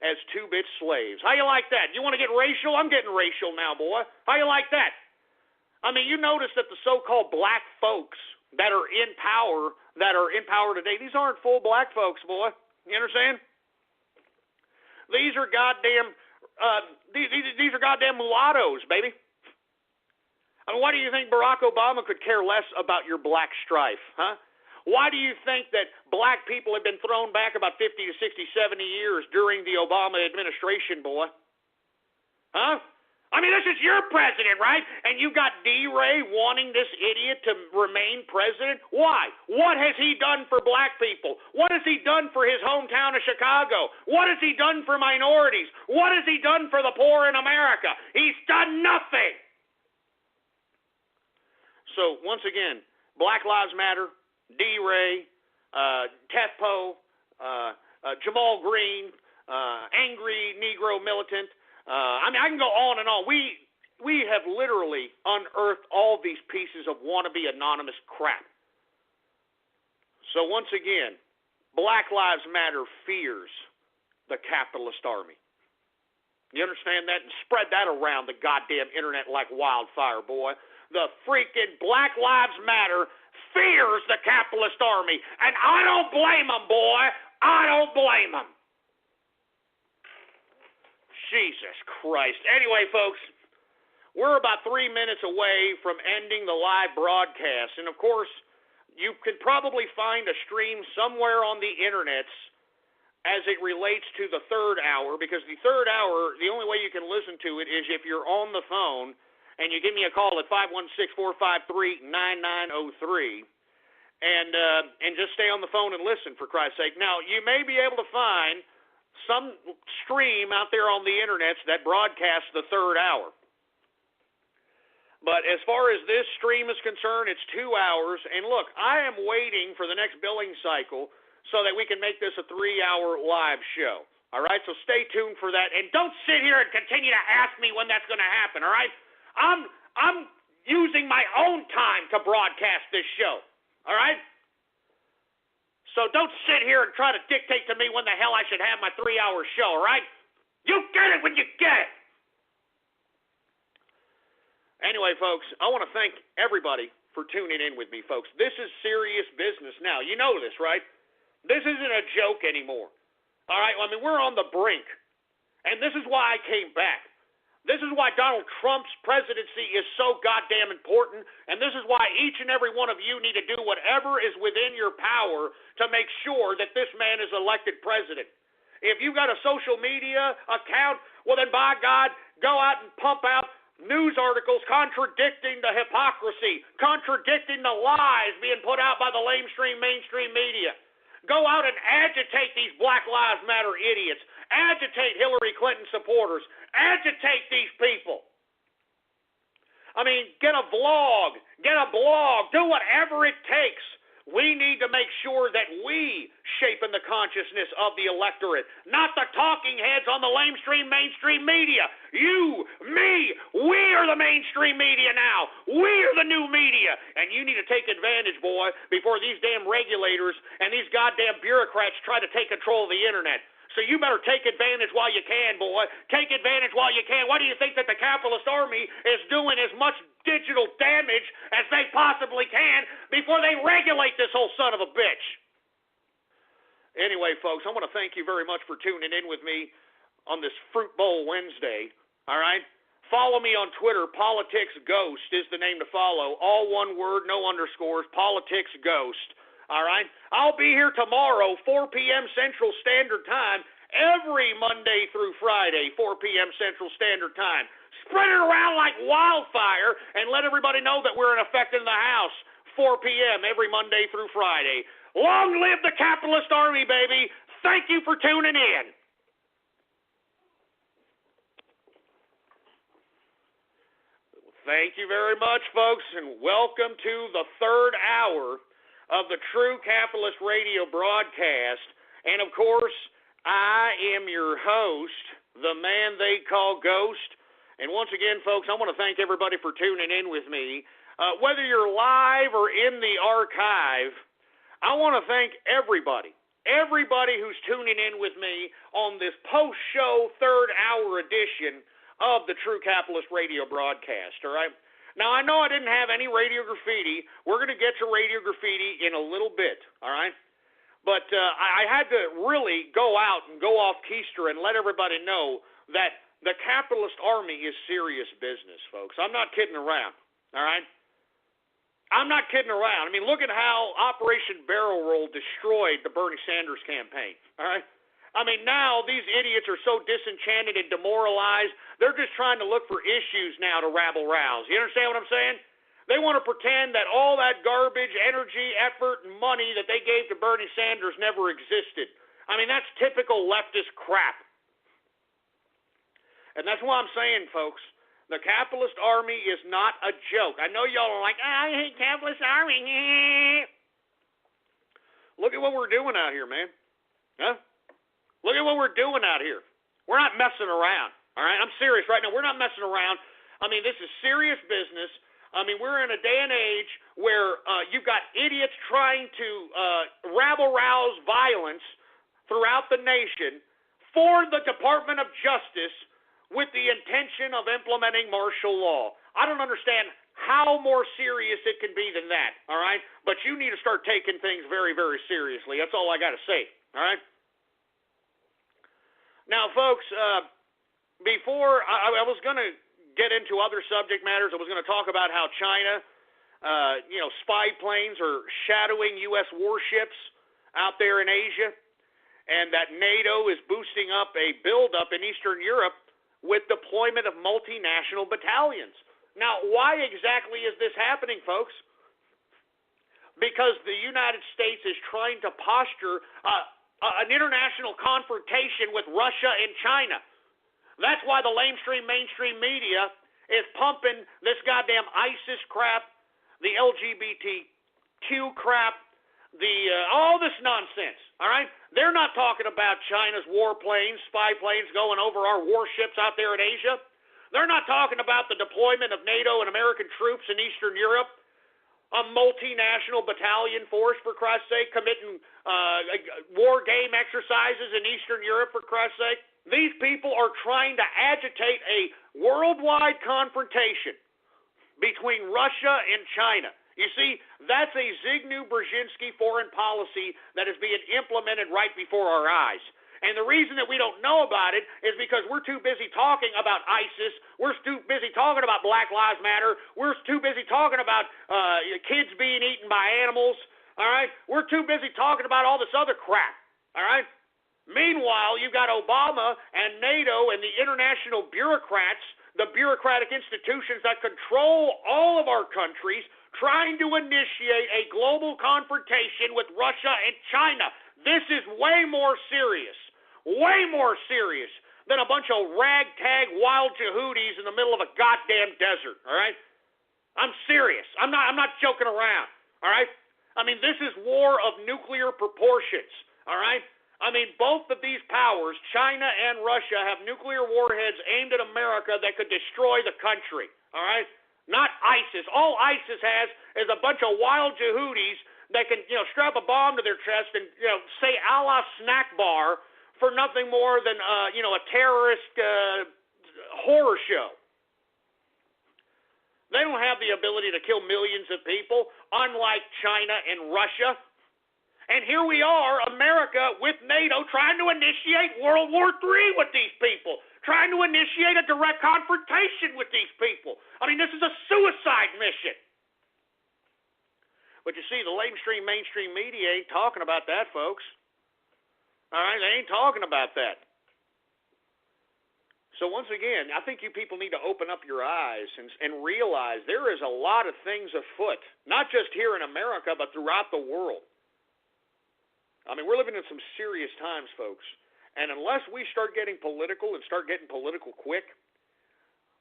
as 2-bit slaves. How you like that? You want to get racial? I'm getting racial now, boy. How you like that? I mean, you notice that the so-called black folks that are in power today, these aren't full black folks, boy. You understand? These are goddamn these are goddamn mulattoes, baby. I mean, why do you think Barack Obama could care less about your black strife, huh? Why do you think that black people have been thrown back about 50 to 60, 70 years during the Obama administration, boy? Huh? I mean, this is your president, right? And you got D-Ray wanting this idiot to remain president? Why? What has he done for black people? What has he done for his hometown of Chicago? What has he done for minorities? What has he done for the poor in America? He's done nothing. So, once again, Black Lives Matter, D-Ray, Tefpo, Jamal Green, angry Negro militant. I mean, I can go on and on. We have literally unearthed all these pieces of wannabe anonymous crap. So once again, Black Lives Matter fears the capitalist army. You understand that? And spread that around the goddamn internet like wildfire, boy. The freaking Black Lives Matter fears the capitalist army. And I don't blame them, boy. I don't blame them. Jesus Christ. Anyway, folks, we're about 3 minutes away from ending the live broadcast. And, of course, you can probably find a stream somewhere on the internets as it relates to the third hour, because the third hour, the only way you can listen to it is if you're on the phone and you give me a call at 516-453-9903 and just stay on the phone and listen, for Christ's sake. Now, you may be able to find some stream out there on the internet that broadcasts the third hour. But as far as this stream is concerned, it's 2 hours. And look, I am waiting for the next billing cycle so that we can make this a 3-hour live show. All right, so stay tuned for that. And don't sit here and continue to ask me when that's going to happen, all right? I'm using my own time to broadcast this show, all right? So don't sit here and try to dictate to me when the hell I should have my 3-hour show, all right? You get it when you get it. Anyway, folks, I want to thank everybody for tuning in with me, folks. This is serious business now. You know this, right? This isn't a joke anymore. All right? I mean, we're on the brink. And this is why I came back. This is why Donald Trump's presidency is so goddamn important, and this is why each and every one of you need to do whatever is within your power to make sure that this man is elected president. If you've got a social media account, well then, by God, go out and pump out news articles contradicting the hypocrisy, contradicting the lies being put out by the mainstream media. Go out and agitate these Black Lives Matter idiots. Agitate Hillary Clinton supporters. Agitate these people. I mean, get a vlog. Get a blog. Do whatever it takes. We need to make sure that we shape in the consciousness of the electorate, not the talking heads on the mainstream media. You, me, we are the mainstream media now. We are the new media. And you need to take advantage, boy, before these damn regulators and these goddamn bureaucrats try to take control of the internet. So you better take advantage while you can, boy. Take advantage while you can. Why do you think that the capitalist army is doing as much digital damage as they possibly can before they regulate this whole son of a bitch? Anyway, folks, I want to thank you very much for tuning in with me on this Fruit Bowl Wednesday, all right? Follow me on Twitter. Politics Ghost is the name to follow. All one word, no underscores, Politics Ghost. All right? I'll be here tomorrow, 4 p.m. Central Standard Time, every Monday through Friday, 4 p.m. Central Standard Time. Spread it around like wildfire and let everybody know that we're in effect in the house, 4 p.m. every Monday through Friday. Long live the capitalist army, baby. Thank you for tuning in. Thank you very much, folks, and welcome to the third hour of the True Capitalist Radio broadcast. And, of course, I am your host, the man they call Ghost. And once again, folks, I want to thank everybody for tuning in with me. Whether you're live or in the archive, I want to thank everybody who's tuning in with me on this post-show third-hour edition of the True Capitalist Radio broadcast, all right? Now, I know I didn't have any radio graffiti. We're going to get to radio graffiti in a little bit, all right? But I had to really go out and go off keister and let everybody know that the capitalist army is serious business, folks. I'm not kidding around, all right? I'm not kidding around. I mean, look at how Operation Barrel Roll destroyed the Bernie Sanders campaign, all right? I mean, now these idiots are so disenchanted and demoralized, they're just trying to look for issues now to rabble-rouse. You understand what I'm saying? They want to pretend that all that garbage, energy, effort, and money that they gave to Bernie Sanders never existed. I mean, that's typical leftist crap. And that's why I'm saying, folks, the capitalist army is not a joke. I know y'all are like, I hate capitalist army. Look at what we're doing out here, man. Huh? Look at what we're doing out here. We're not messing around, all right? I'm serious right now. We're not messing around. I mean, this is serious business. I mean, we're in a day and age where you've got idiots trying to rabble-rouse violence throughout the nation for the Department of Justice with the intention of implementing martial law. I don't understand how more serious it can be than that, all right? But you need to start taking things very, very seriously. That's all I got to say, all right? Now, folks, before I was going to get into other subject matters, I was going to talk about how China, spy planes are shadowing U.S. warships out there in Asia, and that NATO is boosting up a buildup in Eastern Europe with deployment of multinational battalions. Now, why exactly is this happening, folks? Because the United States is trying to posture an international confrontation with Russia and China. That's why the mainstream media is pumping this goddamn ISIS crap, the LGBTQ crap, all this nonsense, all right? They're not talking about China's warplanes, spy planes going over our warships out there in Asia. They're not talking about the deployment of NATO and American troops in Eastern Europe, a multinational battalion force, for Christ's sake, committing war game exercises in Eastern Europe, for Christ's sake. These people are trying to agitate a worldwide confrontation between Russia and China. You see, that's a Zygmunt-Brzezinski foreign policy that is being implemented right before our eyes. And the reason that we don't know about it is because we're too busy talking about ISIS. We're too busy talking about Black Lives Matter. We're too busy talking about kids being eaten by animals. All right? We're too busy talking about all this other crap. All right? Meanwhile, you've got Obama and NATO and the international bureaucrats, the bureaucratic institutions that control all of our countries, trying to initiate a global confrontation with Russia and China. This is way more serious than a bunch of ragtag wild Yehudis in the middle of a goddamn desert, all right? I'm serious. I'm not joking around, all right? I mean, this is war of nuclear proportions, all right? I mean, both of these powers, China and Russia, have nuclear warheads aimed at America that could destroy the country, all right? Not ISIS. All ISIS has is a bunch of wild Yehudis that can, strap a bomb to their chest and, say Allah snack bar for nothing more than, a terrorist horror show. They don't have the ability to kill millions of people, unlike China and Russia. And here we are, America with NATO, trying to initiate World War III with these people, trying to initiate a direct confrontation with these people. I mean, this is a suicide mission. But you see, the mainstream media ain't talking about that, folks. All right, they ain't talking about that. So once again, I think you people need to open up your eyes and realize there is a lot of things afoot, not just here in America, but throughout the world. I mean, we're living in some serious times, folks. And unless we start getting political and start getting political quick,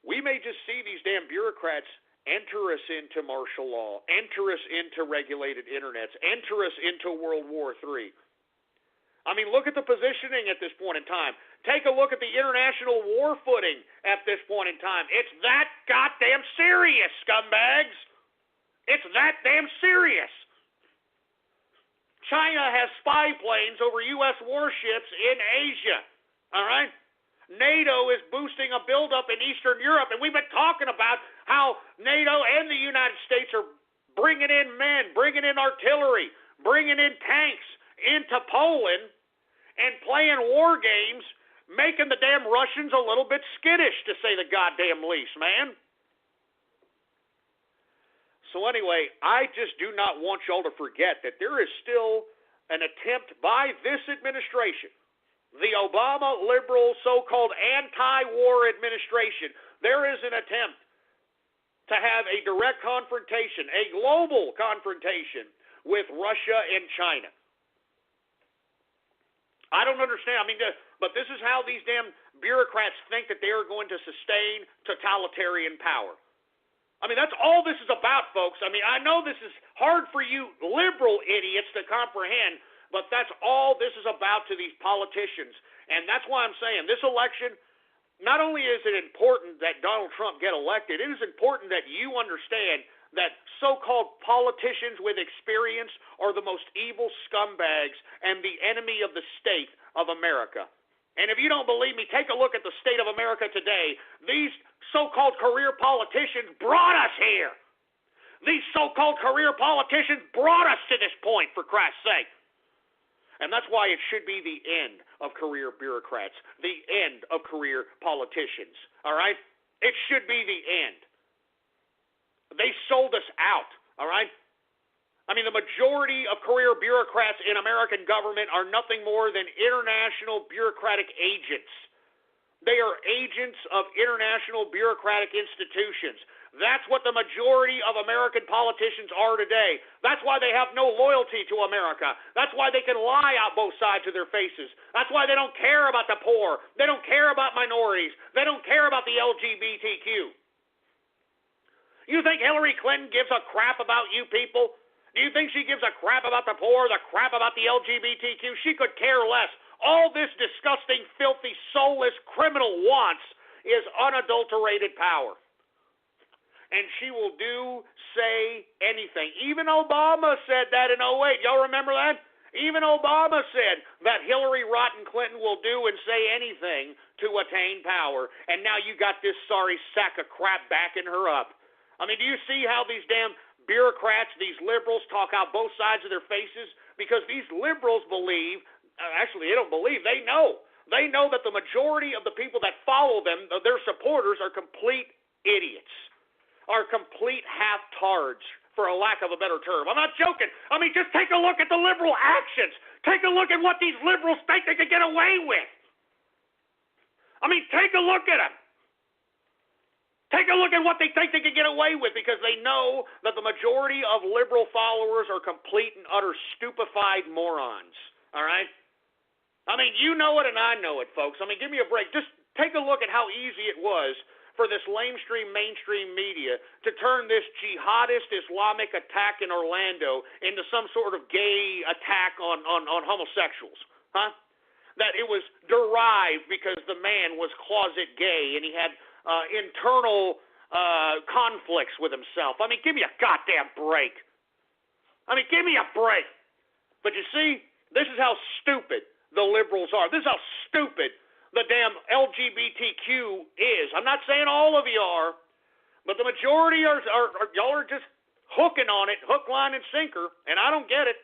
we may just see these damn bureaucrats enter us into martial law, enter us into regulated internets, enter us into World War III. I mean, look at the positioning at this point in time. Take a look at the international war footing at this point in time. It's that goddamn serious, scumbags. It's that damn serious. China has spy planes over U.S. warships in Asia, all right? NATO is boosting a buildup in Eastern Europe, and we've been talking about how NATO and the United States are bringing in men, bringing in artillery, bringing in tanks into Poland and playing war games, making the damn Russians a little bit skittish, to say the goddamn least, man. So anyway, I just do not want y'all to forget that there is still an attempt by this administration, the Obama liberal so-called anti-war administration, there is an attempt to have a direct confrontation, a global confrontation with Russia and China. I don't understand. I mean, but this is how these damn bureaucrats think that they are going to sustain totalitarian power. I mean, that's all this is about, folks. I mean, I know this is hard for you liberal idiots to comprehend, but that's all this is about to these politicians. And that's why I'm saying this election, not only is it important that Donald Trump get elected, it is important that you understand that so-called politicians with experience are the most evil scumbags and the enemy of the state of America. And if you don't believe me, take a look at the state of America today. These so-called career politicians brought us here. These so-called career politicians brought us to this point, for Christ's sake. And that's why it should be the end of career bureaucrats, the end of career politicians, all right? It should be the end. They sold us out, all right? I mean, the majority of career bureaucrats in American government are nothing more than international bureaucratic agents. They are agents of international bureaucratic institutions. That's what the majority of American politicians are today. That's why they have no loyalty to America. That's why they can lie out both sides of their faces. That's why they don't care about the poor. They don't care about minorities. They don't care about the LGBTQ. You think Hillary Clinton gives a crap about you people? Do you think she gives a crap about the poor, the crap about the LGBTQ? She could care less. All this disgusting, filthy, soulless criminal wants is unadulterated power. And she will do, say anything. Even Obama said that in 2008. Y'all remember that? Even Obama said that Hillary Rotten Clinton will do and say anything to attain power. And now you got this sorry sack of crap backing her up. I mean, do you see how these damn bureaucrats, these liberals, talk out both sides of their faces? Because these liberals believe, actually they don't believe, they know. They know that the majority of the people that follow them, their supporters, are complete idiots, are complete half-tards, for a lack of a better term. I'm not joking. I mean, just take a look at the liberal actions. Take a look at what these liberals think they can get away with. I mean, take a look at them. Take a look at what they think they can get away with, because they know that the majority of liberal followers are complete and utter stupefied morons, all right? I mean, you know it and I know it, folks. I mean, give me a break. Just take a look at how easy it was for this mainstream media to turn this jihadist Islamic attack in Orlando into some sort of gay attack on homosexuals, huh? That it was derived because the man was closet gay and he had internal conflicts with himself. I mean, give me a goddamn break. I mean, give me a break. But you see, this is how stupid the liberals are. This is how stupid the damn LGBTQ is. I'm not saying all of you are, but the majority are y'all are just hooking on it, hook, line, and sinker, and I don't get it.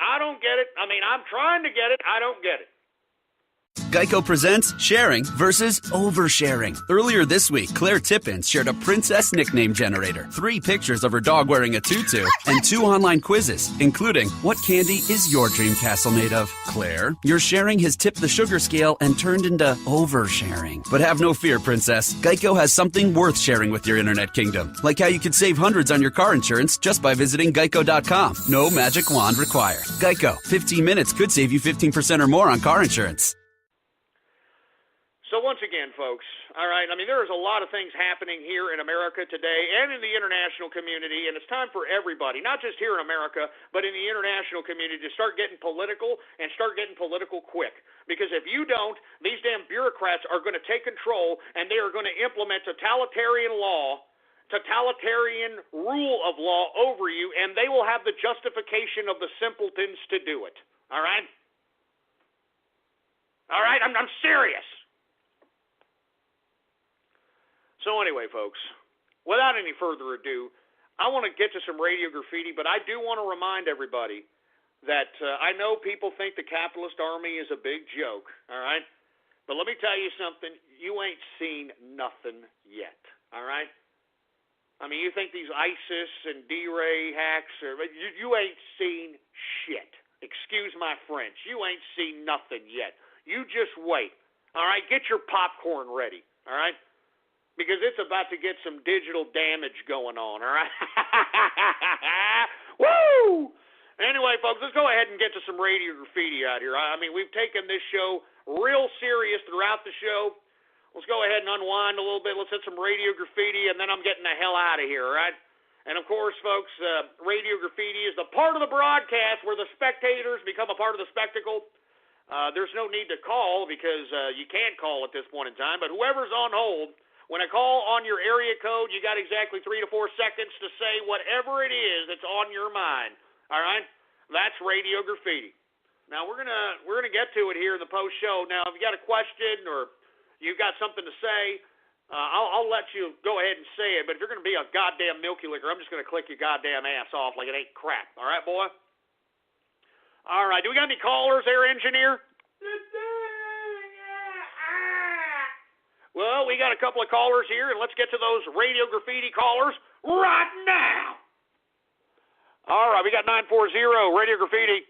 I don't get it. I mean, I'm trying to get it. I don't get it. Geico presents sharing versus oversharing. Earlier this week, Claire Tippins shared a princess nickname generator, 3 pictures of her dog wearing a tutu, and 2 online quizzes, including, what candy is your dream castle made of? Claire, your sharing has tipped the sugar scale and turned into oversharing. But have no fear, princess. Geico has something worth sharing with your internet kingdom, like how you could save hundreds on your car insurance just by visiting geico.com. No magic wand required. Geico, 15 minutes could save you 15% or more on car insurance. So once again, folks, All right. I mean, there's a lot of things happening here in America today and in the international community, and it's time for everybody, not just here in America, but in the international community, to start getting political and start getting political quick. Because if you don't, these damn bureaucrats are going to take control, and they are going to implement totalitarian law, totalitarian rule of law over you, and they will have the justification of the simpletons to do it. All right? All right? I'm serious. So anyway, folks, without any further ado, I want to get to some radio graffiti, but I do want to remind everybody that I know people think the capitalist army is a big joke, all right? But let me tell you something. You ain't seen nothing yet, all right? I mean, you think these ISIS and D-Ray hacks, you ain't seen shit. Excuse my French. You ain't seen nothing yet. You just wait, all right? Get your popcorn ready, all right? Because it's about to get some digital damage going on, all right? Woo! Anyway, folks, let's go ahead and get to some radio graffiti out here. I mean, we've taken this show real serious throughout the show. Let's go ahead and unwind a little bit. Let's hit some radio graffiti, and then I'm getting the hell out of here, all right? And, of course, folks, radio graffiti is the part of the broadcast where the spectators become a part of the spectacle. There's no need to call because you can't call at this point in time, but whoever's on hold, when I call on your area code, you got exactly 3 to 4 seconds to say whatever it is that's on your mind. All right? That's radio graffiti. Now we're gonna get to it here in the post show. Now, if you got a question or you've got something to say, I'll let you go ahead and say it. But if you're gonna be a goddamn milky licker, I'm just gonna click your goddamn ass off like it ain't crap. All right, boy? All right. Do we got any callers there, engineer? Well, we got a couple of callers here, and let's get to those radio graffiti callers right now. All right, we got 940 radio graffiti.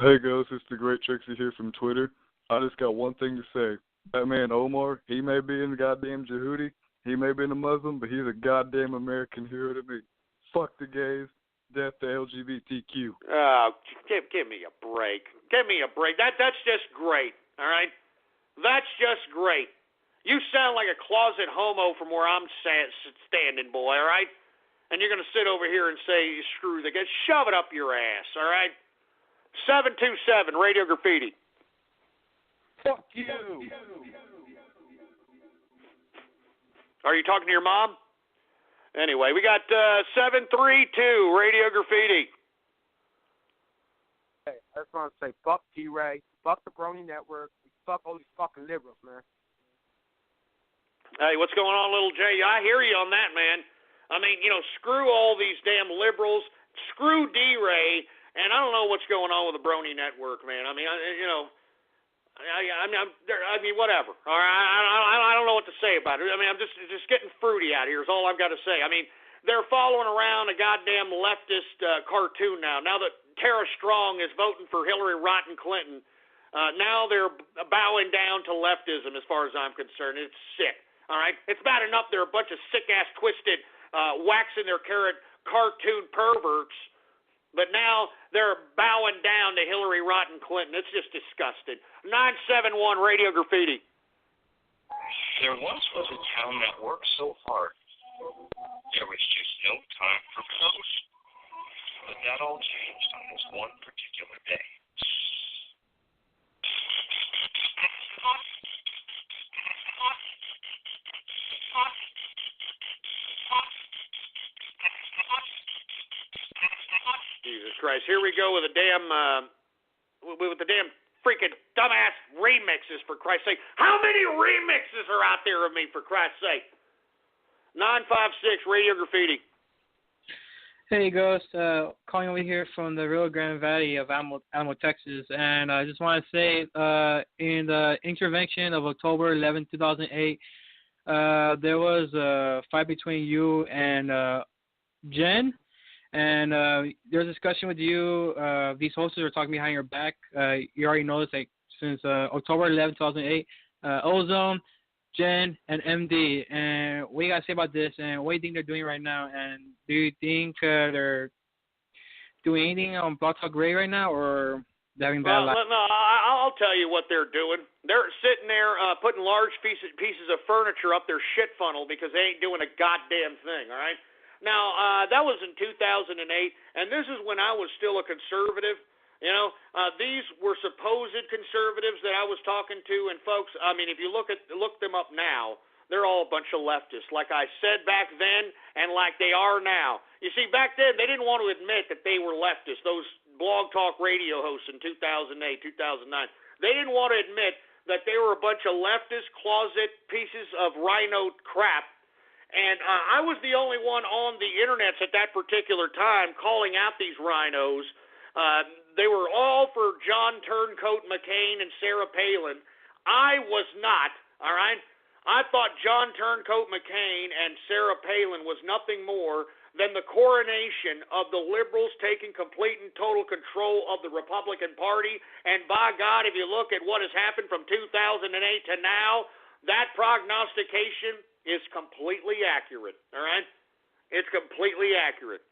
Hey, guys, it's the Great Trixie here from Twitter. I just got one thing to say. That man Omar, he may be in the goddamn Jehudi, he may be a Muslim, but he's a goddamn American hero to me. Fuck the gays, death to LGBTQ. Oh, give me a break. Give me a break. That's just great, all right? That's just great. You sound like a closet homo from where I'm standing, boy, all right? And you're going to sit over here and say, screw the guy. Shove it up your ass, all right? 727, Radio Graffiti. Fuck you. Are you talking to your mom? Anyway, we got 732, Radio Graffiti. Hey, I just want to say fuck T-Ray, fuck the Brony Network, fuck all these fucking liberals, man. Hey, what's going on, little J? I hear you on that, man. I mean, screw all these damn liberals, screw D-Ray, and I don't know what's going on with the Brony Network, man. I mean, I mean, whatever. All right, I don't know what to say about it. I mean, I'm just getting fruity out here is all I've got to say. I mean, they're following around a goddamn leftist cartoon now. Now that Tara Strong is voting for Hillary Rotten Clinton, now they're bowing down to leftism as far as I'm concerned. It's sick. All right? It's bad enough they're a bunch of sick-ass, twisted, waxing their carrot cartoon perverts, but now they're bowing down to Hillary Rotten Clinton. It's just disgusting. 971 Radio Graffiti. There once was a town that worked so hard, there was just no time for post. But that all changed on this one particular day. Jesus Christ! Here we go with the damn freaking dumbass remixes, for Christ's sake. How many remixes are out there of me, for Christ's sake? 956 Radio Graffiti. Hey, Ghost. Calling over here from the Rio Grande Valley of Alamo, Texas. And I just want to say, in the intervention of October 11, 2008, there was a fight between you and Jen. And there's a discussion with you. These hosts are talking behind your back. You already know this, like, since October 11, 2008. Ozone, Jen, and MD. And what you got to say about this? And what do you think they're doing right now? And do you think they're doing anything on Blog Talk Radio right now? Or having bad luck. No, I'll tell you what they're doing. They're sitting there putting large pieces of furniture up their shit funnel because they ain't doing a goddamn thing, all right? Now, that was in 2008, and this is when I was still a conservative. You know, these were supposed conservatives that I was talking to, and folks, I mean, if you look them up now, they're all a bunch of leftists, like I said back then and like they are now. You see, back then, they didn't want to admit that they were leftists, those blog talk radio hosts in 2008, 2009. They didn't want to admit that they were a bunch of leftist closet pieces of rhino crap. And I was the only one on the internets at that particular time calling out these rhinos. They were all for John Turncoat McCain and Sarah Palin. I was not, all right? I thought John Turncoat McCain and Sarah Palin was nothing more than the coronation of the liberals taking complete and total control of the Republican Party. And by God, if you look at what has happened from 2008 to now, that prognostication is completely accurate, all right? It's completely accurate.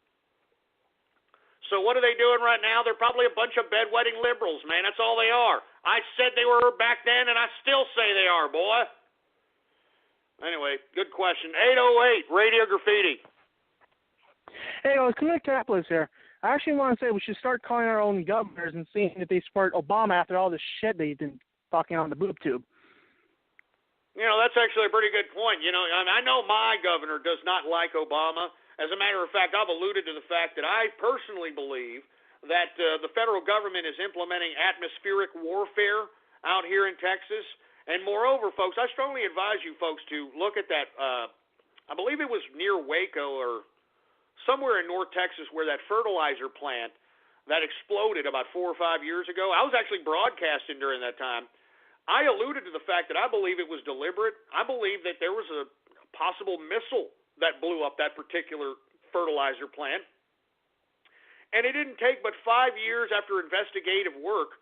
So what are they doing right now? They're probably a bunch of bedwetting liberals, man. That's all they are. I said they were back then, and I still say they are, boy. Anyway, good question. 808, Radio Graffiti. Hey, Kahuna Capitalist here. I actually want to say we should start calling our own governors and seeing if they support Obama after all the shit they've been fucking on the boob tube. You know, that's actually a pretty good point. You know, I know my governor does not like Obama. As a matter of fact, I've alluded to the fact that I personally believe that the federal government is implementing atmospheric warfare out here in Texas. And moreover, folks, I strongly advise you folks to look at that, I believe it was near Waco or somewhere in North Texas where that fertilizer plant that exploded about 4 or 5 years ago. I was actually broadcasting during that time. I alluded to the fact that I believe it was deliberate. I believe that there was a possible missile that blew up that particular fertilizer plant. And it didn't take but 5 years after investigative work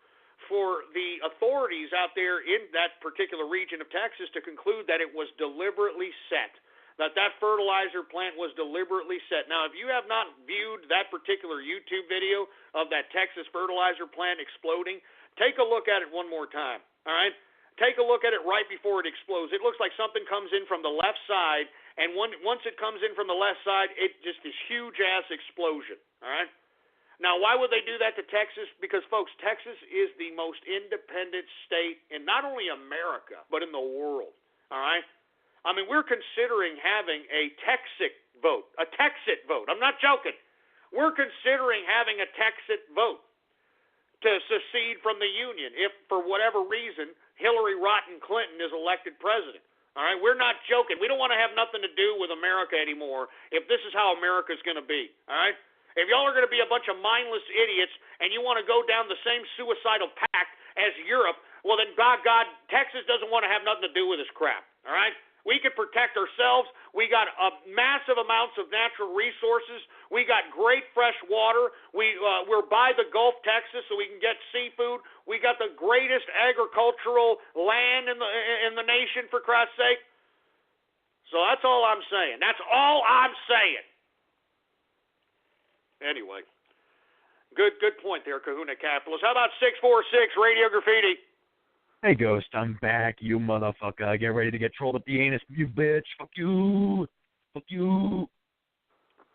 for the authorities out there in that particular region of Texas to conclude that it was deliberately set, that fertilizer plant was deliberately set. Now, if you have not viewed that particular YouTube video of that Texas fertilizer plant exploding, take a look at it one more time, all right? Take a look at it right before it explodes. It looks like something comes in from the left side, and once it comes in from the left side, it just this huge-ass explosion, all right? Now, why would they do that to Texas? Because, folks, Texas is the most independent state in not only America, but in the world, all right? I mean, we're considering having a Texit vote. I'm not joking. We're considering having a Texit vote to secede from the Union if, for whatever reason, Hillary Rotten Clinton is elected president. All right, we're not joking. We don't want to have nothing to do with America anymore if this is how America's going to be. All right? If y'all are going to be a bunch of mindless idiots and you want to go down the same suicidal path as Europe, well then, by God, Texas doesn't want to have nothing to do with this crap. All right? We can protect ourselves. We got massive amounts of natural resources. We got great fresh water. We're by the Gulf, Texas, so we can get seafood. We got the greatest agricultural land in the nation, for Christ's sake. So that's all I'm saying. That's all I'm saying. Anyway, good point there, Kahuna Capitalist. How about 646 Radio Graffiti? Hey, Ghost, I'm back, you motherfucker. Get ready to get trolled up the anus, you bitch. Fuck you. Fuck you.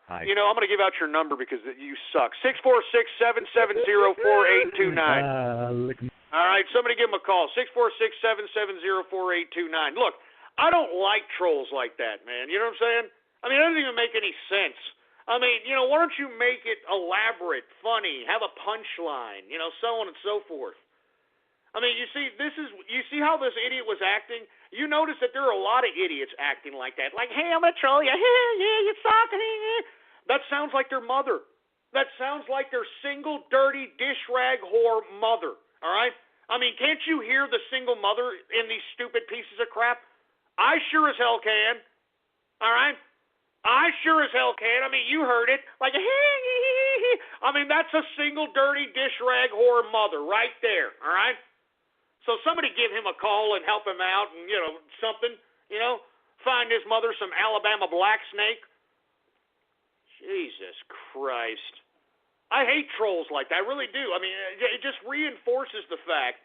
Hi. You know, I'm going to give out your number because you suck. 646-770-4829. All right, somebody give him a call. 646-770-4829. Look, I don't like trolls like that, man. You know what I'm saying? I mean, it doesn't even make any sense. I mean, you know, why don't you make it elaborate, funny, have a punchline, you know, so on and so forth. I mean, you see how this idiot was acting? You notice that there are a lot of idiots acting like that. Like, hey, I'm going to troll you. Yeah, you suck. That sounds like their mother. That sounds like their single, dirty, dish rag whore mother. All right? I mean, can't you hear the single mother in these stupid pieces of crap? I sure as hell can. All right? I sure as hell can. I mean, you heard it. Like, I mean, that's a single, dirty, dish rag whore mother right there. All right? So somebody give him a call and help him out and, you know, something, you know, find his mother some Alabama black snake. Jesus Christ. I hate trolls like that. I really do. I mean, it just reinforces the fact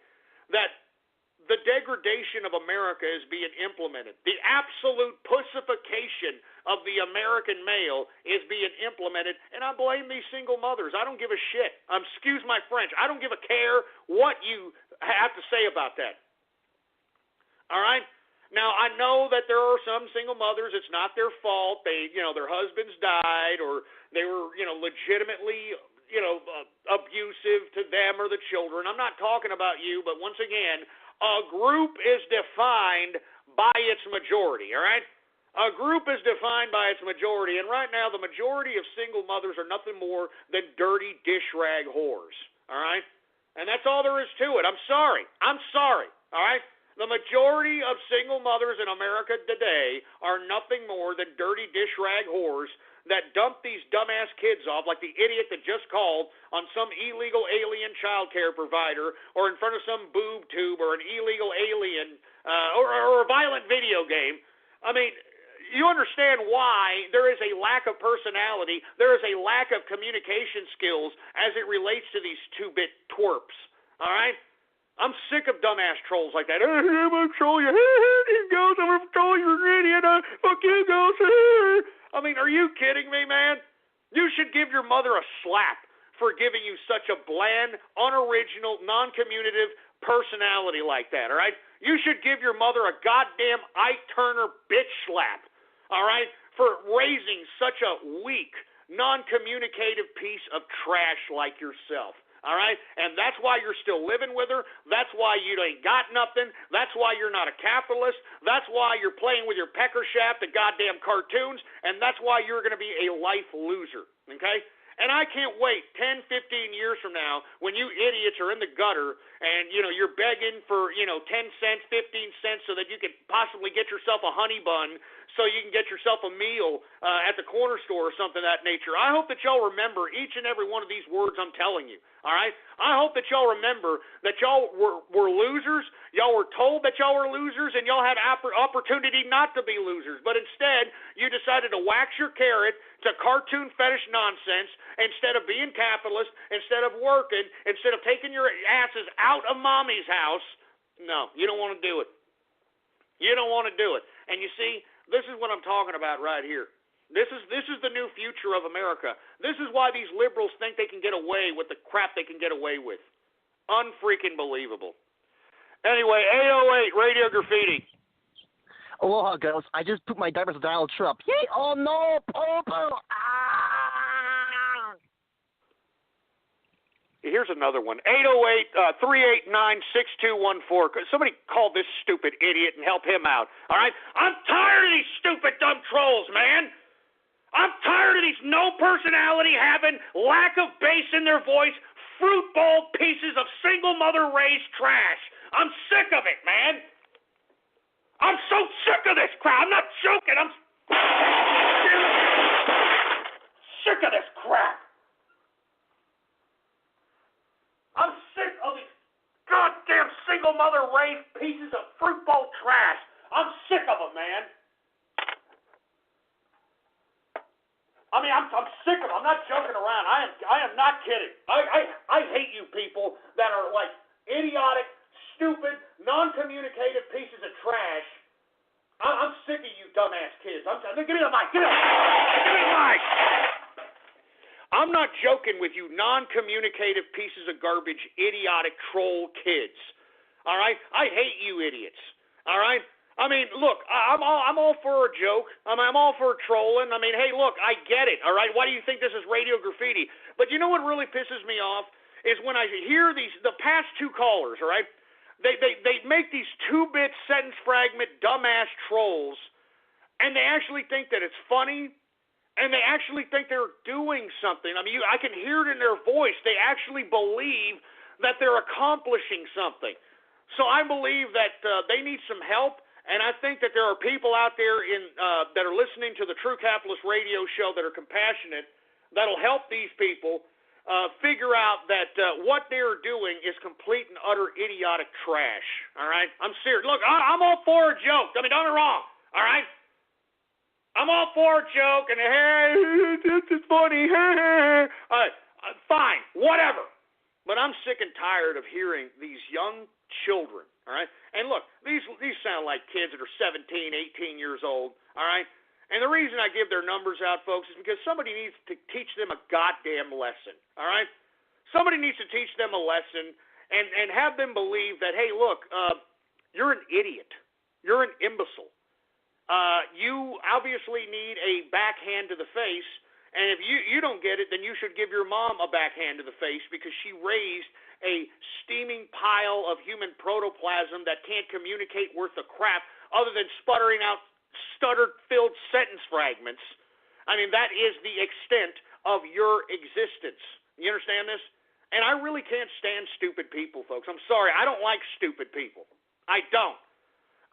that the degradation of America is being implemented. The absolute pussification of the American male is being implemented, and I blame these single mothers. I don't give a shit. Excuse my French. I don't give a care what you have to say about that. All right? Now, I know that there are some single mothers, it's not their fault. They, their husbands died, or they were, legitimately, abusive to them or the children. I'm not talking about you, but once again, a group is defined by its majority, all right? A group is defined by its majority, and right now the majority of single mothers are nothing more than dirty dish rag whores, all right? And that's all there is to it. I'm sorry, all right? The majority of single mothers in America today are nothing more than dirty dish rag whores that dump these dumbass kids off, like the idiot that just called on some illegal alien child care provider, or in front of some boob tube, or an illegal alien, or a violent video game. I mean, you understand why there is a lack of personality, there is a lack of communication skills as it relates to these two-bit twerps, all right? I'm sick of dumbass trolls like that. I'm going to troll you. Ghost, I'm going to troll you, idiot. Fuck you, Ghost. I mean, are you kidding me, man? You should give your mother a slap for giving you such a bland, unoriginal, non-communicative personality like that, all right? You should give your mother a goddamn Ike Turner bitch slap, all right, for raising such a weak, non-communicative piece of trash like yourself. All right? And that's why you're still living with her. That's why you ain't got nothing. That's why you're not a capitalist. That's why you're playing with your pecker shaft, the goddamn cartoons. And that's why you're going to be a life loser. Okay? And I can't wait 10, 15 years from now when you idiots are in the gutter and, you're begging for, 10 cents, 15 cents so that you could possibly get yourself a honey bun so you can get yourself a meal at the corner store or something of that nature. I hope that y'all remember each and every one of these words I'm telling you. All right? I hope that y'all remember that y'all were losers. Y'all were told that y'all were losers, and y'all had opportunity not to be losers. But instead, you decided to wax your carrot to cartoon fetish nonsense instead of being capitalist, instead of working, instead of taking your asses out of mommy's house. No, you don't want to do it. You don't want to do it. And you see, this is what I'm talking about right here. This is the new future of America. This is why these liberals think they can get away with the crap they can get away with. Unfreaking believable. Anyway, 808 Radio Graffiti. Aloha, Ghost. I just pooped my diapers with Donald Trump. Yay! Oh no! Poo-poo! Ah! Here's another one. 808-389-6214. Somebody call this stupid idiot and help him out. All right? I'm tired of these stupid dumb trolls, man. I'm tired of these no personality having, lack of bass in their voice, fruit bowl pieces of single mother raised trash. I'm sick of it, man. I'm so sick of this crap. I'm not joking. I'm sick of this crap. I'm sick of these goddamn single mother raised pieces of fruit bowl trash. I'm sick of them, man. I mean, I'm sick of it. I'm not joking around. I am not kidding. I hate you people that are like idiotic, stupid, non-communicative pieces of trash. I'm sick of you dumbass kids. Give me the mic. Give me the mic. I'm not joking with you non-communicative pieces of garbage, idiotic troll kids. All right? I hate you idiots. All right? I mean, look, I'm all for a joke. I'm all for trolling. I mean, hey, look, I get it, all right? Why do you think this is Radio Graffiti? But you know what really pisses me off is when I hear the past two callers, all right? They make these 2-bit sentence fragment dumbass trolls, and they actually think that it's funny, and they actually think they're doing something. I mean, I can hear it in their voice. They actually believe that they're accomplishing something. So I believe that they need some help. And I think that there are people out there that are listening to the True Capitalist Radio Show that are compassionate, that'll help these people figure out that what they're doing is complete and utter idiotic trash. All right? I'm serious. Look, I'm all for a joke. I mean, don't get me wrong. All right? I'm all for a joke, and hey, this is funny. All right. fine, whatever. But I'm sick and tired of hearing these young children, all right? And look, these sound like kids that are 17, 18 years old, all right? And the reason I give their numbers out, folks, is because somebody needs to teach them a goddamn lesson, all right? Somebody needs to teach them a lesson and have them believe that, hey, look, you're an idiot. You're an imbecile. You obviously need a backhand to the face, and if you don't get it, then you should give your mom a backhand to the face because she raised a steaming pile of human protoplasm that can't communicate worth a crap other than sputtering out stutter-filled sentence fragments. I mean, that is the extent of your existence. You understand this? And I really can't stand stupid people, folks. I'm sorry. I don't like stupid people. I don't.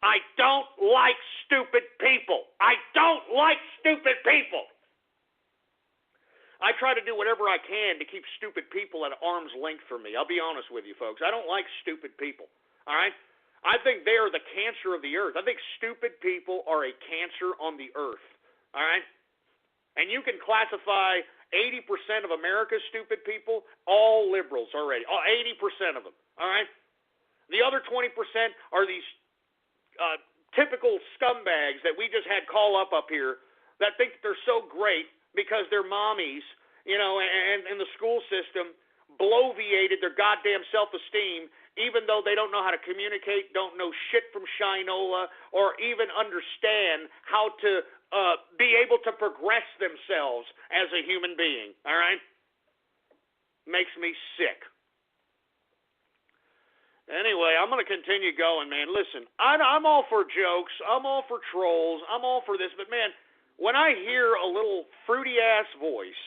I don't like stupid people. I don't like stupid people. I try to do whatever I can to keep stupid people at arm's length from me. I'll be honest with you, folks. I don't like stupid people, all right? I think they are the cancer of the earth. I think stupid people are a cancer on the earth, all right? And you can classify 80% of America's stupid people, all liberals already, 80% of them, all right? The other 20% are these typical scumbags that we just had call up here that think they're so great because their mommies, you know, and the school system bloviated their goddamn self-esteem, even though they don't know how to communicate, don't know shit from Shinola, or even understand how to be able to progress themselves as a human being, all right? Makes me sick. Anyway, I'm going to continue going, man. Listen, I'm all for jokes. I'm all for trolls. I'm all for this. But, man, when I hear a little fruity-ass voice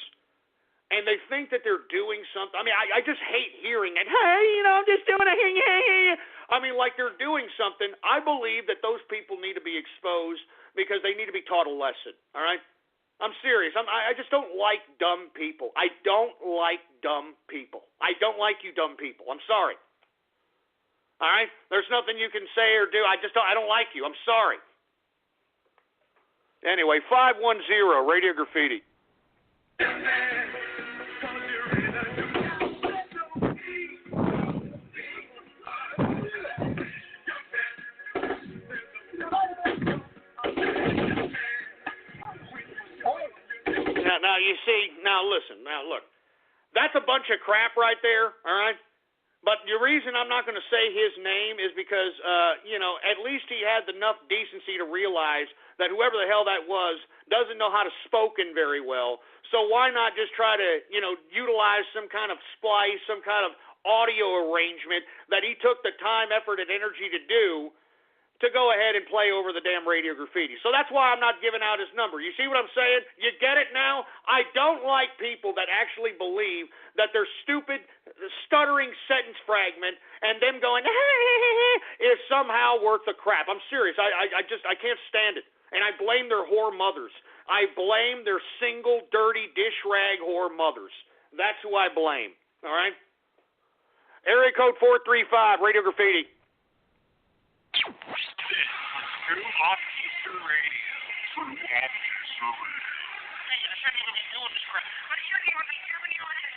and they think that they're doing something, I mean, I just hate hearing it. Hey, you know, I'm just doing a hey. I mean, like they're doing something. I believe that those people need to be exposed because they need to be taught a lesson, all right? I'm serious. I just don't like dumb people. I don't like dumb people. I don't like you dumb people. I'm sorry. All right? There's nothing you can say or do. I don't like you. I'm sorry. Anyway, 510 Radio Graffiti. Now you see, now listen, now look. That's a bunch of crap right there, all right? But the reason I'm not going to say his name is because, you know, at least he had enough decency to realize that whoever the hell that was doesn't know how to spoken very well. So why not just try to, you know, utilize some kind of splice, some kind of audio arrangement that he took the time, effort, and energy to do to go ahead and play over the damn Radio Graffiti. So that's why I'm not giving out his number. You see what I'm saying? You get it now? I don't like people that actually believe that their stupid, stuttering sentence fragment and them going, is somehow worth the crap. I'm serious. I can't stand it. And I blame their whore mothers. I blame their single, dirty, dish rag whore mothers. That's who I blame. All right? Area code 435, Radio Graffiti. This is True Officer Radio. True Officer Radio. Hey, I shouldn't even be doing this crap. I shouldn't even be doing this.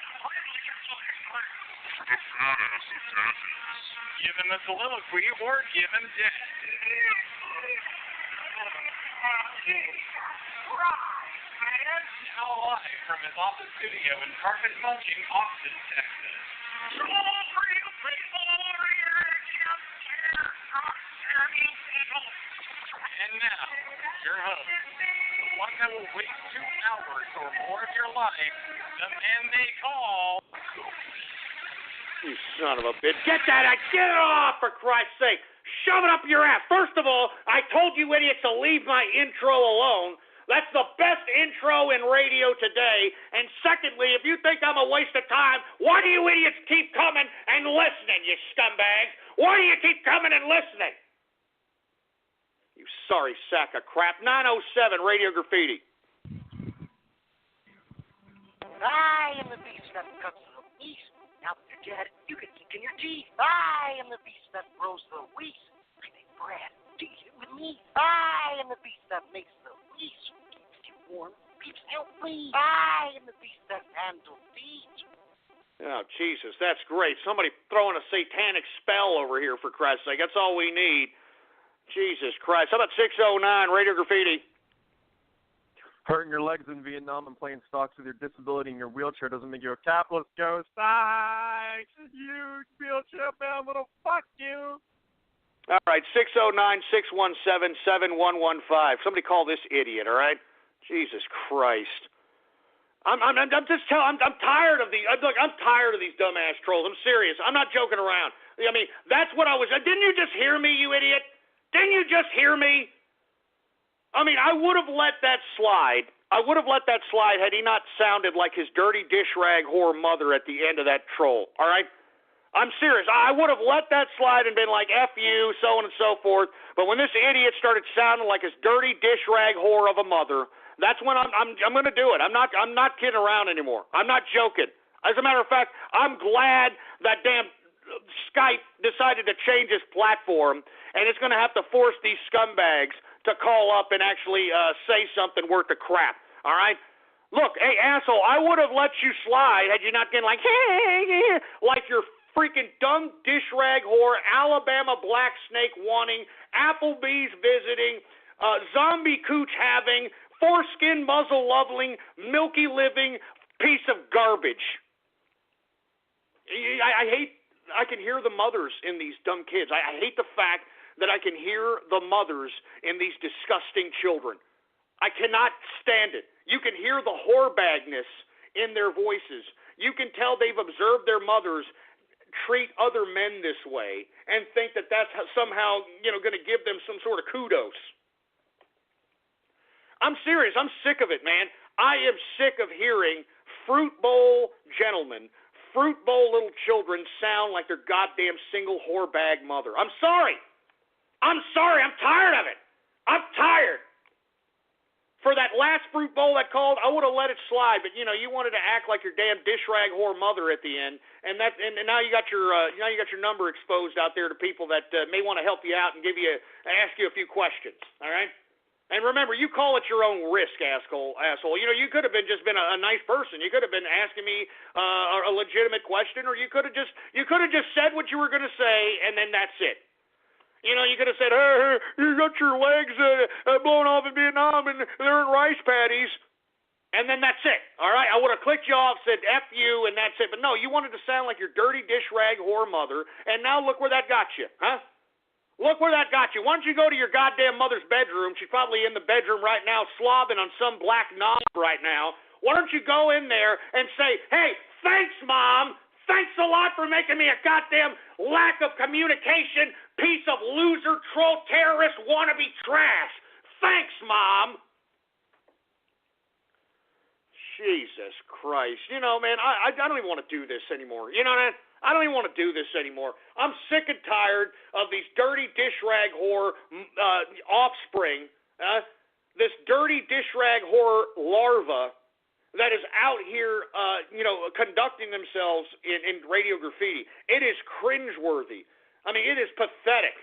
The fat-ass attackers. Give him a soliloquy or give him death. Now live from his office studio in carpet-munching Austin, Texas. And now, your host, the one that will waste 2 hours or more of your life, the man they call... You son of a bitch. Get it off, for Christ's sake. Shove it up your ass. First of all, I told you idiots to leave my intro alone. That's the best intro in radio today. And secondly, if you think I'm a waste of time, why do you idiots keep coming and listening, you scumbags? Why do you keep coming and listening? You sorry sack of crap. 907 Radio Graffiti. I am the beast that cuts the beast. Now that you're dead, you can kick in your teeth. I am the beast that grows the wheat. I make bread. Do you eat it with me? I am the beast that makes the wheat. Keeps you warm. Keeps you free. I am the beast that handles beat. Oh, Jesus, that's great. Somebody throwing a satanic spell over here, for Christ's sake. That's all we need. Jesus Christ. How about 609, Radio Graffiti? Hurting your legs in Vietnam and playing stocks with your disability in your wheelchair doesn't make you a capitalist, Ghost. Thanks, you wheelchair bound little fuck you. All right, 609-617-7115. Somebody call this idiot, all right? Jesus Christ. I'm tired of these. Look, I'm tired of these dumbass trolls. I'm serious. I'm not joking around. I mean, that's what I was. Didn't you just hear me, you idiot? Didn't you just hear me? I mean, I would have let that slide. I would have let that slide had he not sounded like his dirty dish rag whore mother at the end of that troll. All right? I'm serious. I would have let that slide and been like, F you, so on and so forth. But when this idiot started sounding like his dirty dish rag whore of a mother, that's when I'm going to do it. I'm not kidding around anymore. I'm not joking. As a matter of fact, I'm glad that damn Skype decided to change its platform, and it's going to have to force these scumbags to call up and actually say something worth the crap. All right? Look, hey, asshole, I would have let you slide had you not been like, hey, like your freaking dumb dish rag whore, Alabama black snake wanting, Applebee's visiting, zombie cooch having, foreskin muzzle loving, milky living piece of garbage. I can hear the mothers in these dumb kids. I hate the fact that I can hear the mothers in these disgusting children. I cannot stand it. You can hear the whorebagness in their voices. You can tell they've observed their mothers treat other men this way and think that that's somehow, going to give them some sort of kudos. I'm serious. I'm sick of it, man. I am sick of hearing fruit bowl gentlemen, fruit bowl little children sound like their goddamn single whorebag mother. I'm sorry. I'm tired of it. I'm tired. For that last fruit bowl that called, I would have let it slide, but you wanted to act like your damn dish rag whore mother at the end, and now you got your number exposed out there to people that may want to help you out and ask you a few questions. All right. And remember, you call at your own risk, asshole. You could have just been a nice person. You could have been asking me a legitimate question, or you could have just said what you were going to say, and then that's it. You could have said, hey, you got your legs blown off in Vietnam, and they're in rice paddies. And then that's it, all right? I would have clicked you off, said F you, and that's it. But no, you wanted to sound like your dirty dish rag whore mother, and now look where that got you, huh? Look where that got you. Why don't you go to your goddamn mother's bedroom? She's probably in the bedroom right now slobbing on some black knob right now. Why don't you go in there and say, hey, thanks, Mom. Thanks a lot for making me a goddamn lack of communication piece of loser, troll, terrorist, wannabe trash. Thanks, Mom. Jesus Christ. Man, I don't even want to do this anymore. You know what I mean? I don't even want to do this anymore. I'm sick and tired of these dirty dish rag whore offspring, this dirty dish rag whore larva that is out here, conducting themselves in Radio Graffiti. It is cringeworthy. I mean, it is pathetic.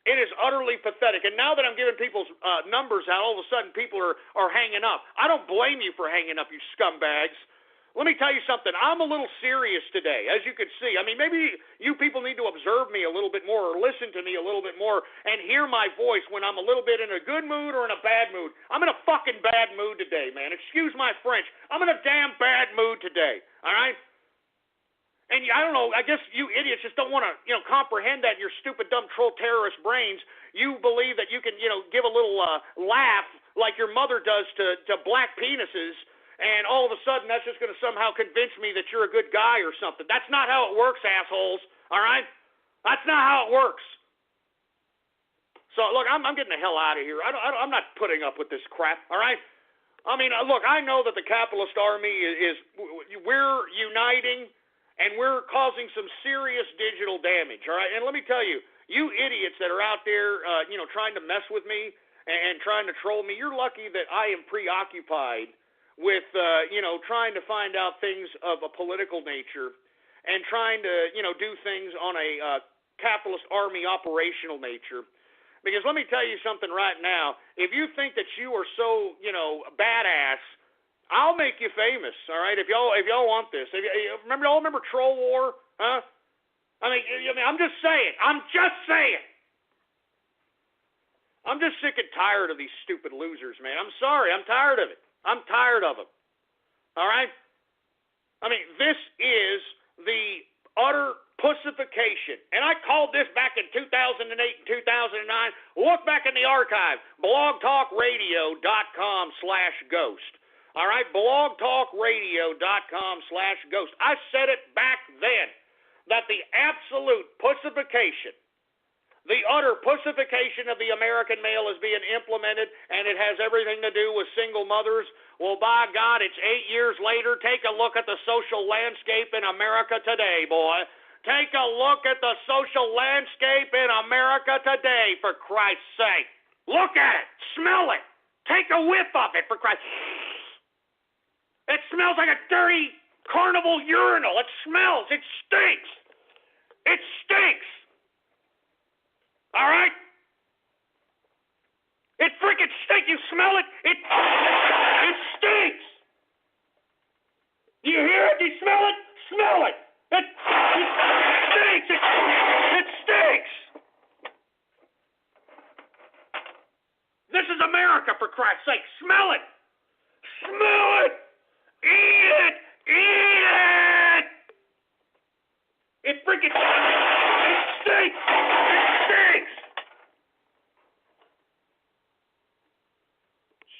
It is utterly pathetic. And now that I'm giving people's numbers out, all of a sudden people are hanging up. I don't blame you for hanging up, you scumbags. Let me tell you something. I'm a little serious today, as you can see. I mean, maybe you people need to observe me a little bit more or listen to me a little bit more and hear my voice when I'm a little bit in a good mood or in a bad mood. I'm in a fucking bad mood today, man. Excuse my French. I'm in a damn bad mood today, all right? And I don't know, I guess you idiots just don't want to, comprehend that in your stupid, dumb, troll, terrorist brains. You believe that you can, give a little laugh like your mother does to black penises, and all of a sudden that's just going to somehow convince me that you're a good guy or something. That's not how it works, assholes, all right? That's not how it works. So, look, I'm getting the hell out of here. I'm not putting up with this crap, all right? I mean, look, I know that the capitalist army we're uniting, and we're causing some serious digital damage, all right? And let me tell you, you idiots that are out there, trying to mess with me and trying to troll me, you're lucky that I am preoccupied with, trying to find out things of a political nature and trying to, do things on a capitalist army operational nature. Because let me tell you something right now. If you think that you are so, badass I'll make you famous, all right? If y'all want this, remember Troll War, huh? I mean, I'm just saying. I'm just sick and tired of these stupid losers, man. I'm sorry. I'm tired of it. I'm tired of them. All right? I mean, this is the utter pussification. And I called this back in 2008 and 2009. Look back in the archive, blogtalkradio.com/ghost. All right, blogtalkradio.com/ghost. I said it back then that the absolute pussification, the utter pussification of the American male is being implemented, and it has everything to do with single mothers. Well, by God, it's 8 years later. Take a look at the social landscape in America today, boy. Take a look at the social landscape in America today, for Christ's sake. Look at it. Smell it. Take a whiff of it, for Christ's sake. It smells like a dirty carnival urinal. It smells. It stinks. It stinks. All right? It freaking stinks. You smell it? It stinks. You hear it? You smell it? Smell it. It stinks. It stinks. This is America, for Christ's sake. Smell it. Smell it. Eat it. Eat it. It freaking stinks. It stinks.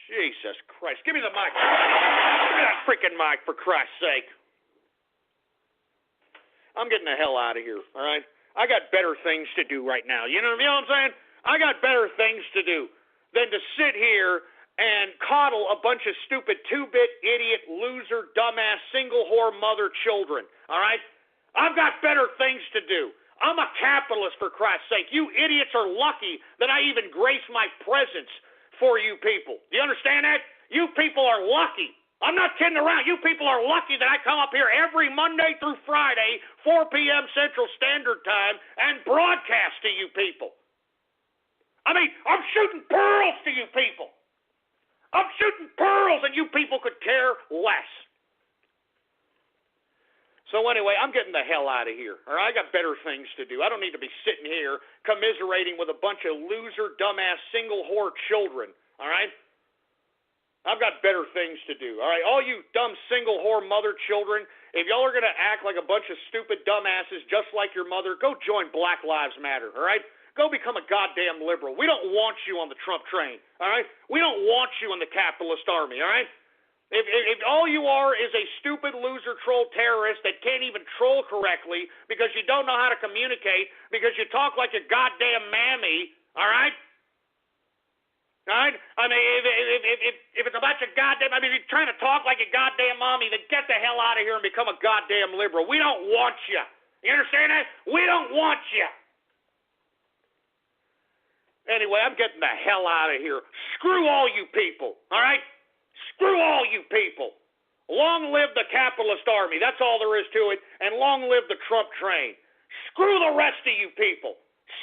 Jesus Christ. Give me the mic. Give me that freaking mic, for Christ's sake. I'm getting the hell out of here, all right? I got better things to do right now. You know what I'm saying? I got better things to do than to sit here and coddle a bunch of stupid 2-bit idiot, loser, dumbass, single whore mother children, all right? I've got better things to do. I'm a capitalist, for Christ's sake. You idiots are lucky that I even grace my presence for you people. Do you understand that? You people are lucky. I'm not kidding around. You people are lucky that I come up here every Monday through Friday, 4 p.m. Central Standard Time, and broadcast to you people. I mean, I'm shooting pearls to you people. I'm shooting pearls, and you people could care less. So anyway, I'm getting the hell out of here. All right? I got better things to do. I don't need to be sitting here commiserating with a bunch of loser, dumbass, single whore children. All right? I've got better things to do, all right? All you dumb single whore mother children, if y'all are going to act like a bunch of stupid dumbasses just like your mother, go join Black Lives Matter, all right? Go become a goddamn liberal. We don't want you on the Trump train, all right? We don't want you in the capitalist army, all right? If all you are is a stupid loser troll terrorist that can't even troll correctly because you don't know how to communicate, because you talk like a goddamn mammy, all right? All right? I mean, if it's about your goddamn, I mean, if you're trying to talk like a goddamn mommy, then get the hell out of here and become a goddamn liberal. We don't want you. You understand that? We don't want you. Anyway, I'm getting the hell out of here. Screw all you people, all right? Screw all you people. Long live the capitalist army. That's all there is to it. And long live the Trump train. Screw the rest of you people.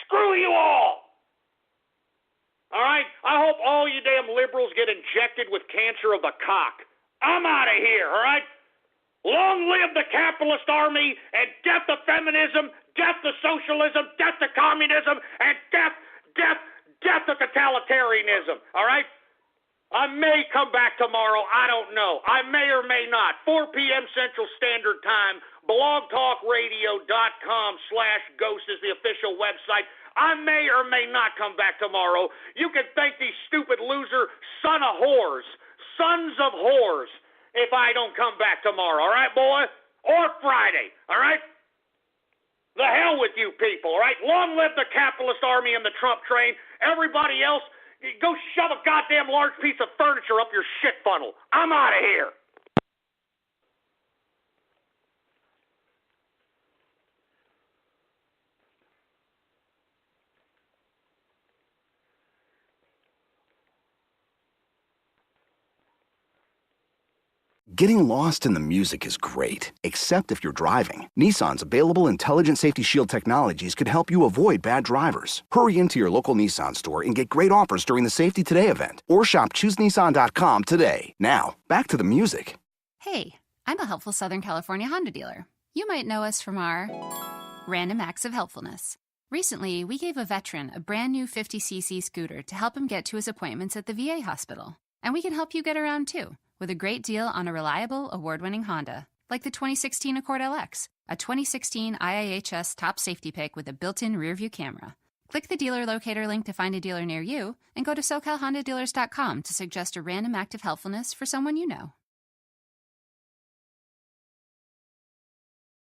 Screw you all. All right? I hope all you damn liberals get injected with cancer of the cock. I'm out of here, all right? Long live the capitalist army, and death to feminism, death to socialism, death to communism, and death to totalitarianism, all right? I may come back tomorrow. I don't know. I may or may not. 4 p.m. Central Standard Time, blogtalkradio.com/ghost is the official website. I may or may not come back tomorrow. You can thank these stupid loser sons of whores, if I don't come back tomorrow, all right, boy? Or Friday, all right? The hell with you people, all right? Long live the capitalist army and the Trump train. Everybody else, go shove a goddamn large piece of furniture up your shit funnel. I'm out of here. Getting lost in the music is great, except if you're driving. Nissan's available Intelligent Safety Shield technologies could help you avoid bad drivers. Hurry into your local Nissan store and get great offers during the Safety Today event. Or shop ChooseNissan.com today. Now, back to the music. Hey, I'm a helpful Southern California Honda dealer. You might know us from our random acts of helpfulness. Recently, we gave a veteran a brand new 50cc scooter to help him get to his appointments at the VA hospital. And we can help you get around too, with a great deal on a reliable, award-winning Honda, like the 2016 Accord LX, a 2016 IIHS top safety pick with a built-in rear-view camera. Click the dealer locator link to find a dealer near you, and go to SoCalHondaDealers.com to suggest a random act of helpfulness for someone you know.